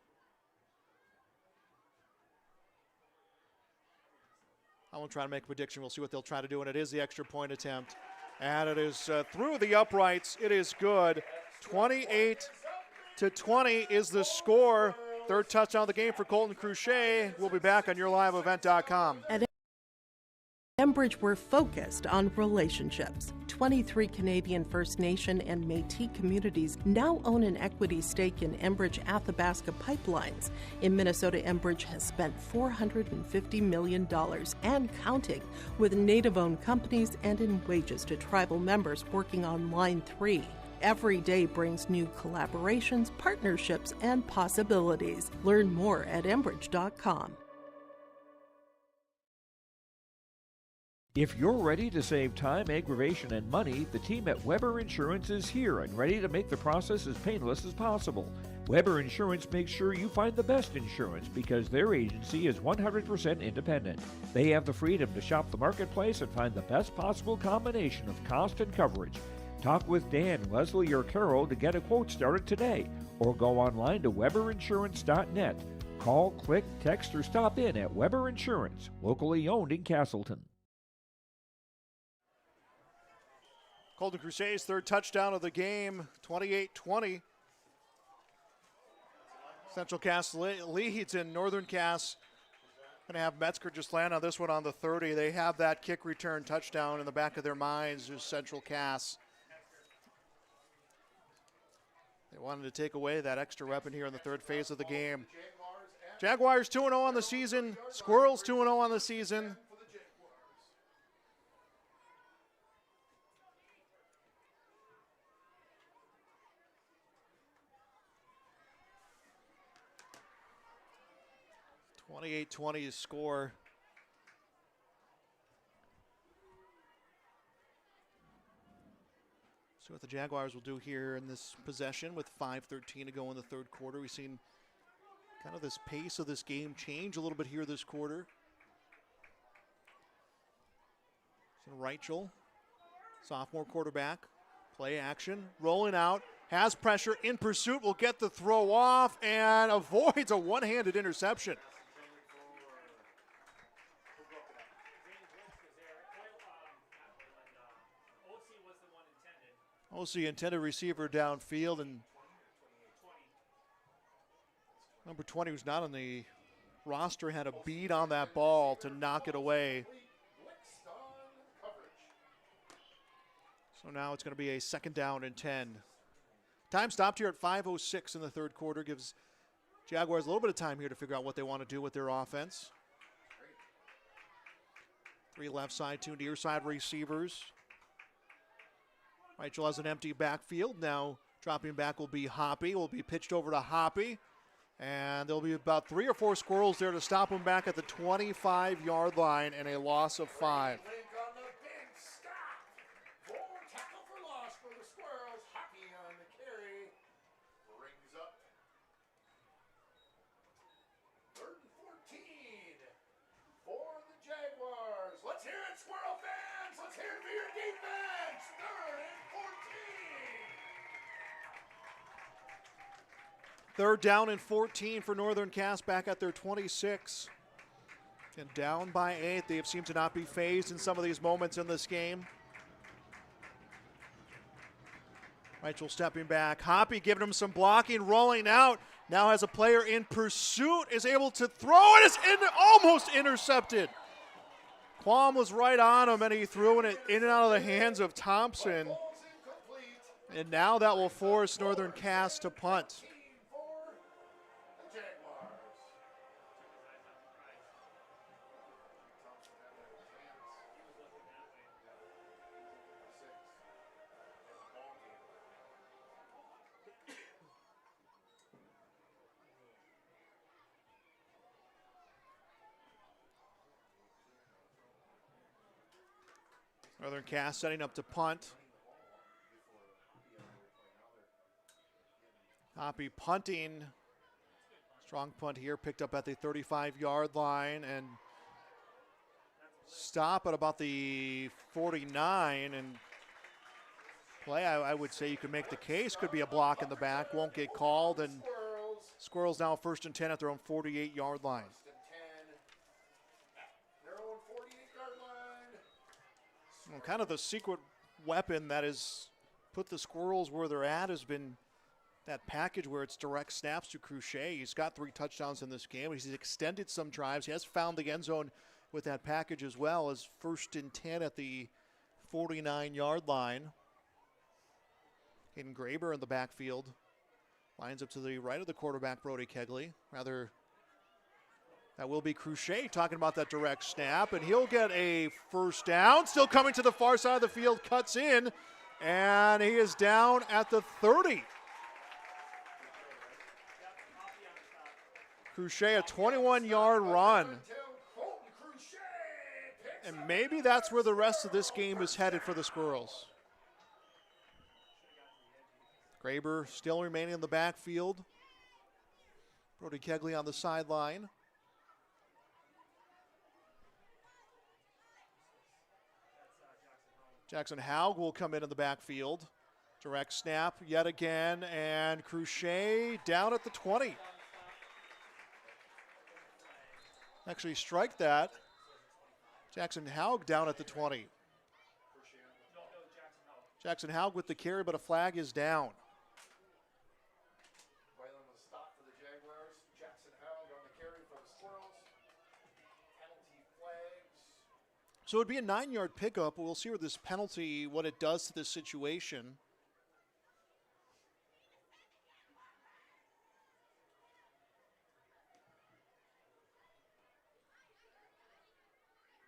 I won't try to make a prediction. We'll see what they'll try to do, and it is the extra point attempt. And it is through the uprights. It is good. 28-20 is the score. Third touchdown of the game for Colton Cruchet. We'll be back on YourLiveEvent.com. At Enbridge, we're focused on relationships. 23 Canadian First Nation and Métis communities now own an equity stake in Enbridge Athabasca Pipelines. In Minnesota, Enbridge has spent $450 million and counting with Native-owned companies and in wages to tribal members working on Line 3. Every day brings new collaborations, partnerships, and possibilities. Learn more at Enbridge.com. If you're ready to save time, aggravation, and money, the team at Weber Insurance is here and ready to make the process as painless as possible. Weber Insurance makes sure you find the best insurance because their agency is 100% independent. They have the freedom to shop the marketplace and find the best possible combination of cost and coverage. Talk with Dan, Leslie, or Carol to get a quote started today, or go online to weberinsurance.net. Call, click, text, or stop in at Weber Insurance, locally owned in Castleton. Colton Crusad's third touchdown of the game, 28-20. Central Cass leads in Northern Cass. Going to have Metzger just land on this one on the 30. They have that kick return touchdown in the back of their minds, just Central Cass. They wanted to take away that extra weapon here in the third phase of the game. Jaguars 2-0 on the season. Squirrels 2-0 on the season. (28-20) score. See what the Jaguars will do here in this possession with 5:13 to go in the third quarter. We've seen kind of this pace of this game change a little bit here this quarter. So Reichel, sophomore quarterback, play action, rolling out, has pressure, in pursuit, will get the throw off and avoids a one-handed interception. OC intended receiver downfield, and number 20, who's not on the roster, had a beat on that ball to knock it away. So now it's going to be a 2nd down and 10. Time stopped here at 5:06 in the third quarter. Gives Jaguars a little bit of time here to figure out what they want to do with their offense. 3 left side, 2 near side receivers. Reichel has an empty backfield. Now dropping back will be Hoppy. Will be pitched over to Hoppy. And there'll be about 3 or 4 Squirrels there to stop him back at the 25-yard line and a loss of 5. Third down and 14 for Northern Cass back at their 26. And down by 8. They have seemed to not be phased in some of these moments in this game. Reichel stepping back. Hoppy giving him some blocking, rolling out. Now has a player in pursuit, is able to throw it. It's almost intercepted. Quam was right on him, and he threw it in and out of the hands of Thompson. And now that will force Northern Cass to punt. Northern Cass setting up to punt. Hoppy punting. Strong punt here, picked up at the 35-yard line and stop at about the 49. And play. I would say you could make the case. Could be a block in the back. Won't get called. And Squirrels now 1st and 10 at their own 48-yard line. Well, kind of the secret weapon that has put the Squirrels where they're at has been that package where it's direct snaps to Cruchet. He's got 3 touchdowns in this game. He's extended some drives. He has found the end zone with that package as well as 1st and 10 at the 49-yard line. Hayden Graber in the backfield. Lines up to the right of the quarterback, Brody Kegley. Rather, that will be Cruchet talking about that direct snap, and he'll get a 1st down. Still coming to the far side of the field, cuts in, and he is down at the 30. Cruchet, a 21-yard run. And maybe that's where the rest of this game is headed for the Squirrels. Graber still remaining in the backfield. Brody Kegley on the sideline. Jackson Haug will come in the backfield. Direct snap yet again, and Cruchet down at the 20. Actually strike that. Jackson Haug down at the 20. Jackson Haug with the carry, but a flag is down. So it would be a 9-yard pickup. We'll see where this penalty, what it does to this situation.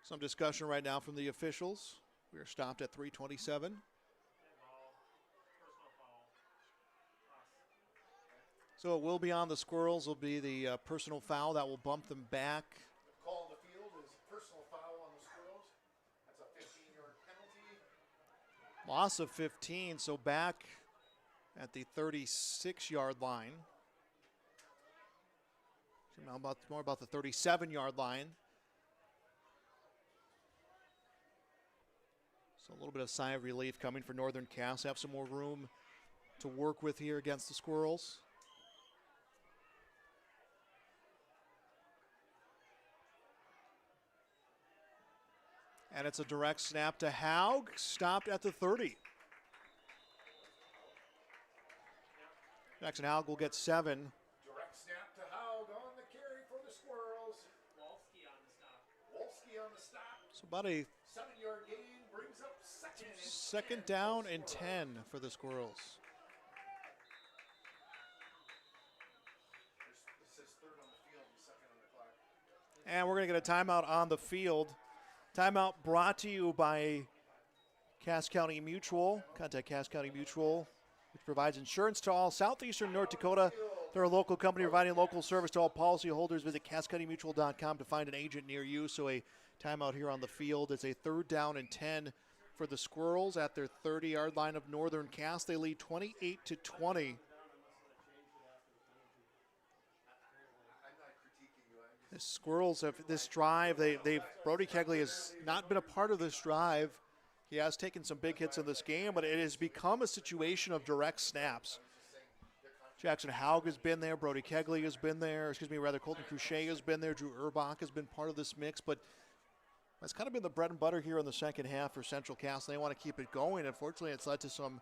Some discussion right now from the officials. We are stopped at 3:27. So it will be on the Squirrels. Will be the personal foul that will bump them back. The call on the field is personal foul on the Squirrels. That's a 15-yard penalty. Loss of 15, so back at the 36-yard line. Now more about the 37-yard line. So a little bit of sigh of relief coming for Northern Cass. Have some more room to work with here against the Squirrels. And it's a direct snap to Haug, stopped at the 30. Jackson Haug will get 7. Direct snap to Haug on the carry for the Squirrels. Wolski on the stop. Wolski on the stop. So about a 7-yard gain brings up second down and 10 for the Squirrels. It says 3rd on the field and 2nd on the clock. And we're going to get a timeout on the field. Timeout brought to you by Cass County Mutual. Contact Cass County Mutual, which provides insurance to all southeastern North Dakota. They're a local company providing local service to all policyholders. Visit CassCountyMutual.com to find an agent near you. So a timeout here on the field. It's a 3rd down and 10 for the Squirrels at their 30-yard line of Northern Cass. They lead 28-20. The Squirrels have this drive. Brody Kegley has not been a part of this drive. He has taken some big hits in this game, but it has become a situation of direct snaps. Jackson Haug has been there. Brody Kegley has been there. Colton Cruchet has been there. Drew Urbach has been part of this mix, but that's kind of been the bread and butter here in the second half for Central Cass. They want to keep it going. Unfortunately, it's led to some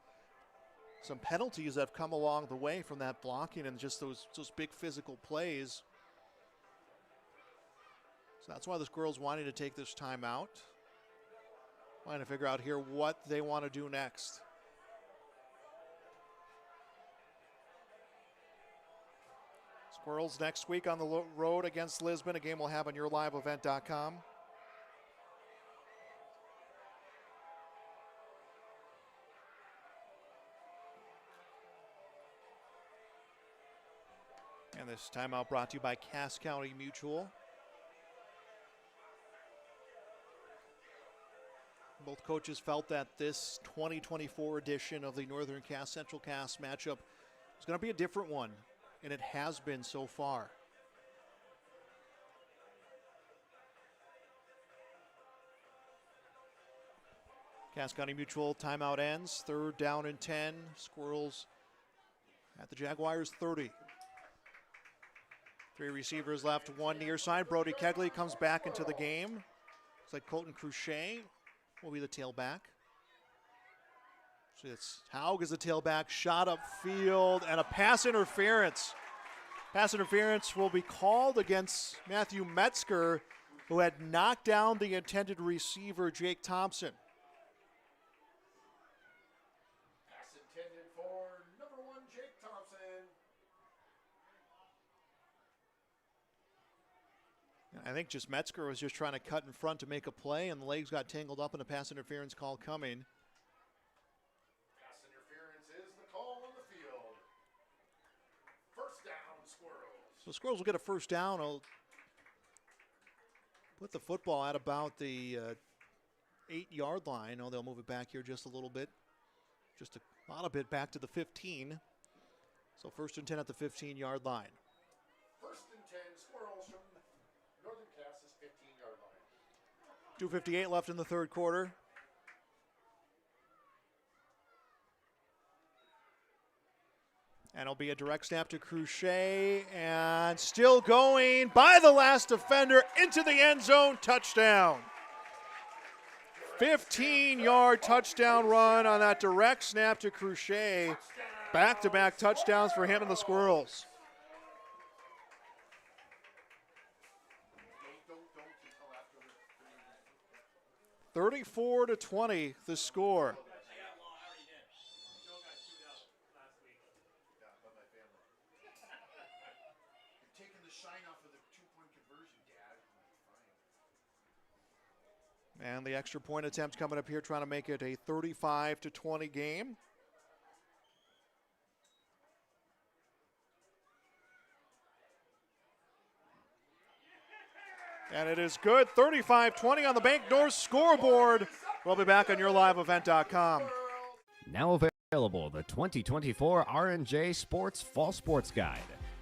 penalties that have come along the way from that blocking and just those big physical plays. So that's why the Squirrels wanting to take this timeout. Trying to figure out here what they want to do next. Squirrels next week on the road against Lisbon, a game we'll have on yourliveevent.com. And this timeout brought to you by Cass County Mutual. Both coaches felt that this 2024 edition of the Northern Cass Central Cass matchup is going to be a different one, and it has been so far. Cass County Mutual timeout ends. 3rd down and 10. Squirrels at the Jaguars 30. 3 receivers left, 1 near side. Brody Kegley comes back into the game. Looks like Colton Cruchet will be the tailback. So it's Haug is the tailback, shot upfield, and a pass interference. Pass interference will be called against Matthew Metzger, who had knocked down the intended receiver, Jake Thompson. Pass intended for number 1, Jake Thompson. I think just Metzger was just trying to cut in front to make a play, and the legs got tangled up in a pass interference call coming. Pass interference is the call on the field. First down, Squirrels. So Squirrels will get a first down. I'll put the football at about the 8-yard line. Oh, they'll move it back here just a little bit. Just a lot bit back to the 15. So 1st and 10 at the 15-yard line. 1st and 10, Squirrels from Northern Cass's 15-yard line. 2:58 left in the 3rd quarter. And it'll be a direct snap to Cruchet, and still going by the last defender into the end zone, touchdown. 15-yard touchdown run on that direct snap to Cruchet. Back-to-back touchdowns for him and the Squirrels. Don't 34-20, the score. And the extra point attempt coming up here, trying to make it a 35-20 game. And it is good. 35-20 on the Bank North scoreboard. We'll be back on yourliveevent.com. Now available, the 2024 R&J Sports Fall Sports Guide.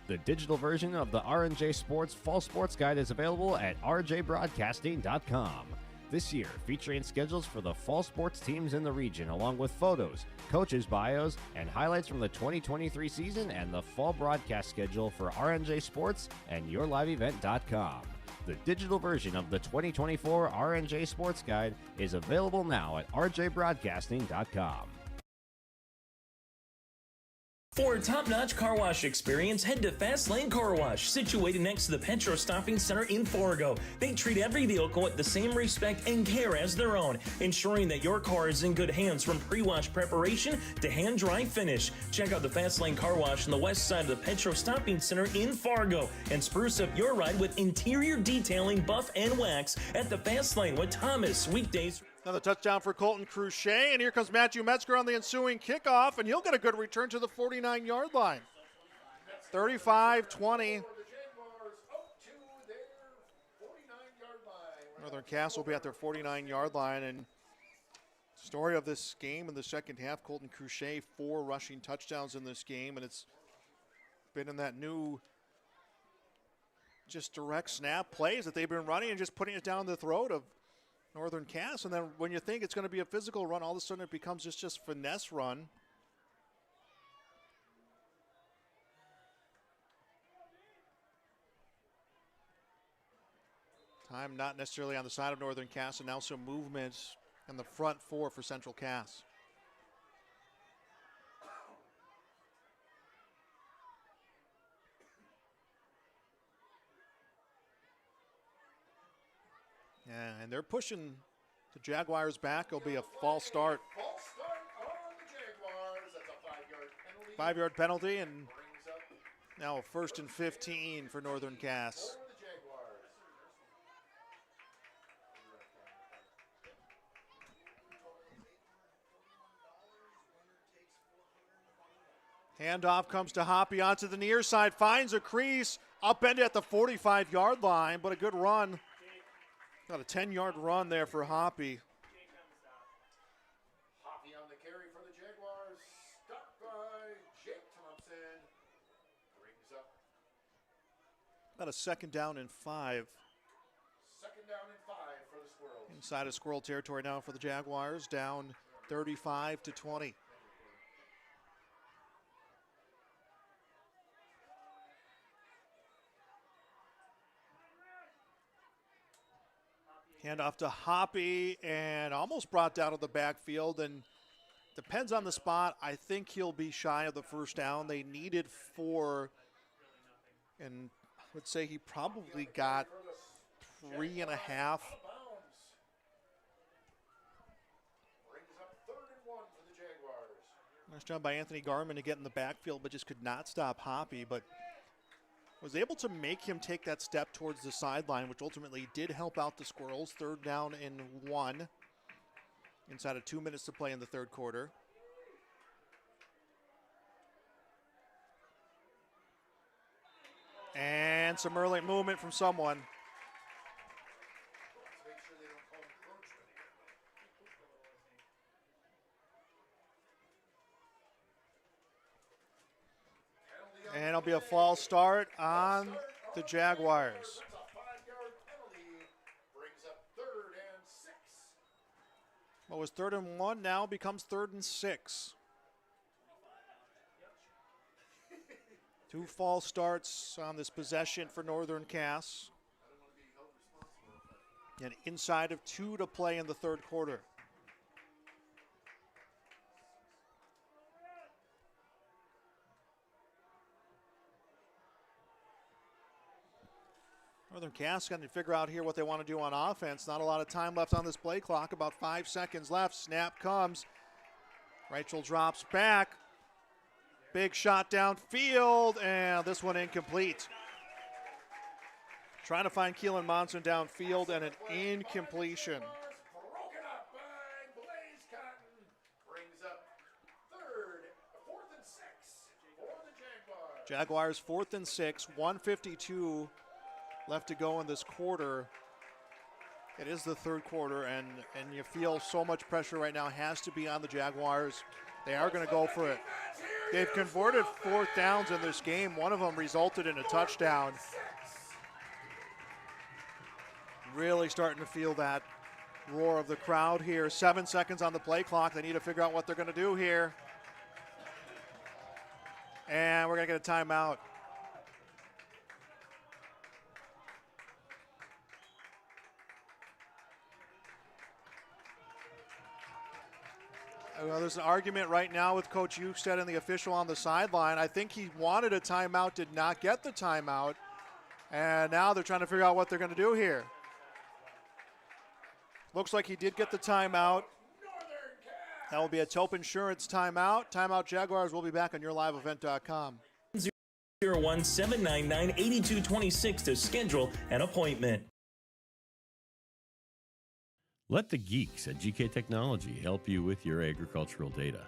The digital version of the R&J Sports Fall Sports Guide is available at rjbroadcasting.com. This year, featuring schedules for the fall sports teams in the region, along with photos, coaches' bios, and highlights from the 2023 season and the fall broadcast schedule for R&J Sports and yourliveevent.com. The digital version of the 2024 R&J Sports Guide is available now at rjbroadcasting.com. For a top-notch car wash experience, head to Fast Lane Car Wash, situated next to the Petro Stopping Center in Fargo. They treat every vehicle with the same respect and care as their own, ensuring that your car is in good hands from pre-wash preparation to hand-dry finish. Check out the Fast Lane Car Wash on the west side of the Petro Stopping Center in Fargo and spruce up your ride with interior detailing, buff, and wax at the Fast Lane with Thomas, weekdays. Another touchdown for Colton Cruchet, and here comes Matthew Metzger on the ensuing kickoff, and he'll get a good return to the 49-yard line. 35-20. Northern Cass will be at their 49-yard line, and story of this game in the second half, Colton Cruchet, 4 rushing touchdowns in this game, and it's been in that new just direct snap plays that they've been running and just putting it down the throat of Northern Cass, and then when you think it's going to be a physical run, all of a sudden it becomes just finesse run. Time not necessarily on the side of Northern Cass, and now some movement in the front 4 for Central Cass. Yeah, and they're pushing the Jaguars back. It'll be a false start. False start on the Jaguars. That's a 5-yard penalty. 5-yard penalty, and now a 1st and 15 for Northern Cass. Handoff comes to Hoppy onto the near side, finds a crease, upended at the 45-yard line, but a good run. Got a 10-yard run there for Hoppy. Hoppy on the carry for the Jaguars. Stopped by Jake Thompson. Brings up. Got a 2nd down and 5. 2nd down and 5 for the Squirrels. Inside of Squirrel territory now for the Jaguars, down 35-20. Handoff to Hoppy and almost brought down to the backfield, and depends on the spot. I think he'll be shy of the first down. They needed 4, and I would say he probably got 3.5. Nice job by Anthony Garman to get in the backfield, but just could not stop Hoppy, but was able to make him take that step towards the sideline, which ultimately did help out the Squirrels. 3rd down and 1 inside of 2 minutes to play in the third quarter. And some early movement from someone. And it'll be a false start on the Jaguars. What was 3rd and 1 now becomes 3rd and 6. 2 false starts on this possession for Northern Cass. And inside of 2 to play in the third quarter. Northern Cass got to figure out here what they want to do on offense. Not a lot of time left on this play clock. About 5 seconds left. Snap comes. Rachel drops back. Big shot downfield, and this one incomplete. Trying to find Keelan Monson downfield, and an incompletion. Jaguars 4th and 6, 1:52 left to go in this quarter. It is the third quarter, and you feel so much pressure right now has to be on the Jaguars. They are going to go for it. They've converted 4th downs in this game. One of them resulted in a touchdown. Really starting to feel that roar of the crowd here. 7 seconds on the play clock. They need to figure out what they're going to do here. And we're going to get a timeout. Well, there's an argument right now with Coach Ukestead and the official on the sideline. I think he wanted a timeout, did not get the timeout. And now they're trying to figure out what they're going to do here. Looks like he did get the timeout. That will be a Tope Insurance timeout. Timeout Jaguars. Will be back on yourliveevent.com. 01799-8226 to schedule an appointment. Let the geeks at GK Technology help you with your agricultural data.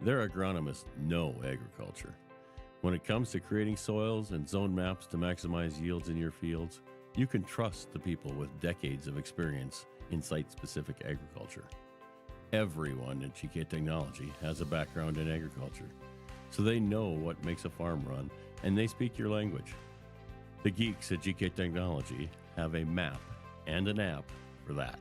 Their agronomists know agriculture. When it comes to creating soils and zone maps to maximize yields in your fields, you can trust the people with decades of experience in site-specific agriculture. Everyone at GK Technology has a background in agriculture, so they know what makes a farm run, and they speak your language. The geeks at GK Technology have a map and an app for that.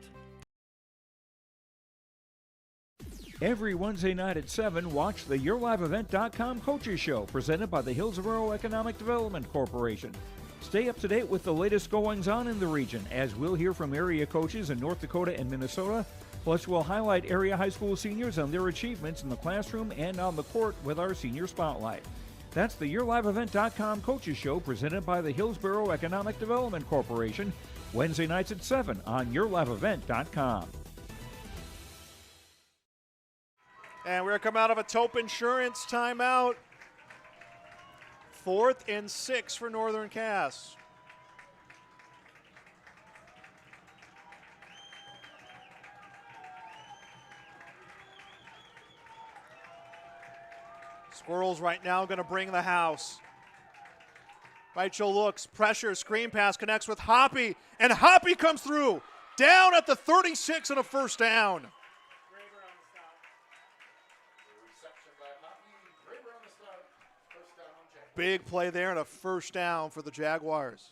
Every Wednesday night at 7, watch the YourLiveEvent.com Coaches Show presented by the Hillsborough Economic Development Corporation. Stay up to date with the latest goings-on in the region, as we'll hear from area coaches in North Dakota and Minnesota. Plus, we'll highlight area high school seniors and their achievements in the classroom and on the court with our Senior Spotlight. That's the YourLiveEvent.com Coaches Show presented by the Hillsborough Economic Development Corporation, Wednesday nights at 7 on YourLiveEvent.com. And we're coming out of a Tope Insurance timeout. 4th and 6 for Northern Cass. Squirrels right now going to bring the house. Rachel looks, pressure, screen pass, connects with Hoppy, and Hoppy comes through. Down at the 36 and a first down. Big play there and a first down for the Jaguars.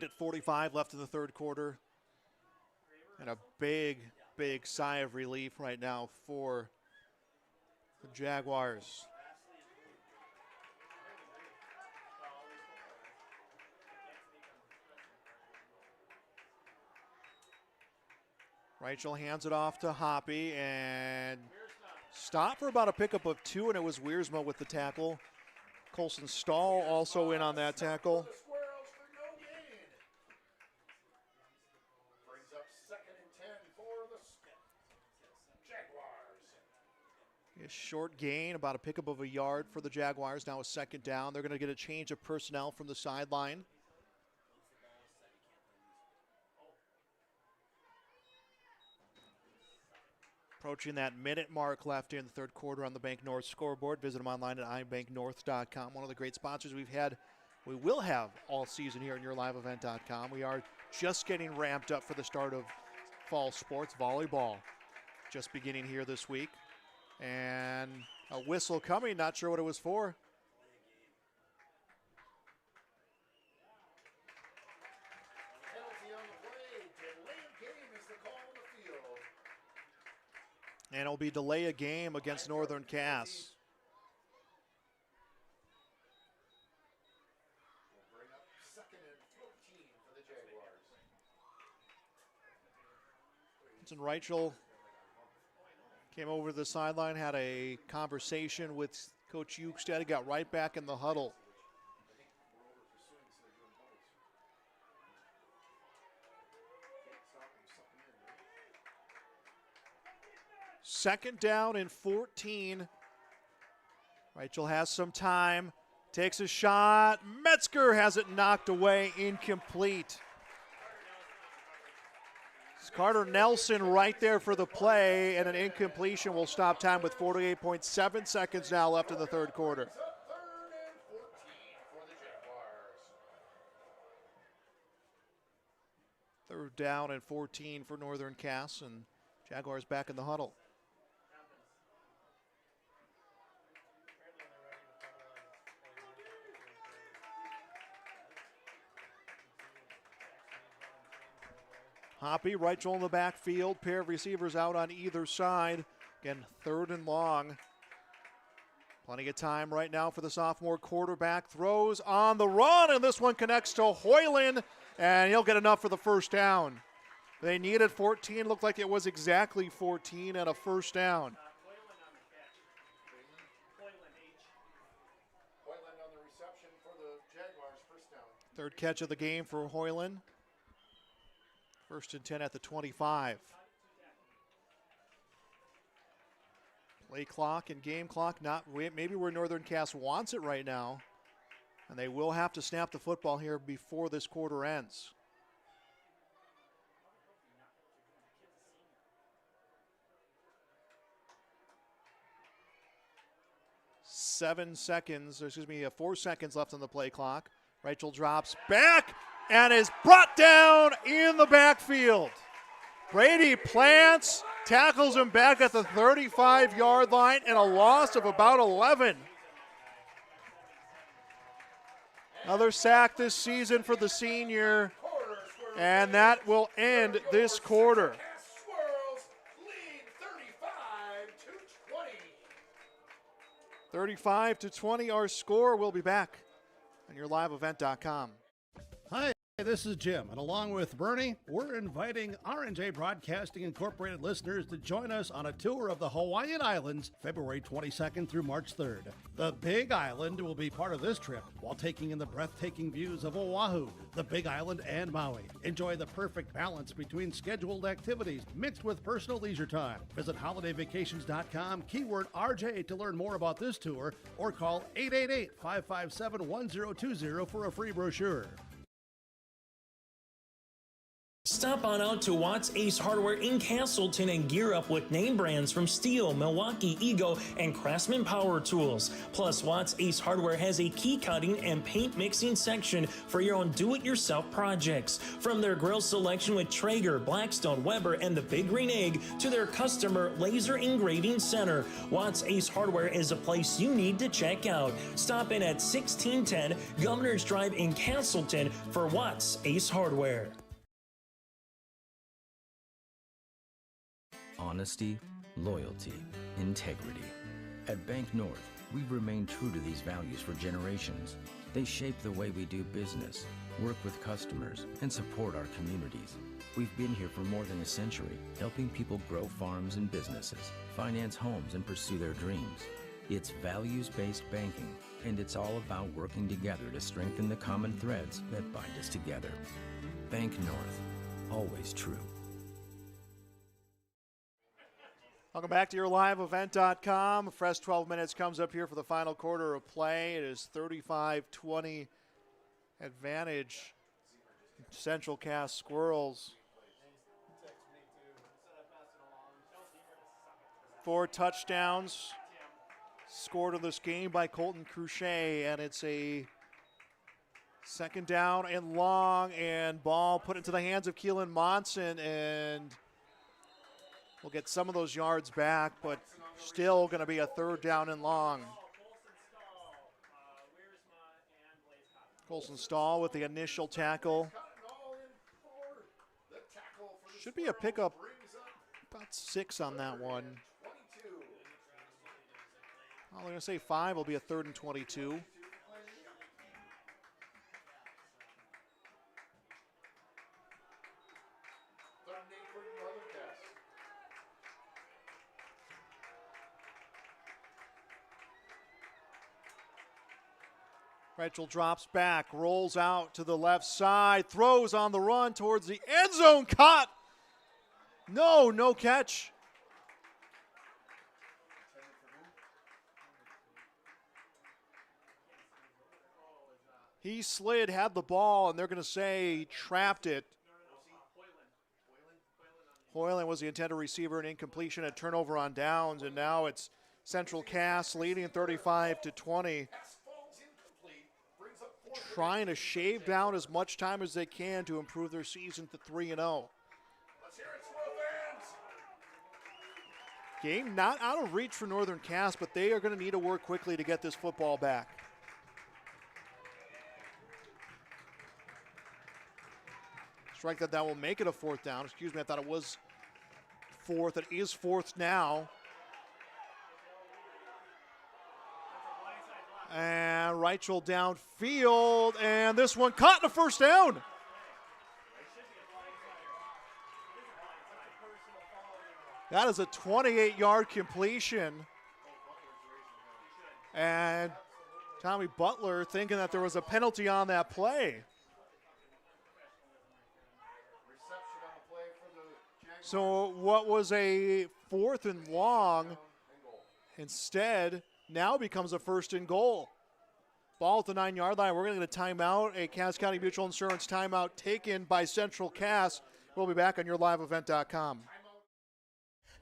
Minute 45 left in the third quarter. And a big sigh of relief right now for the Jaguars. Rachel hands it off to Hoppy and stop for about a pickup of 2, and it was Wiersma with the tackle. Colson Stahl also in on that tackle. Brings up 2nd and 10 for the Jaguars. A short gain, about a pickup of a yard for the Jaguars. Now a 2nd down. They're going to get a change of personnel from the sideline. Approaching that minute mark left here in the third quarter on the Bank North scoreboard. Visit them online at ibanknorth.com. One of the great sponsors we will have all season here at yourliveevent.com. We are just getting ramped up for the start of fall sports. Volleyball just beginning here this week. And a whistle coming, not sure what it was for. Penalty on the play. Delay of game is the call on the field. And it'll be delay a game against Northern Cass. We'll bring up 2nd and 14 for the Jaguars. And Rachel came over to the sideline, had a conversation with Coach Ukestead, got right back in the huddle. Second down and 14. Rachel has some time, takes a shot. Metzger has it knocked away, incomplete. It's Carter Nelson right there for the play, and an incompletion will stop time with 48.7 seconds now left in the third quarter. 3rd and 14 for the Jaguars. 3rd down and 14 for Northern Cass, and Jaguars back in the huddle. Hoppy, Rachel in the backfield, pair of receivers out on either side. Again, 3rd and long. Plenty of time right now for the sophomore quarterback. Throws on the run, and this one connects to Hoyland, and he'll get enough for the first down. They needed 14, looked like it was exactly 14 and a first down. Hoyland on the reception for the Jaguars, first down. 3rd catch of the game for Hoyland. 1st and 10 at the 25. Play clock and game clock not maybe where Northern Cass wants it right now. And they will have to snap the football here before this quarter ends. Four seconds left on the play clock. Rachel drops back and is brought down in the backfield. Brady plants, tackles him back at the 35-yard line, and a loss of about 11. Another sack this season for the senior, and that will end this quarter. Squirrels lead 35 to 20. 35-20 our score. We'll be back on yourliveevent.com. Hi, this is Jim, and along with Bernie, we're inviting R&J Broadcasting Incorporated listeners to join us on a tour of the Hawaiian Islands, February 22nd through March 3rd. The Big Island will be part of this trip, while taking in the breathtaking views of Oahu, the Big Island, and Maui. Enjoy the perfect balance between scheduled activities mixed with personal leisure time. Visit holidayvacations.com, keyword RJ to learn more about this tour, or call 888-557-1020 for a free brochure. Stop on out to Watts Ace Hardware in Castleton and gear up with name brands from Steel, Milwaukee, Ego, and Craftsman Power Tools. Plus, Watts Ace Hardware has a key cutting and paint mixing section for your own do-it-yourself projects. From their grill selection with Traeger, Blackstone, Weber, and the Big Green Egg to their customer laser engraving center, Watts Ace Hardware is a place you need to check out. Stop in at 1610 Governor's Drive in Castleton for Watts Ace Hardware. Honesty, loyalty, integrity. At Bank North, we've remained true to these values for generations. They shape the way we do business, work with customers, and support our communities. We've been here for more than a century, helping people grow farms and businesses, finance homes, and pursue their dreams. It's values-based banking, and it's all about working together to strengthen the common threads that bind us together. Bank North, always true. Welcome back to your liveevent.com. A fresh 12 minutes comes up here for the final quarter of play. It is 35-20 advantage. Central Cass Squirrels. 4 touchdowns scored in this game by Colton Cruchet, and it's a second down and long, and ball put into the hands of Keelan Monson, and we'll get some of those yards back, but still going to be a third down and long. Colson Stahl with the initial tackle. Should be a pickup, about 6 on that one. Well, they're going to say 5 will be a 3rd and 22. Rachel drops back, rolls out to the left side, throws on the run towards the end zone, caught. No catch. He slid, had the ball, and they're going to say he trapped it. Hoyland was the intended receiver, and incompletion, a turnover on downs, and now it's Central Cass leading 35-20. Trying to shave down as much time as they can to improve their season to 3-0. Game not out of reach for Northern Cass, but they are going to need to work quickly to get this football back. Strike that will make it a 4th down. Excuse me, I thought it was 4th. It is 4th now. And Reichel downfield, and this one caught in a first down. That is a 28-yard completion. And Tommy Butler thinking that there was a penalty on that play. So what was a 4th and long instead now becomes a 1st and goal. Ball at the 9-yard line. We're going to get a timeout, a Cass County Mutual Insurance timeout taken by Central Cass. We'll be back on yourliveevent.com.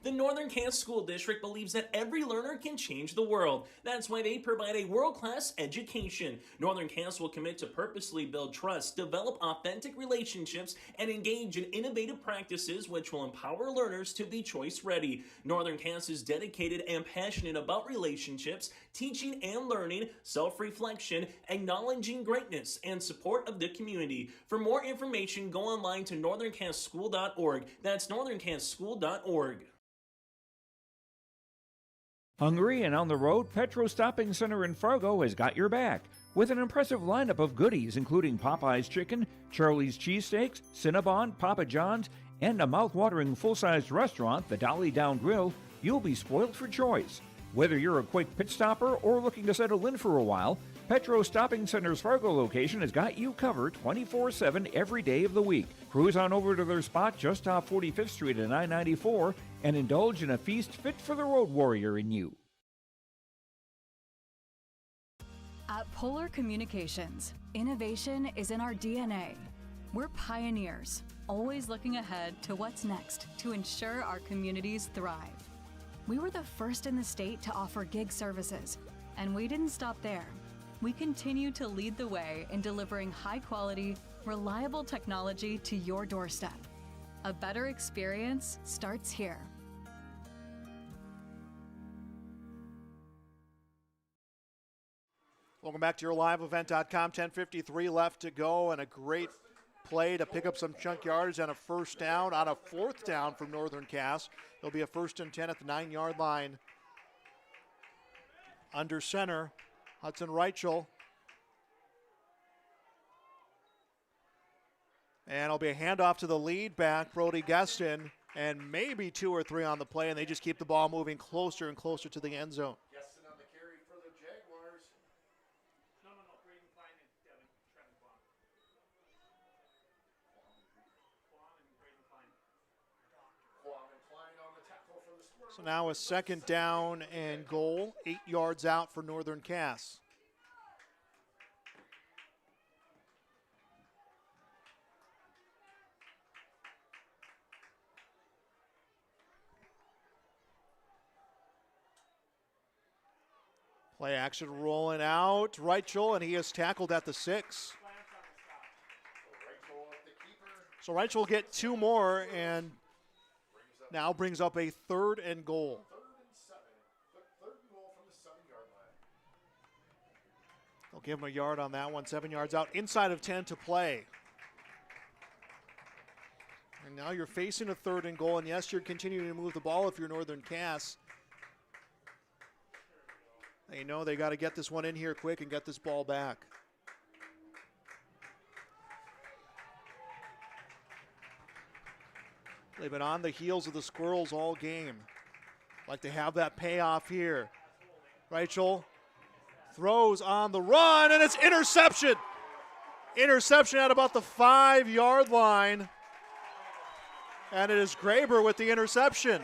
The Northern Cass School District believes that every learner can change the world. That's why they provide a world-class education. Northern Cass will commit to purposely build trust, develop authentic relationships, and engage in innovative practices which will empower learners to be choice-ready. Northern Cass is dedicated and passionate about relationships, teaching and learning, self-reflection, acknowledging greatness, and support of the community. For more information, go online to northerncasschool.org. That's northerncasschool.org. Hungry and on the road, Petro Stopping Center in Fargo has got your back with an impressive lineup of goodies including Popeye's Chicken, Charlie's Cheesesteaks, Cinnabon, Papa John's, and a mouth-watering full-sized restaurant, the Dolly Down Grill. You'll be spoiled for choice. Whether you're a quick pit stopper or looking to settle in for a while, Petro Stopping Center's Fargo location has got you covered 24/7 every day of the week. Cruise on over to their spot just off 45th Street and I-94 and indulge in a feast fit for the road warrior in you. At Polar Communications, innovation is in our DNA. We're pioneers, always looking ahead to what's next to ensure our communities thrive. We were the first in the state to offer gig services, and we didn't stop there. We continue to lead the way in delivering high-quality, reliable technology to your doorstep. A better experience starts here. Welcome back to your liveevent.com. 10:53 left to go, and a great play to pick up some chunk yards and a first down on a fourth down from Northern Cass. It'll be a 1st and 10 at the 9-yard line. Under center, Hudson Reichel. And it'll be a handoff to the lead back, Brody Geston, and maybe 2 or 3 on the play, and they just keep the ball moving closer and closer to the end zone. Geston on the carry for the Jaguars. So now a 2nd down and goal, 8 yards out for Northern Cass. Play action rolling out. Reichel, and he is tackled at the 6. So Reichel will get 2 more and now brings up a 3rd and goal. 3rd and 7. 3rd and goal from the 7-yard line. They'll give him a yard on that one. 7 yards out, inside of 10 to play. And now you're facing a 3rd and goal, and yes, you're continuing to move the ball if you're Northern Cass. They know they got to get this one in here quick and get this ball back. They've been on the heels of the Squirrels all game. Like to have that payoff here. Reichel throws on the run, and it's interception. Interception at about the 5-yard line. And it is Graber with the interception.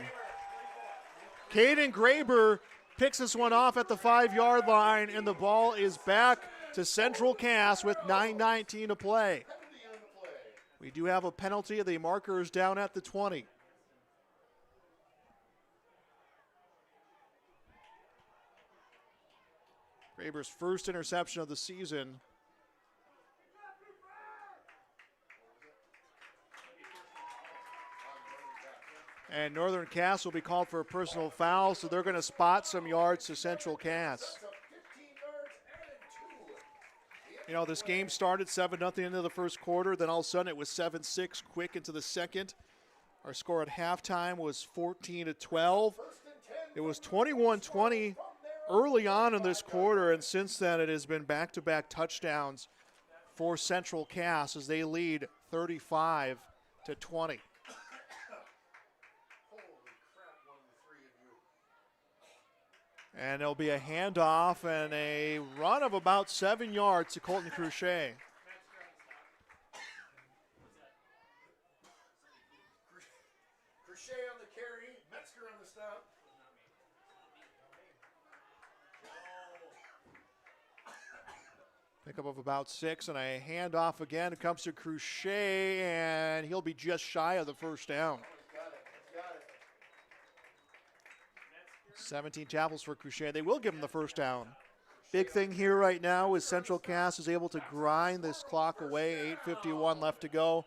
Caden Graber picks this one off at the 5-yard line, and the ball is back to Central Cass with 9:19 to play. We do have a penalty. The marker is down at the 20. Graber's first interception of the season. And Northern Cass will be called for a personal foul, so they're going to spot some yards to Central Cass. You know, this game started 7-0 into the first quarter. Then all of a sudden it was 7-6 quick into the second. Our score at halftime was 14-12. It was 21-20 early on in this quarter, and since then it has been back-to-back touchdowns for Central Cass as they lead 35-20. And there'll be a handoff and a run of about 7 yards to Colton Cruchet. Crochet on the carry, Metzger on the stop. Pickup of about 6 and a handoff again. It comes to Cruchet, and he'll be just shy of the first down. 17 tackles for Cruchet. They will give him the first down. Big thing here right now is Central Cass is able to grind this clock away. 8:51 left to go.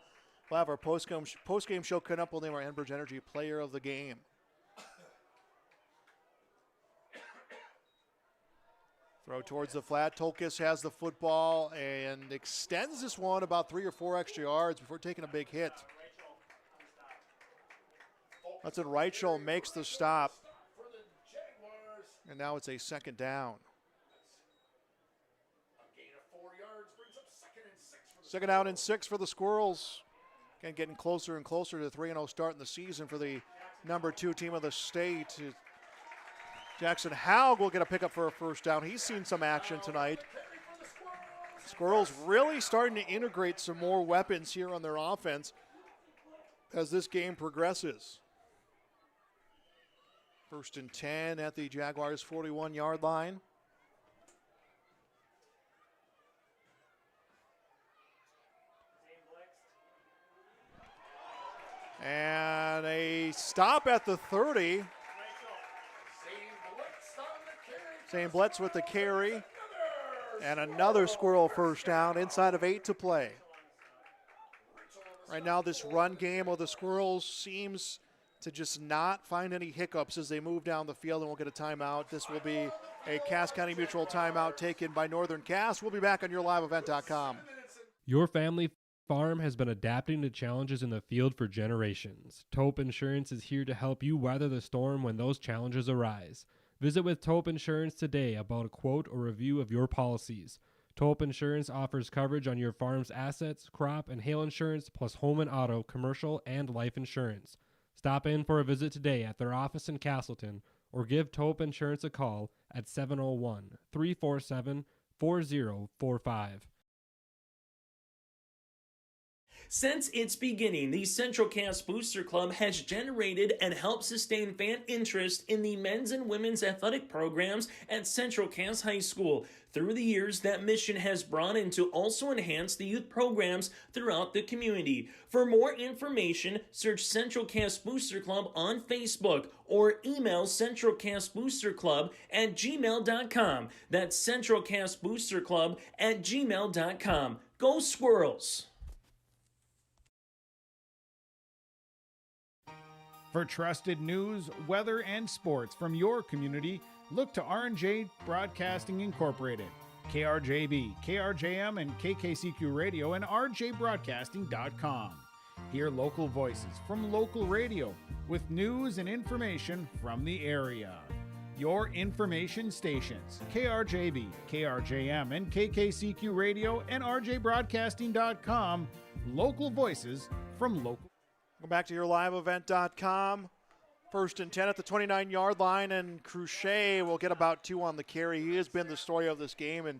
We'll have our post-game show coming up. We'll name our Enbridge Energy Player of the Game. Throw towards the flat. Tolkis has the football and extends this one about 3 or 4 extra yards before taking a big hit. That's when Reichel makes the stop. And now it's a 2nd down. Second down and 6 for the Squirrels. Again, getting closer and closer to 3-0 start in the season for the number 2 team of the state. Jackson Haug will get a pickup for a first down. He's seen some action tonight. Squirrels really starting to integrate some more weapons here on their offense as this game progresses. 1st and 10 at the Jaguars' 41-yard line. And a stop at the 30. Zane Blitz with the carry. And another Squirrel first down, inside of 8 to play. Right now, this run game of the Squirrels seems to just not find any hiccups as they move down the field, and we'll get a timeout. This will be a Cass County Mutual timeout taken by Northern Cass. We'll be back on YourLiveEvent.com. Your family farm has been adapting to challenges in the field for generations. Taupe Insurance is here to help you weather the storm when those challenges arise. Visit with Taupe Insurance today about a quote or review of your policies. Taupe Insurance offers coverage on your farm's assets, crop, and hail insurance, plus home and auto, commercial, and life insurance. Stop in for a visit today at their office in Castleton or give Taupe Insurance a call at 701-347-4045. Since its beginning, the Central Cass Booster Club has generated and helped sustain fan interest in the men's and women's athletic programs at Central Cass High School. Through the years, that mission has brought in to also enhance the youth programs throughout the community. For more information, search Central Cass Booster Club on Facebook or email centralcassboosterclub@gmail.com. That's centralcassboosterclub@gmail.com. Go Squirrels! For trusted news, weather, and sports from your community, look to R&J Broadcasting Incorporated, KRJB, KRJM, and KKCQ Radio, and rjbroadcasting.com. Hear local voices from local radio with news and information from the area. Your information stations, KRJB, KRJM, and KKCQ Radio, and rjbroadcasting.com. Local voices from local. Welcome back to YourLiveEvent.com. 1st and 10 at the 29-yard line, and Cruchet will get about 2 on the carry. He has been the story of this game and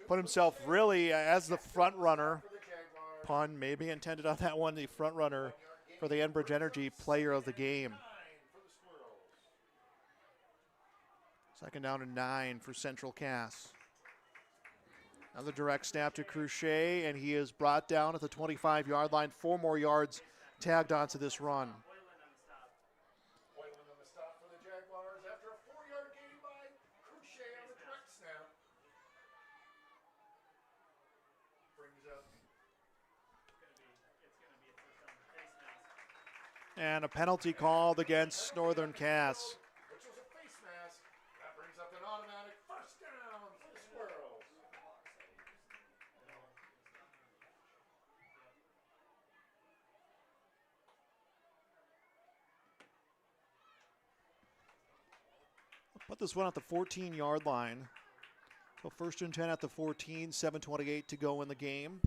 put himself really as the front runner. Pun maybe intended on that one, the front runner for the Enbridge Energy player of the game. 2nd down and 9 for Central Cass. Another direct snap to Cruchet, and he is brought down at the 25-yard line. 4 more yards tagged onto this run. Boylan on the stop for the Jaguars after a 4-yard gain by Cruchet on the direct snap. Brings up. And a penalty called against Northern Cass. Which was a face mask. That brings up an automatic first down for the Squirrels. Put this one at the 14-yard line. So 1st and 10 at the 14, 7:28 to go in the game.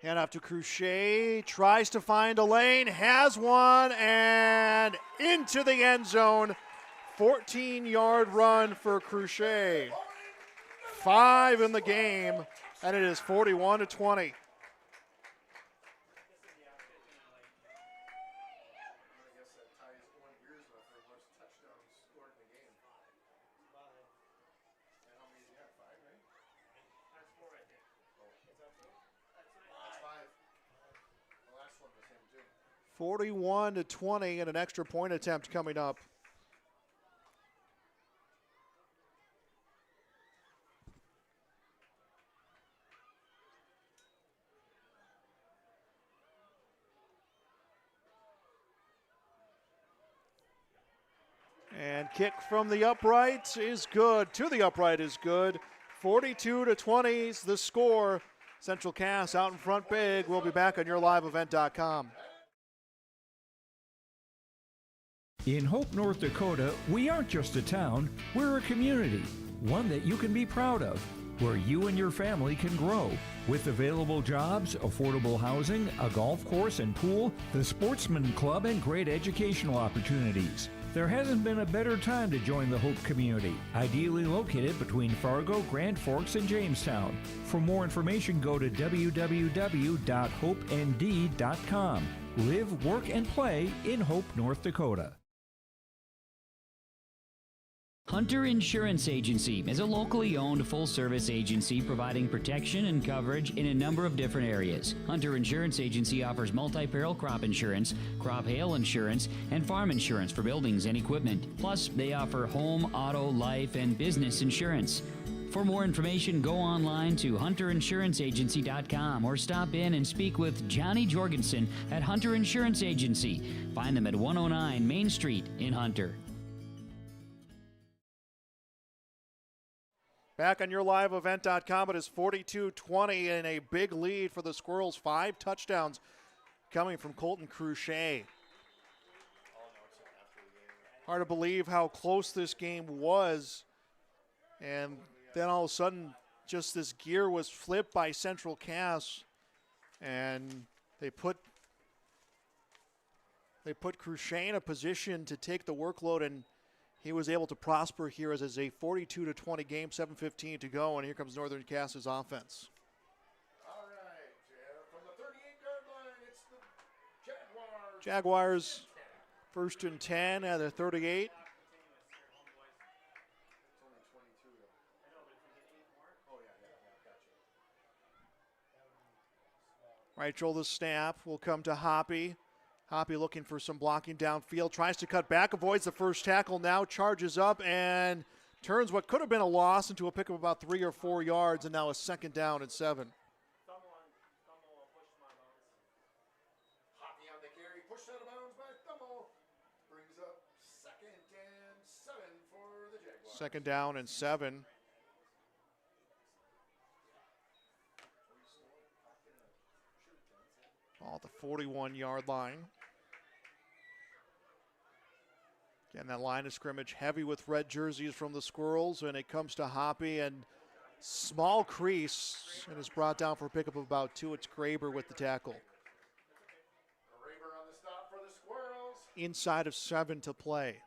Hand off to Cruchet, tries to find a lane, has one, and into the end zone. 14-yard run for Cruchet. 5 in the game, and it is 41-20. The last one was him too. 41-20, and an extra point attempt coming up. And kick from the upright is good. To the upright is good. 42-20 is the score. Central Cass out in front big. We'll be back on YourLiveEvent.com. In Hope, North Dakota, we aren't just a town, we're a community, one that you can be proud of, where you and your family can grow. With available jobs, affordable housing, a golf course and pool, the Sportsman Club, and great educational opportunities. There hasn't been a better time to join the Hope community, ideally located between Fargo, Grand Forks, and Jamestown. For more information, go to www.hopend.com. Live, work, and play in Hope, North Dakota. Hunter Insurance Agency is a locally owned full-service agency providing protection and coverage in a number of different areas. Hunter Insurance Agency offers multi-peril crop insurance, crop hail insurance, and farm insurance for buildings and equipment. Plus, they offer home, auto, life, and business insurance. For more information, go online to hunterinsuranceagency.com or stop in and speak with Johnny Jorgensen at Hunter Insurance Agency. Find them at 109 Main Street in Hunter. Back on YourLiveEvent.com, it is 42-20 and a big lead for the Squirrels. 5 touchdowns coming from Colton Cruchet. Hard to believe how close this game was. And then all of a sudden, just this gear was flipped by Central Cass. And they put Cruchet in a position to take the workload, and he was able to prosper here as a 42-20 game, 7:15 to go, and here comes Northern Cass's offense. All right, from the 38-yard line, it's the Jaguars. Jaguars, 1st and 10 at their 38. Rachel, the snap will come to Hoppy. Hoppy looking for some blocking downfield, tries to cut back, avoids the first tackle, now charges up and turns what could have been a loss into a pick of about 3 or 4 yards, and now a 2nd down and 7. Hoppy on the carry, pushed out of bounds by Thummel. Brings up 2nd and 7 for the Jaguars. 2nd down and 7. Ball at the 41-yard line. Again, that line of scrimmage heavy with red jerseys from the Squirrels, and it comes to Hoppy, and small crease, and is brought down for a pickup of about 2. It's Graber with the tackle. Graber on the stop for the Squirrels. Inside of 7 to play.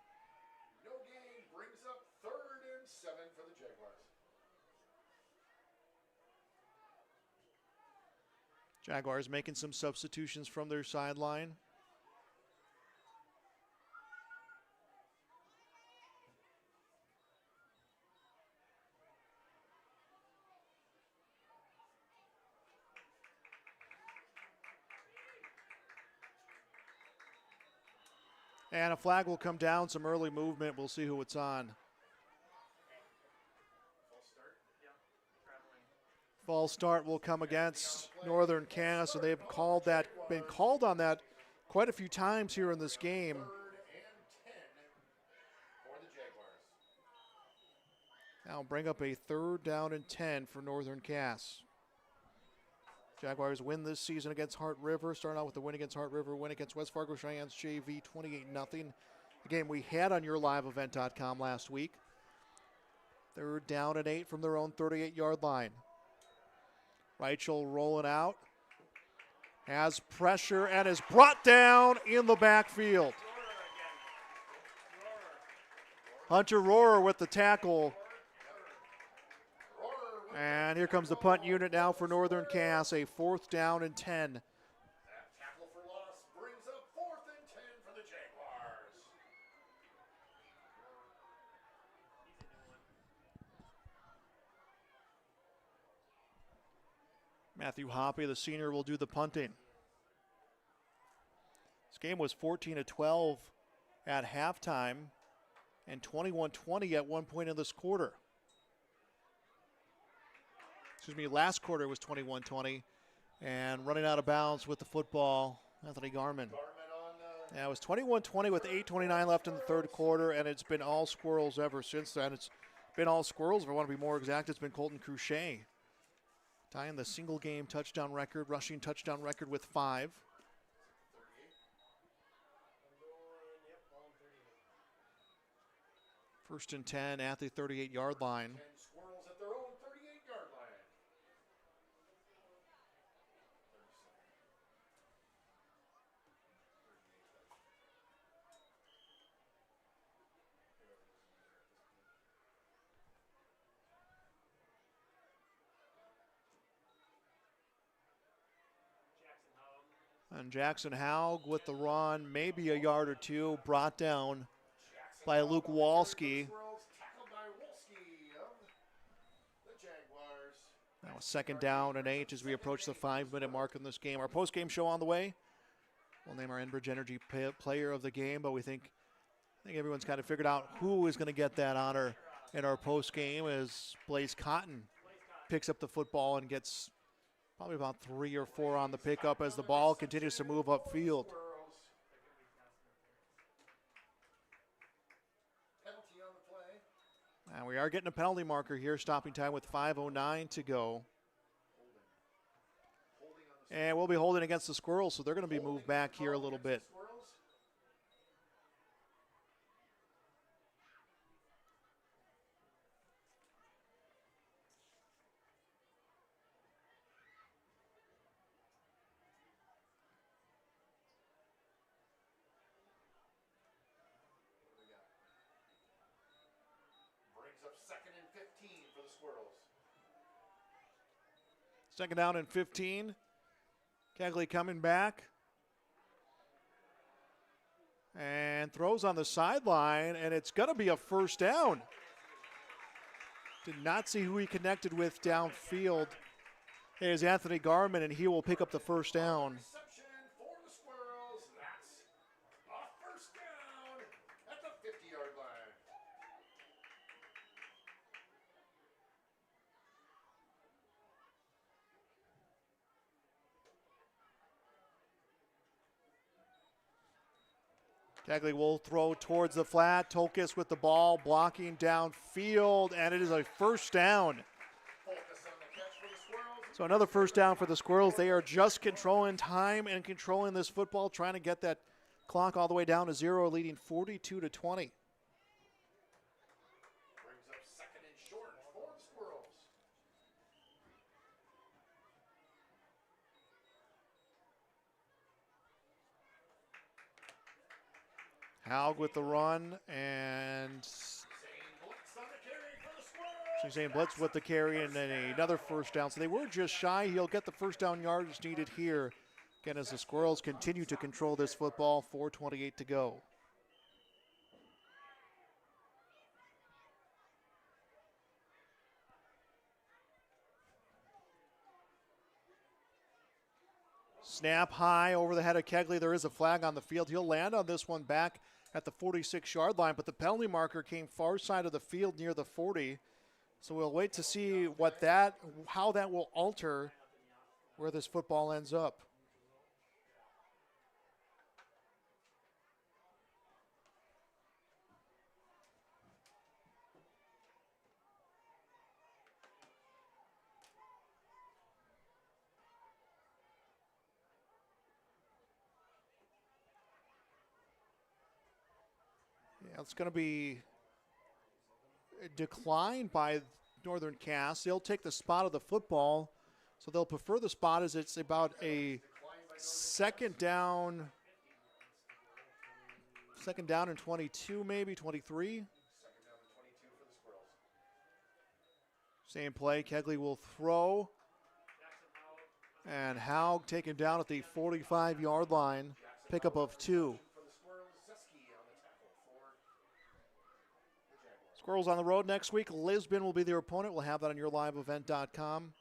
No gain, brings up 3rd and 7 for the Jaguars. Jaguars making some substitutions from their sideline. And a flag will come down, some early movement. We'll see who it's on. False start will come against Northern Cass, and they've been called on that quite a few times here in this game. 3rd and 10 for the Jaguars. Now bring up a 3rd down and 10 for Northern Cass. Jaguars win this season against Hart River, starting out with the win against Hart River, win against West Fargo Cheyenne's JV 28-0. A game we had on YourLiveEvent.com last week. 3rd down and 8 from their own 38-yard line. Reichel rolling out. Has pressure and is brought down in the backfield. Hunter Rohrer with the tackle. And here comes the punt unit now for Northern Cass, a 4th down and 10. That tackle for loss brings up 4th and 10 for the Jaguars. Matthew Hoppy, the senior, will do the punting. This game was 14-12 at halftime and 21-20 at one point in this quarter. Last quarter was 21-20, and running out of bounds with the football, Anthony Garman. Yeah, it was 21-20 with 8:29 left in the 3rd quarter, and it's been all Squirrels ever since then. It's been all Squirrels, if I want to be more exact. It's been Colton Cruchet tying the single-game touchdown record, rushing touchdown record with 5. First and 10 at the 38-yard line. Squirrels at their own 38-yard line. And Jackson Haug with the run, maybe a yard or two, brought down by Luke Walski. Second down and 8 as we approach the 5-minute mark in this game. Our post-game show on the way. We'll name our Enbridge Energy player of the game, but I think everyone's kind of figured out who is going to get that honor in our post-game as Blaze Cotton picks up the football and gets probably about 3 or 4 on the pickup as the ball continues to move upfield. And we are getting a penalty marker here, stopping time with 5:09 to go. And we'll be holding against the Squirrels, so they're going to be moved back here a little bit. Brings up 2nd and 15 for the Squirrels. Second down and 15. Kegley coming back. And throws on the sideline, and it's going to be a first down. Did not see who he connected with downfield. It is Anthony Garman, and he will pick up the first down. Reception for the Squirrels. That's a first down at the 50-yard line. Kegley will throw towards the flat. Tolkis with the ball, blocking downfield, and it is a first down. So another first down for the Squirrels. They are just controlling time and controlling this football, trying to get that clock all the way down to 0, leading 42-20. Brings up 2nd and short for the Squirrels. Haug with the run, and Suzanne Blitz with the carry, and then another first down. So they were just shy. He'll get the first down yardage needed here. Again, as the Squirrels continue to control this football, 4:28 to go. Snap high over the head of Kegley. There is a flag on the field. He'll land on this one back at the 46-yard line, but the penalty marker came far side of the field near the 40. So we'll wait to see how that will alter where this football ends up. Yeah, it's going to be a decline by Northern Cass. They'll take the spot of the football, so they'll prefer the spot as it's about a second down and 22, maybe 23. Same play. Kegley will throw, and Haug taken down at the 45-yard line. Pickup of 2. Squirrels on the road next week. Lisbon will be their opponent. We'll have that on yourliveevent.com.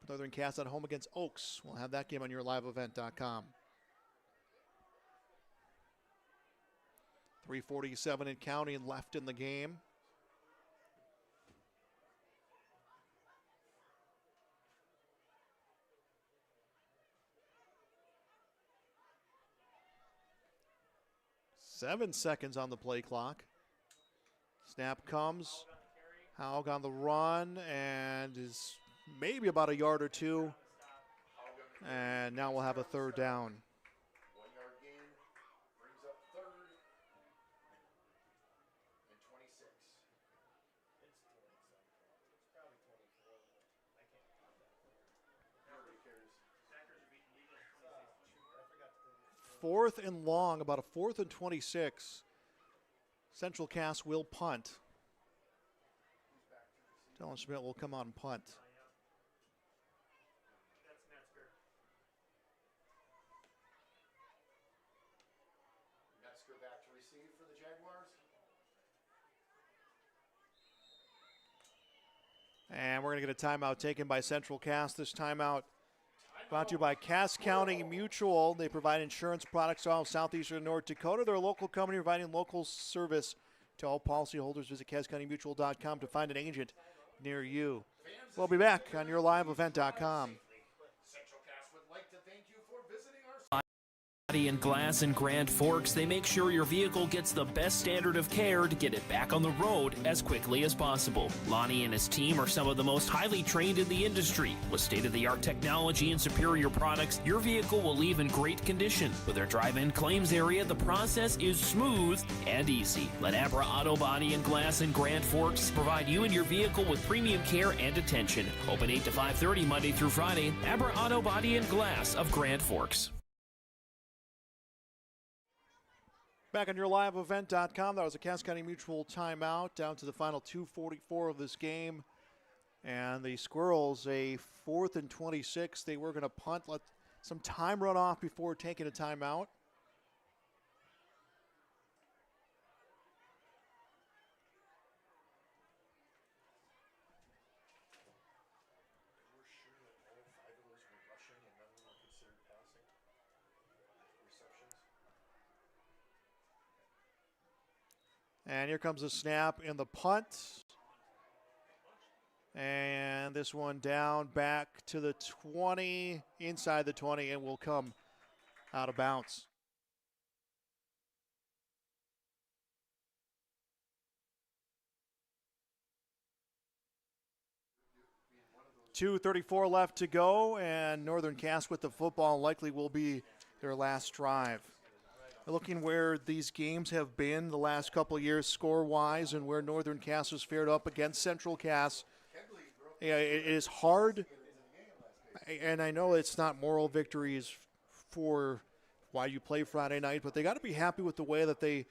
Northern Cass at home against Oaks. We'll have that game on yourliveevent.com. 3:47 in counting left in the game. Seven seconds on the play clock. Snap comes. Haug on the run and is maybe about a yard or two. And now we'll have a third down. 1-yard gain brings up 3rd and 26. Fourth and long, about a 4th and 26. Central Cass will punt. Dylan Schmidt will come out and punt. Metzger back to receive for the Jaguars. And we're going to get a timeout taken by Central Cass. This timeout brought to you by Cass County Mutual. They provide insurance products to all southeastern North Dakota. They're a local company providing local service to all policyholders. Visit CassCountyMutual.com to find an agent near you. We'll be back on YourLiveEvent.com. Body and Glass in Grand Forks, they make sure your vehicle gets the best standard of care to get it back on the road as quickly as possible. Lonnie and his team are some of the most highly trained in the industry. With state-of-the-art technology and superior products, your vehicle will leave in great condition. With their drive-in claims area, the process is smooth and easy. Let Abra Auto Body and Glass in Grand Forks provide you and your vehicle with premium care and attention. Open 8 to 5:30 Monday through Friday. Abra Auto Body and Glass of Grand Forks. Back on YourLiveEvent.com. That was a Cass County Mutual timeout down to the final 2:44 of this game. And the Squirrels, a 4th and 26. They were going to punt, let some time run off before taking a timeout. And here comes the snap and the punt. And this one down back to the 20, inside the 20, and will come out of bounds. .234 left to go, and Northern Cass with the football likely will be their last drive. Looking where these games have been the last couple of years score-wise and where Northern Cass has fared up against Central Cass, it is hard, and I know it's not moral victories for why you play Friday night, but they got to be happy with the way that they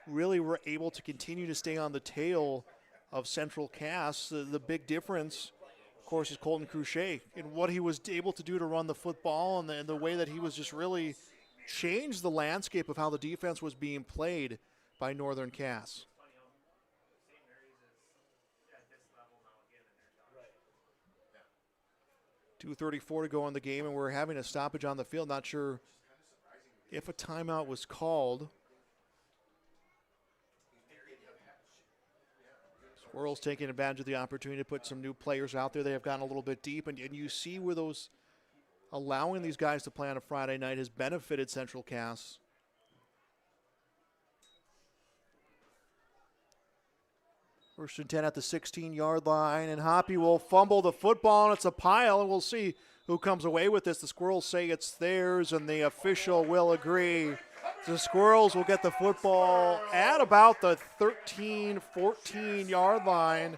really were able to continue to stay on the tail of Central Cass. The big difference, of course, is Colton Cruchet and what he was able to do to run the football and the way that he was just really changed the landscape of how the defense was being played by Northern Cass. .234 to go in the game, and we're having a stoppage on the field. Not sure if a timeout was called. Squirrels taking advantage of the opportunity to put some new players out there. They have gotten a little bit deep, and you see where those allowing these guys to play on a Friday night has benefited Central Cass. First and 10 at the 16-yard line, and Hoppy will fumble the football, and it's a pile, and we'll see who comes away with this. The Squirrels say it's theirs, and the official will agree. The Squirrels will get the football at about the 13, 14-yard line.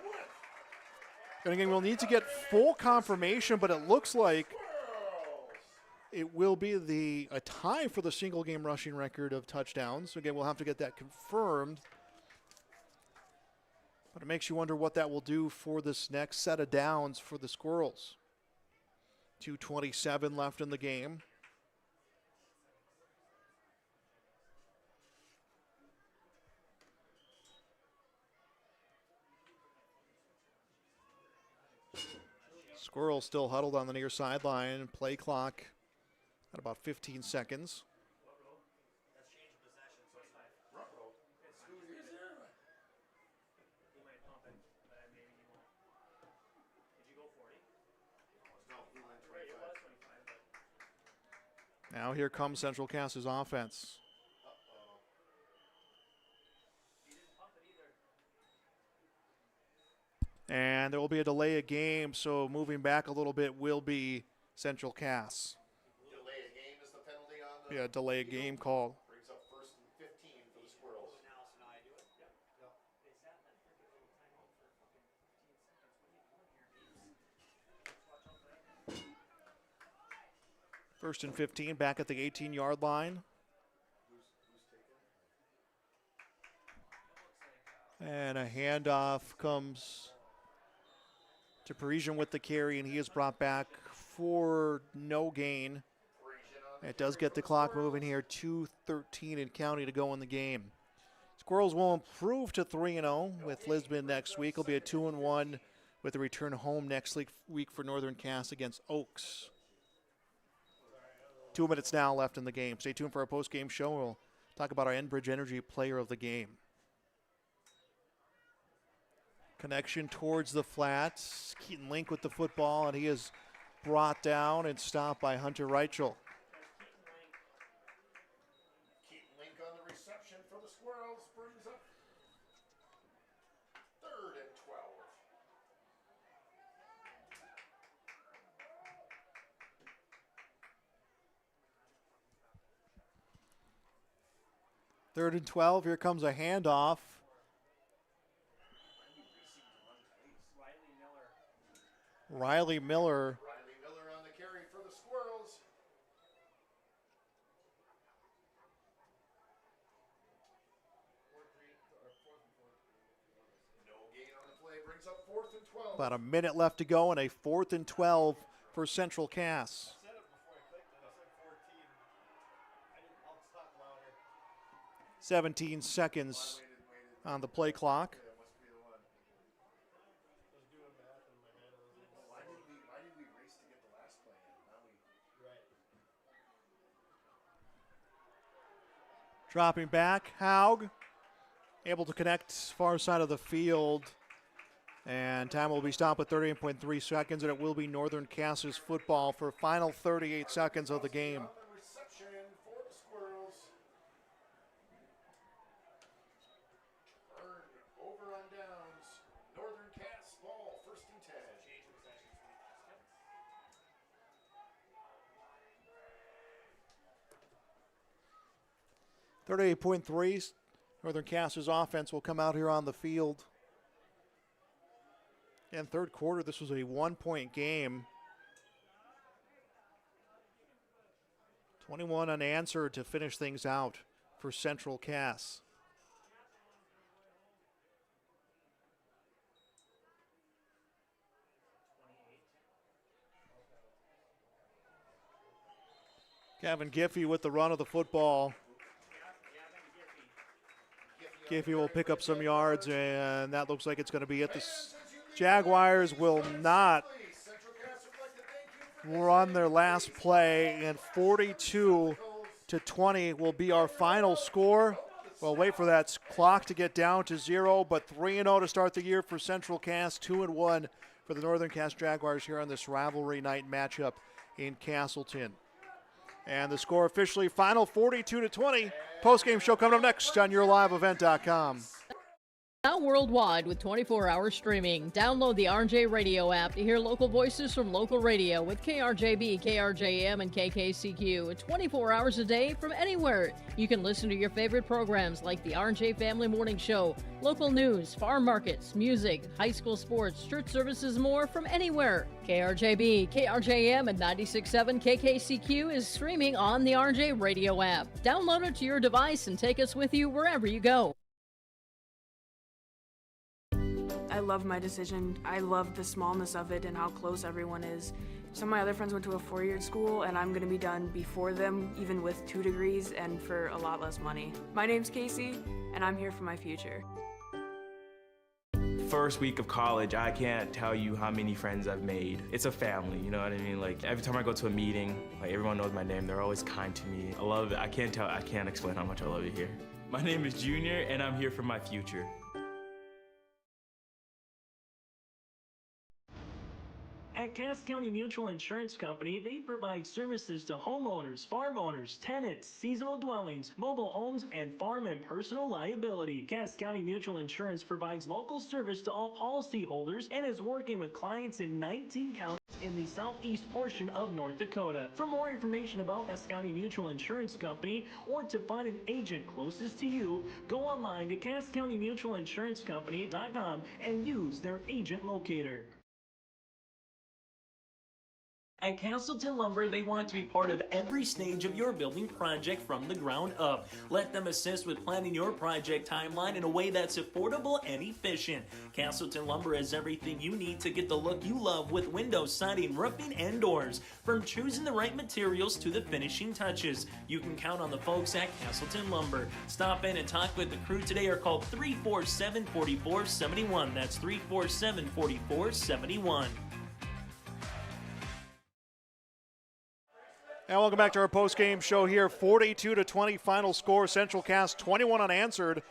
And again, we'll need to get full confirmation, but it looks like it will be a tie for the single game rushing record of touchdowns. Again, we'll have to get that confirmed. But it makes you wonder what that will do for this next set of downs for the Squirrels. 2:27 left in the game. Squirrels still huddled on the near sideline. Play clock at about 15 seconds. Now here comes Central Cass's offense. And there will be a delay of game, so moving back a little bit will be Central Cass. Delay of game is the penalty on the... Yeah, delay of game call. Brings up 1st and 15 for the Squirrels. First and 15 back at the 18-yard line. And a handoff comes to Parisian with the carry, and he is brought back for no gain. It does get the clock moving here. 2:13 and counting to go in the game. Squirrels will improve to 3-0 with Lisbon next week. It'll be a 2-1 with a return home next week for Northern Cass against Oaks. 2 minutes now left in the game. Stay tuned for our post-game show. We'll talk about our Enbridge Energy player of the game. Connection towards the flats. Keaton Link with the football, and he is brought down and stopped by Hunter Reichel. Keaton Link on the reception for the Squirrels brings up 3rd and 12. Third and 12. Here comes a handoff. Riley Miller. Riley Miller on the carry for the Squirrels. No gain on the play brings up 4th and 12. About a minute left to go and a 4th and 12 for Central Cass. 17 seconds on the play clock. Dropping back, Haug able to connect far side of the field. And time will be stopped at 38.3 seconds, and it will be Northern Cass's football for final 38 seconds of the game. Reception for the Squirrels. Burn over on downs. Northern Cass ball, 1st and 10. 38.3. Northern Cass's offense will come out here on the field. And third quarter, this was a 1-point game. 21 unanswered to finish things out for Central Cass. Kevin Giffey with the run of the football. Giffey will pick up some yards, and that looks like it's going to be it. The Jaguars will not run their last play, and 42-20 will be our final score. We'll wait for that clock to get down to 0, but 3-0 to start the year for Central Cass, 2-1 for the Northern Cass Jaguars here on this rivalry night matchup in Castleton. And the score officially final 42-20. Post-game show coming up next on YourLiveEvent.com. Now worldwide with 24-hour streaming. Download the RJ Radio app to hear local voices from local radio with KRJB, KRJM, and KKCQ 24 hours a day from anywhere. You can listen to your favorite programs like the RJ Family Morning Show, local news, farm markets, music, high school sports, church services, more from anywhere. KRJB, KRJM, and 96.7 KKCQ is streaming on the RJ Radio app. Download it to your device and take us with you wherever you go. I love my decision. I love the smallness of it and how close everyone is. Some of my other friends went to a four-year school, and I'm going to be done before them, even with 2 degrees and for a lot less money. My name's Casey, and I'm here for my future. First week of college, I can't tell you how many friends I've made. It's a family, you know what I mean? Like, every time I go to a meeting, like, everyone knows my name. They're always kind to me. I love it. I can't explain how much I love it here. My name is Junior, and I'm here for my future. At Cass County Mutual Insurance Company, they provide services to homeowners, farm owners, tenants, seasonal dwellings, mobile homes, and farm and personal liability. Cass County Mutual Insurance provides local service to all policyholders and is working with clients in 19 counties in the southeast portion of North Dakota. For more information about Cass County Mutual Insurance Company or to find an agent closest to you, go online to CassCountyMutualInsuranceCompany.com and use their agent locator. At Castleton Lumber, they want to be part of every stage of your building project from the ground up. Let them assist with planning your project timeline in a way that's affordable and efficient. Castleton Lumber has everything you need to get the look you love with windows, siding, roofing, and doors. From choosing the right materials to the finishing touches, you can count on the folks at Castleton Lumber. Stop in and talk with the crew today or call 347-4471. That's 347-4471. And welcome back to our post-game show here. 42-20 final score. Central Cass 21 unanswered.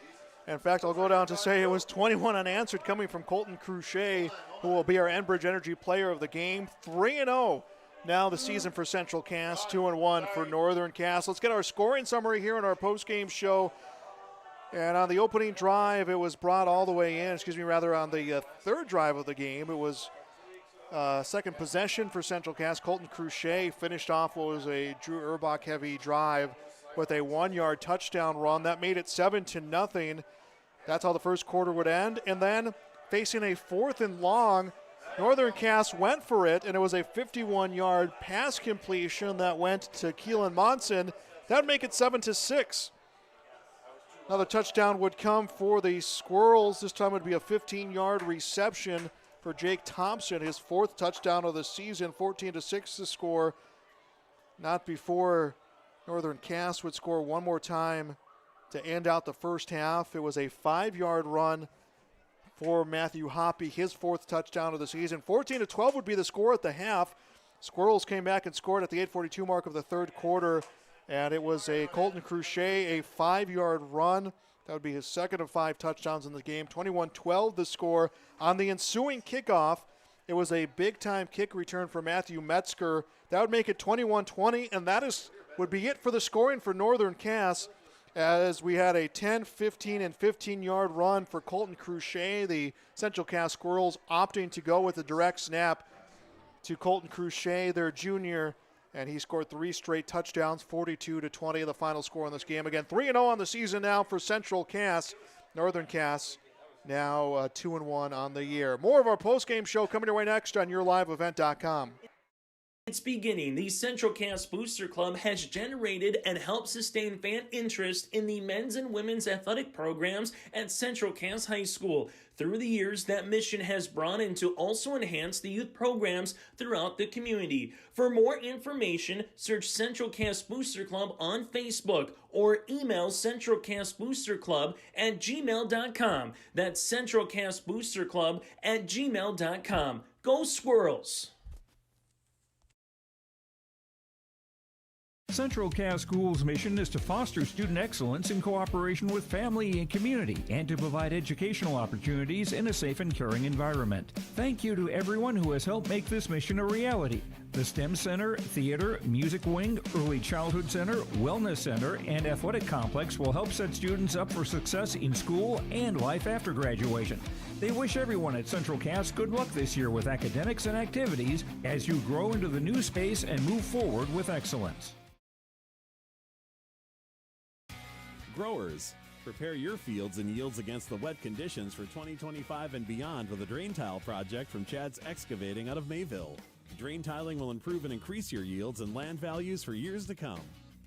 In fact, I'll go down to say it was 21 unanswered coming from Colton Cruchet, who will be our Enbridge Energy Player of the Game. 3-0 now the season for Central Cass, 2-1 for Northern Cass. Let's get our scoring summary here on our post-game show. And on the opening drive, it was brought all the way in, on the third drive of the game. It was second possession for Central Cass. Colton Cruchet finished off what was a Drew Urbach heavy drive with a 1-yard touchdown run. That made it 7-0. That's how the first quarter would end. And then facing a 4th and long, Northern Cass went for it, and it was a 51-yard pass completion that went to Keelan Monson. That would make it 7-6. Another touchdown would come for the Squirrels. This time it would be a 15-yard reception for Jake Thompson, his 4th touchdown of the season. 14-6 the score. Not before Northern Cass would score one more time to end out the first half. It was a 5-yard run for Matthew Hoppy, his 4th touchdown of the season. 14-12 would be the score at the half. Squirrels came back and scored at the 8:42 mark of the third quarter, and it was a Colton Cruchet, a 5-yard run. That would be his 2nd of 5 touchdowns in the game. 21-12 the score. On the ensuing kickoff, it was a big-time kick return for Matthew Metzger. That would make it 21-20, and that would be it for the scoring for Northern Cass, as we had a 10, 15, and 15-yard run for Colton Cruchet. The Central Cass Squirrels opting to go with a direct snap to Colton Cruchet, their junior, and he scored 3 straight touchdowns, 42-20, the final score in this game. Again, 3-0 on the season now for Central Cass. Northern Cass now 2-1 on the year. More of our post-game show coming your way next on YourLiveEvent.com. It's beginning. The Central Cass Booster Club has generated and helped sustain fan interest in the men's and women's athletic programs at Central Cass High School. Through the years, that mission has brought in to also enhance the youth programs throughout the community. For more information, search Central Cass Booster Club on Facebook or email centralcassboosterclub@gmail.com. That's centralcassboosterclub@gmail.com. Go Squirrels! Central Cass Schools' mission is to foster student excellence in cooperation with family and community and to provide educational opportunities in a safe and caring environment. Thank you to everyone who has helped make this mission a reality. The STEM Center, Theater, Music Wing, Early Childhood Center, Wellness Center, and Athletic Complex will help set students up for success in school and life after graduation. They wish everyone at Central Cass good luck this year with academics and activities as you grow into the new space and move forward with excellence. Growers, prepare your fields and yields against the wet conditions for 2025 and beyond with a drain tile project from Chad's Excavating out of Mayville. Drain tiling will improve and increase your yields and land values for years to come.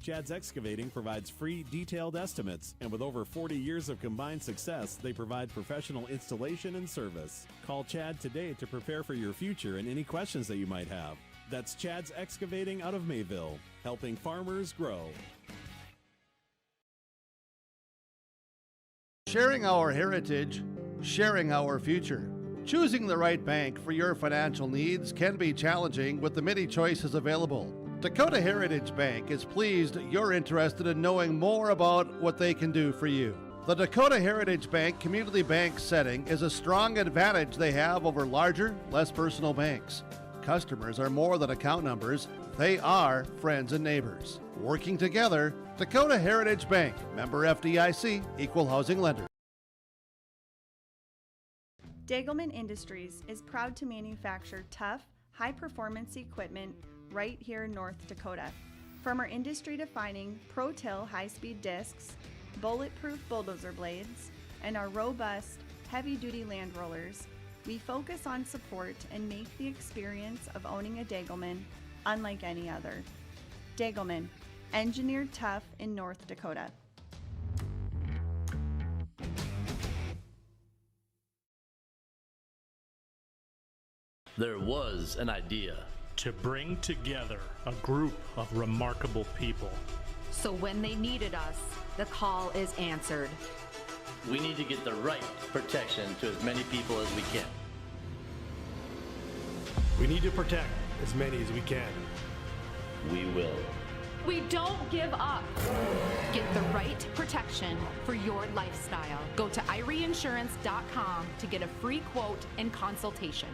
Chad's Excavating provides free, detailed estimates, and with over 40 years of combined success, they provide professional installation and service. Call Chad today to prepare for your future and any questions that you might have. That's Chad's Excavating out of Mayville, helping farmers grow. Sharing our heritage, sharing our future. Choosing the right bank for your financial needs can be challenging with the many choices available. Dakota Heritage Bank is pleased you're interested in knowing more about what they can do for you. The Dakota Heritage Bank community bank setting is a strong advantage they have over larger, less personal banks. Customers are more than account numbers, they are friends and neighbors. Working together, Dakota Heritage Bank, member FDIC, equal housing lender. Degelman Industries is proud to manufacture tough, high-performance equipment right here in North Dakota. From our industry-defining Pro-Till high-speed discs, bulletproof bulldozer blades, and our robust, heavy-duty land rollers, we focus on support and make the experience of owning a Degelman unlike any other. Dagelman, engineered tough in North Dakota. There was an idea to bring together a group of remarkable people. So when they needed us, the call is answered. We need to get the right protection to as many people as we can. We need to protect as many as we can. We will. We don't give up. Get the right protection for your lifestyle. Go to IRIinsurance.com to get a free quote and consultation.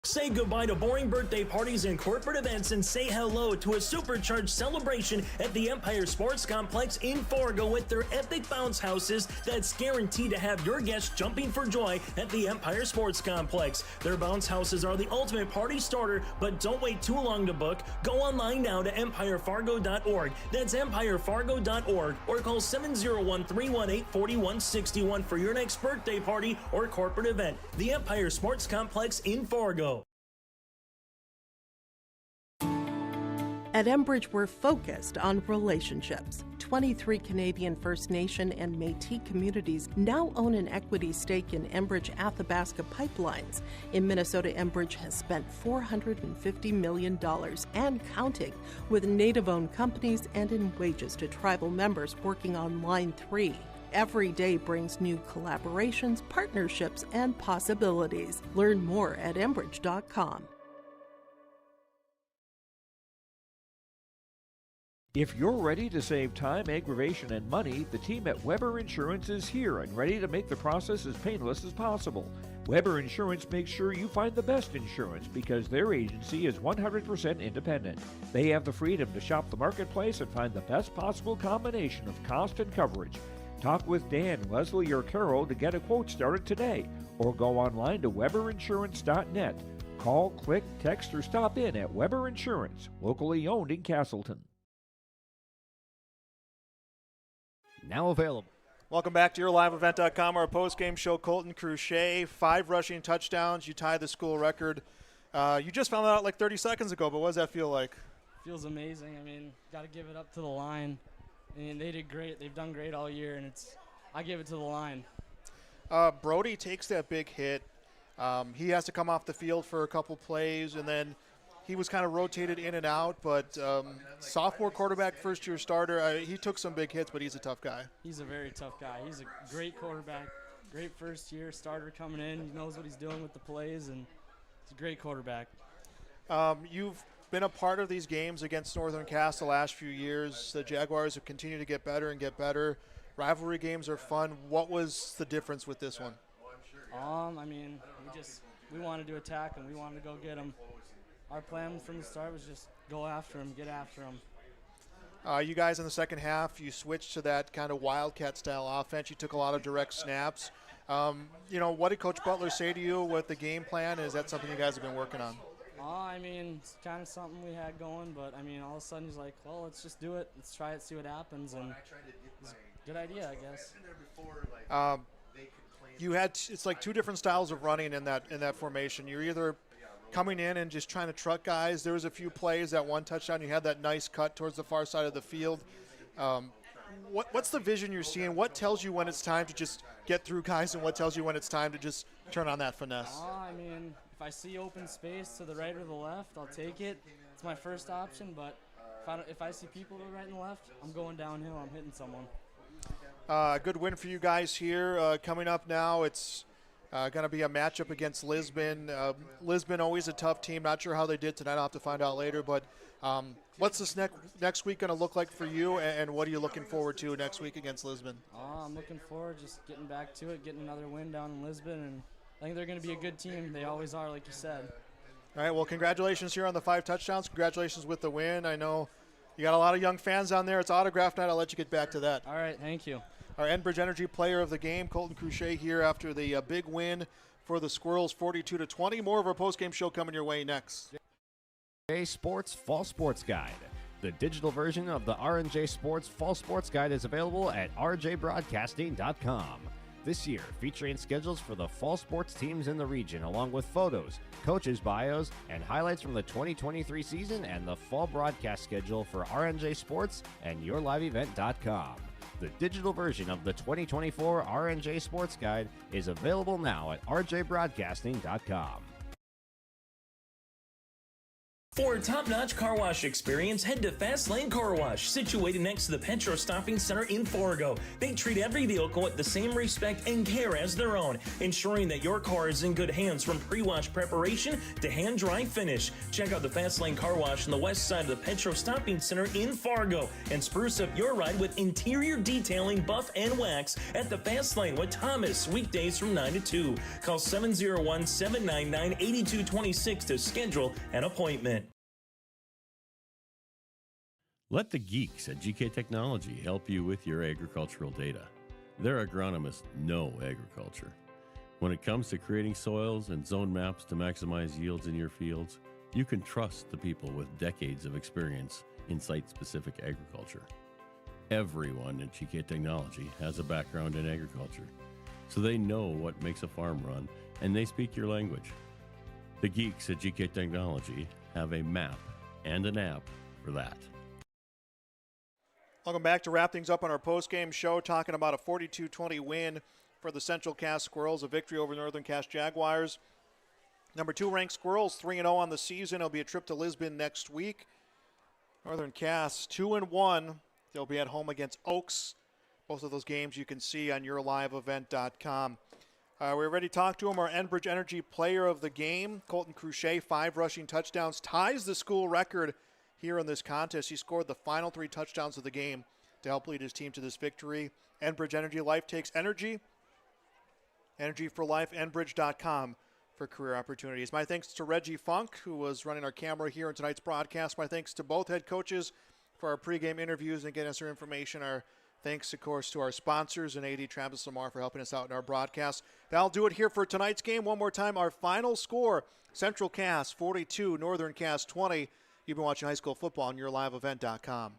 Say goodbye to boring birthday parties and corporate events and say hello to a supercharged celebration at the Empire Sports Complex in Fargo with their epic bounce houses that's guaranteed to have your guests jumping for joy at the Empire Sports Complex. Their bounce houses are the ultimate party starter, but don't wait too long to book. Go online now to empirefargo.org. That's empirefargo.org or call 701-318-4161 for your next birthday party or corporate event. The Empire Sports Complex in Fargo. At Enbridge, we're focused on relationships. 23 Canadian First Nation and Métis communities now own an equity stake in Enbridge Athabasca Pipelines. In Minnesota, Enbridge has spent $450 million and counting with Native-owned companies and in wages to tribal members working on Line 3. Every day brings new collaborations, partnerships, and possibilities. Learn more at Enbridge.com. If you're ready to save time, aggravation, and money, the team at Weber Insurance is here and ready to make the process as painless as possible. Weber Insurance makes sure you find the best insurance because their agency is 100% independent. They have the freedom to shop the marketplace and find the best possible combination of cost and coverage. Talk with Dan, Leslie, or Carol to get a quote started today, or go online to weberinsurance.net. Call, click, text, or stop in at Weber Insurance, locally owned in Castleton. Now available. Welcome back to your liveevent.com, our postgame show. Colton Cruchet, 5 rushing touchdowns. You tied the school record. You just found that out like 30 seconds ago, but what does that feel like? Feels amazing. I mean, got to give it up to the line. I mean, they did great. They've done great all year, and I give it to the line. Brody takes that big hit. He has to come off the field for a couple plays, and then he was kind of rotated in and out, but sophomore quarterback, first-year starter, he took some big hits, but he's a tough guy. He's a very tough guy. He's a great quarterback, great first-year starter coming in. He knows what he's doing with the plays, and he's a great quarterback. You've been a part of these games against Northern Cass the last few years. The Jaguars have continued to get better and get better. Rivalry games are fun. What was the difference with this one? I mean, we wanted to attack and we wanted to go get them. Our plan from the start was just go after him, get after him. You guys in the second half, you switched to that kind of Wildcat-style offense. You took a lot of direct snaps. What did Coach Butler say to you with the game plan? Is that something you guys have been working on? I mean, it's kind of something we had going, but, I mean, all of a sudden he's like, well, let's just do it. Let's try it, see what happens, and it's a good idea, I guess. It's like two different styles of running in that formation. You're either coming in and just trying to truck guys. There was a few plays, that one touchdown, you had that nice cut towards the far side of the field. What's the vision you're seeing? What tells you when it's time to just get through guys, and what tells you when it's time to just turn on that finesse? I mean, if I see open space to the right or the left, I'll take it. It's my first option, but if I see people to the right and the left, I'm going downhill. I'm hitting someone. Good win for you guys here. Coming up now, it's going to be a matchup against Lisbon. Lisbon, always a tough team. Not sure how they did tonight. I'll have to find out later. But what's this next week going to look like for you, and what are you looking forward to next week against Lisbon? I'm looking forward just getting back to it, getting another win down in Lisbon, and I think they're going to be a good team. They always are, like you said. All right, well, congratulations here on the 5 touchdowns. Congratulations with the win. I know you got a lot of young fans down there. It's autograph night. I'll let you get back to that. All right, thank you. Our Enbridge Energy player of the game, Colton Cruchet, here after the big win for the Squirrels, 42-20. More of our postgame show coming your way next. RJ Sports Fall Sports Guide. The digital version of the R&J Sports Fall Sports Guide is available at rjbroadcasting.com. This year, featuring schedules for the fall sports teams in the region, along with photos, coaches' bios, and highlights from the 2023 season and the fall broadcast schedule for RNJ Sports and YourLiveEvent.com. The digital version of the 2024 RNJ Sports Guide is available now at rjbroadcasting.com. For a top-notch car wash experience, head to Fast Lane Car Wash, situated next to the Petro Stopping Center in Forgo. They treat every vehicle with the same respect and care as their own, ensuring that your car is in good hands from pre-wash preparation to hand-dry finish. Check out the Fast Lane Car Wash on the west side of the Petro Stopping Center in Fargo and spruce up your ride with interior detailing, buff, and wax at the Fast Lane with Thomas, weekdays from 9 to 2. Call 701-799-8226 to schedule an appointment. Let the geeks at GK Technology help you with your agricultural data. Their agronomists know agriculture. When it comes to creating soils and zone maps to maximize yields in your fields, you can trust the people with decades of experience in site-specific agriculture. Everyone at GK Technology has a background in agriculture, so they know what makes a farm run, and they speak your language. The geeks at GK Technology have a map and an app for that. Welcome back to wrap things up on our post-game show, talking about a 42-20 win for the Central Cass Squirrels, a victory over Northern Cass Jaguars. Number 2 ranked Squirrels, 3-0 on the season. It'll be a trip to Lisbon next week. Northern Cass 2-1. They'll be at home against Oaks. Both of those games you can see on YourLiveEvent.com. We're ready to talk to him. Our Enbridge Energy Player of the Game, Colton Cruchet, 5 rushing touchdowns, ties the school record here in this contest. He scored the final 3 touchdowns of the game to help lead his team to this victory. Enbridge Energy, life takes energy. Energy for life, enbridge.com for career opportunities. My thanks to Reggie Funk, who was running our camera here in tonight's broadcast. My thanks to both head coaches for our pregame interviews and getting us their information. Our thanks, of course, to our sponsors and AD Travis Lamar for helping us out in our broadcast. That'll do it here for tonight's game. One more time, our final score, Central Cass 42, Northern Cass 20. You've been watching high school football on YourLiveEvent.com.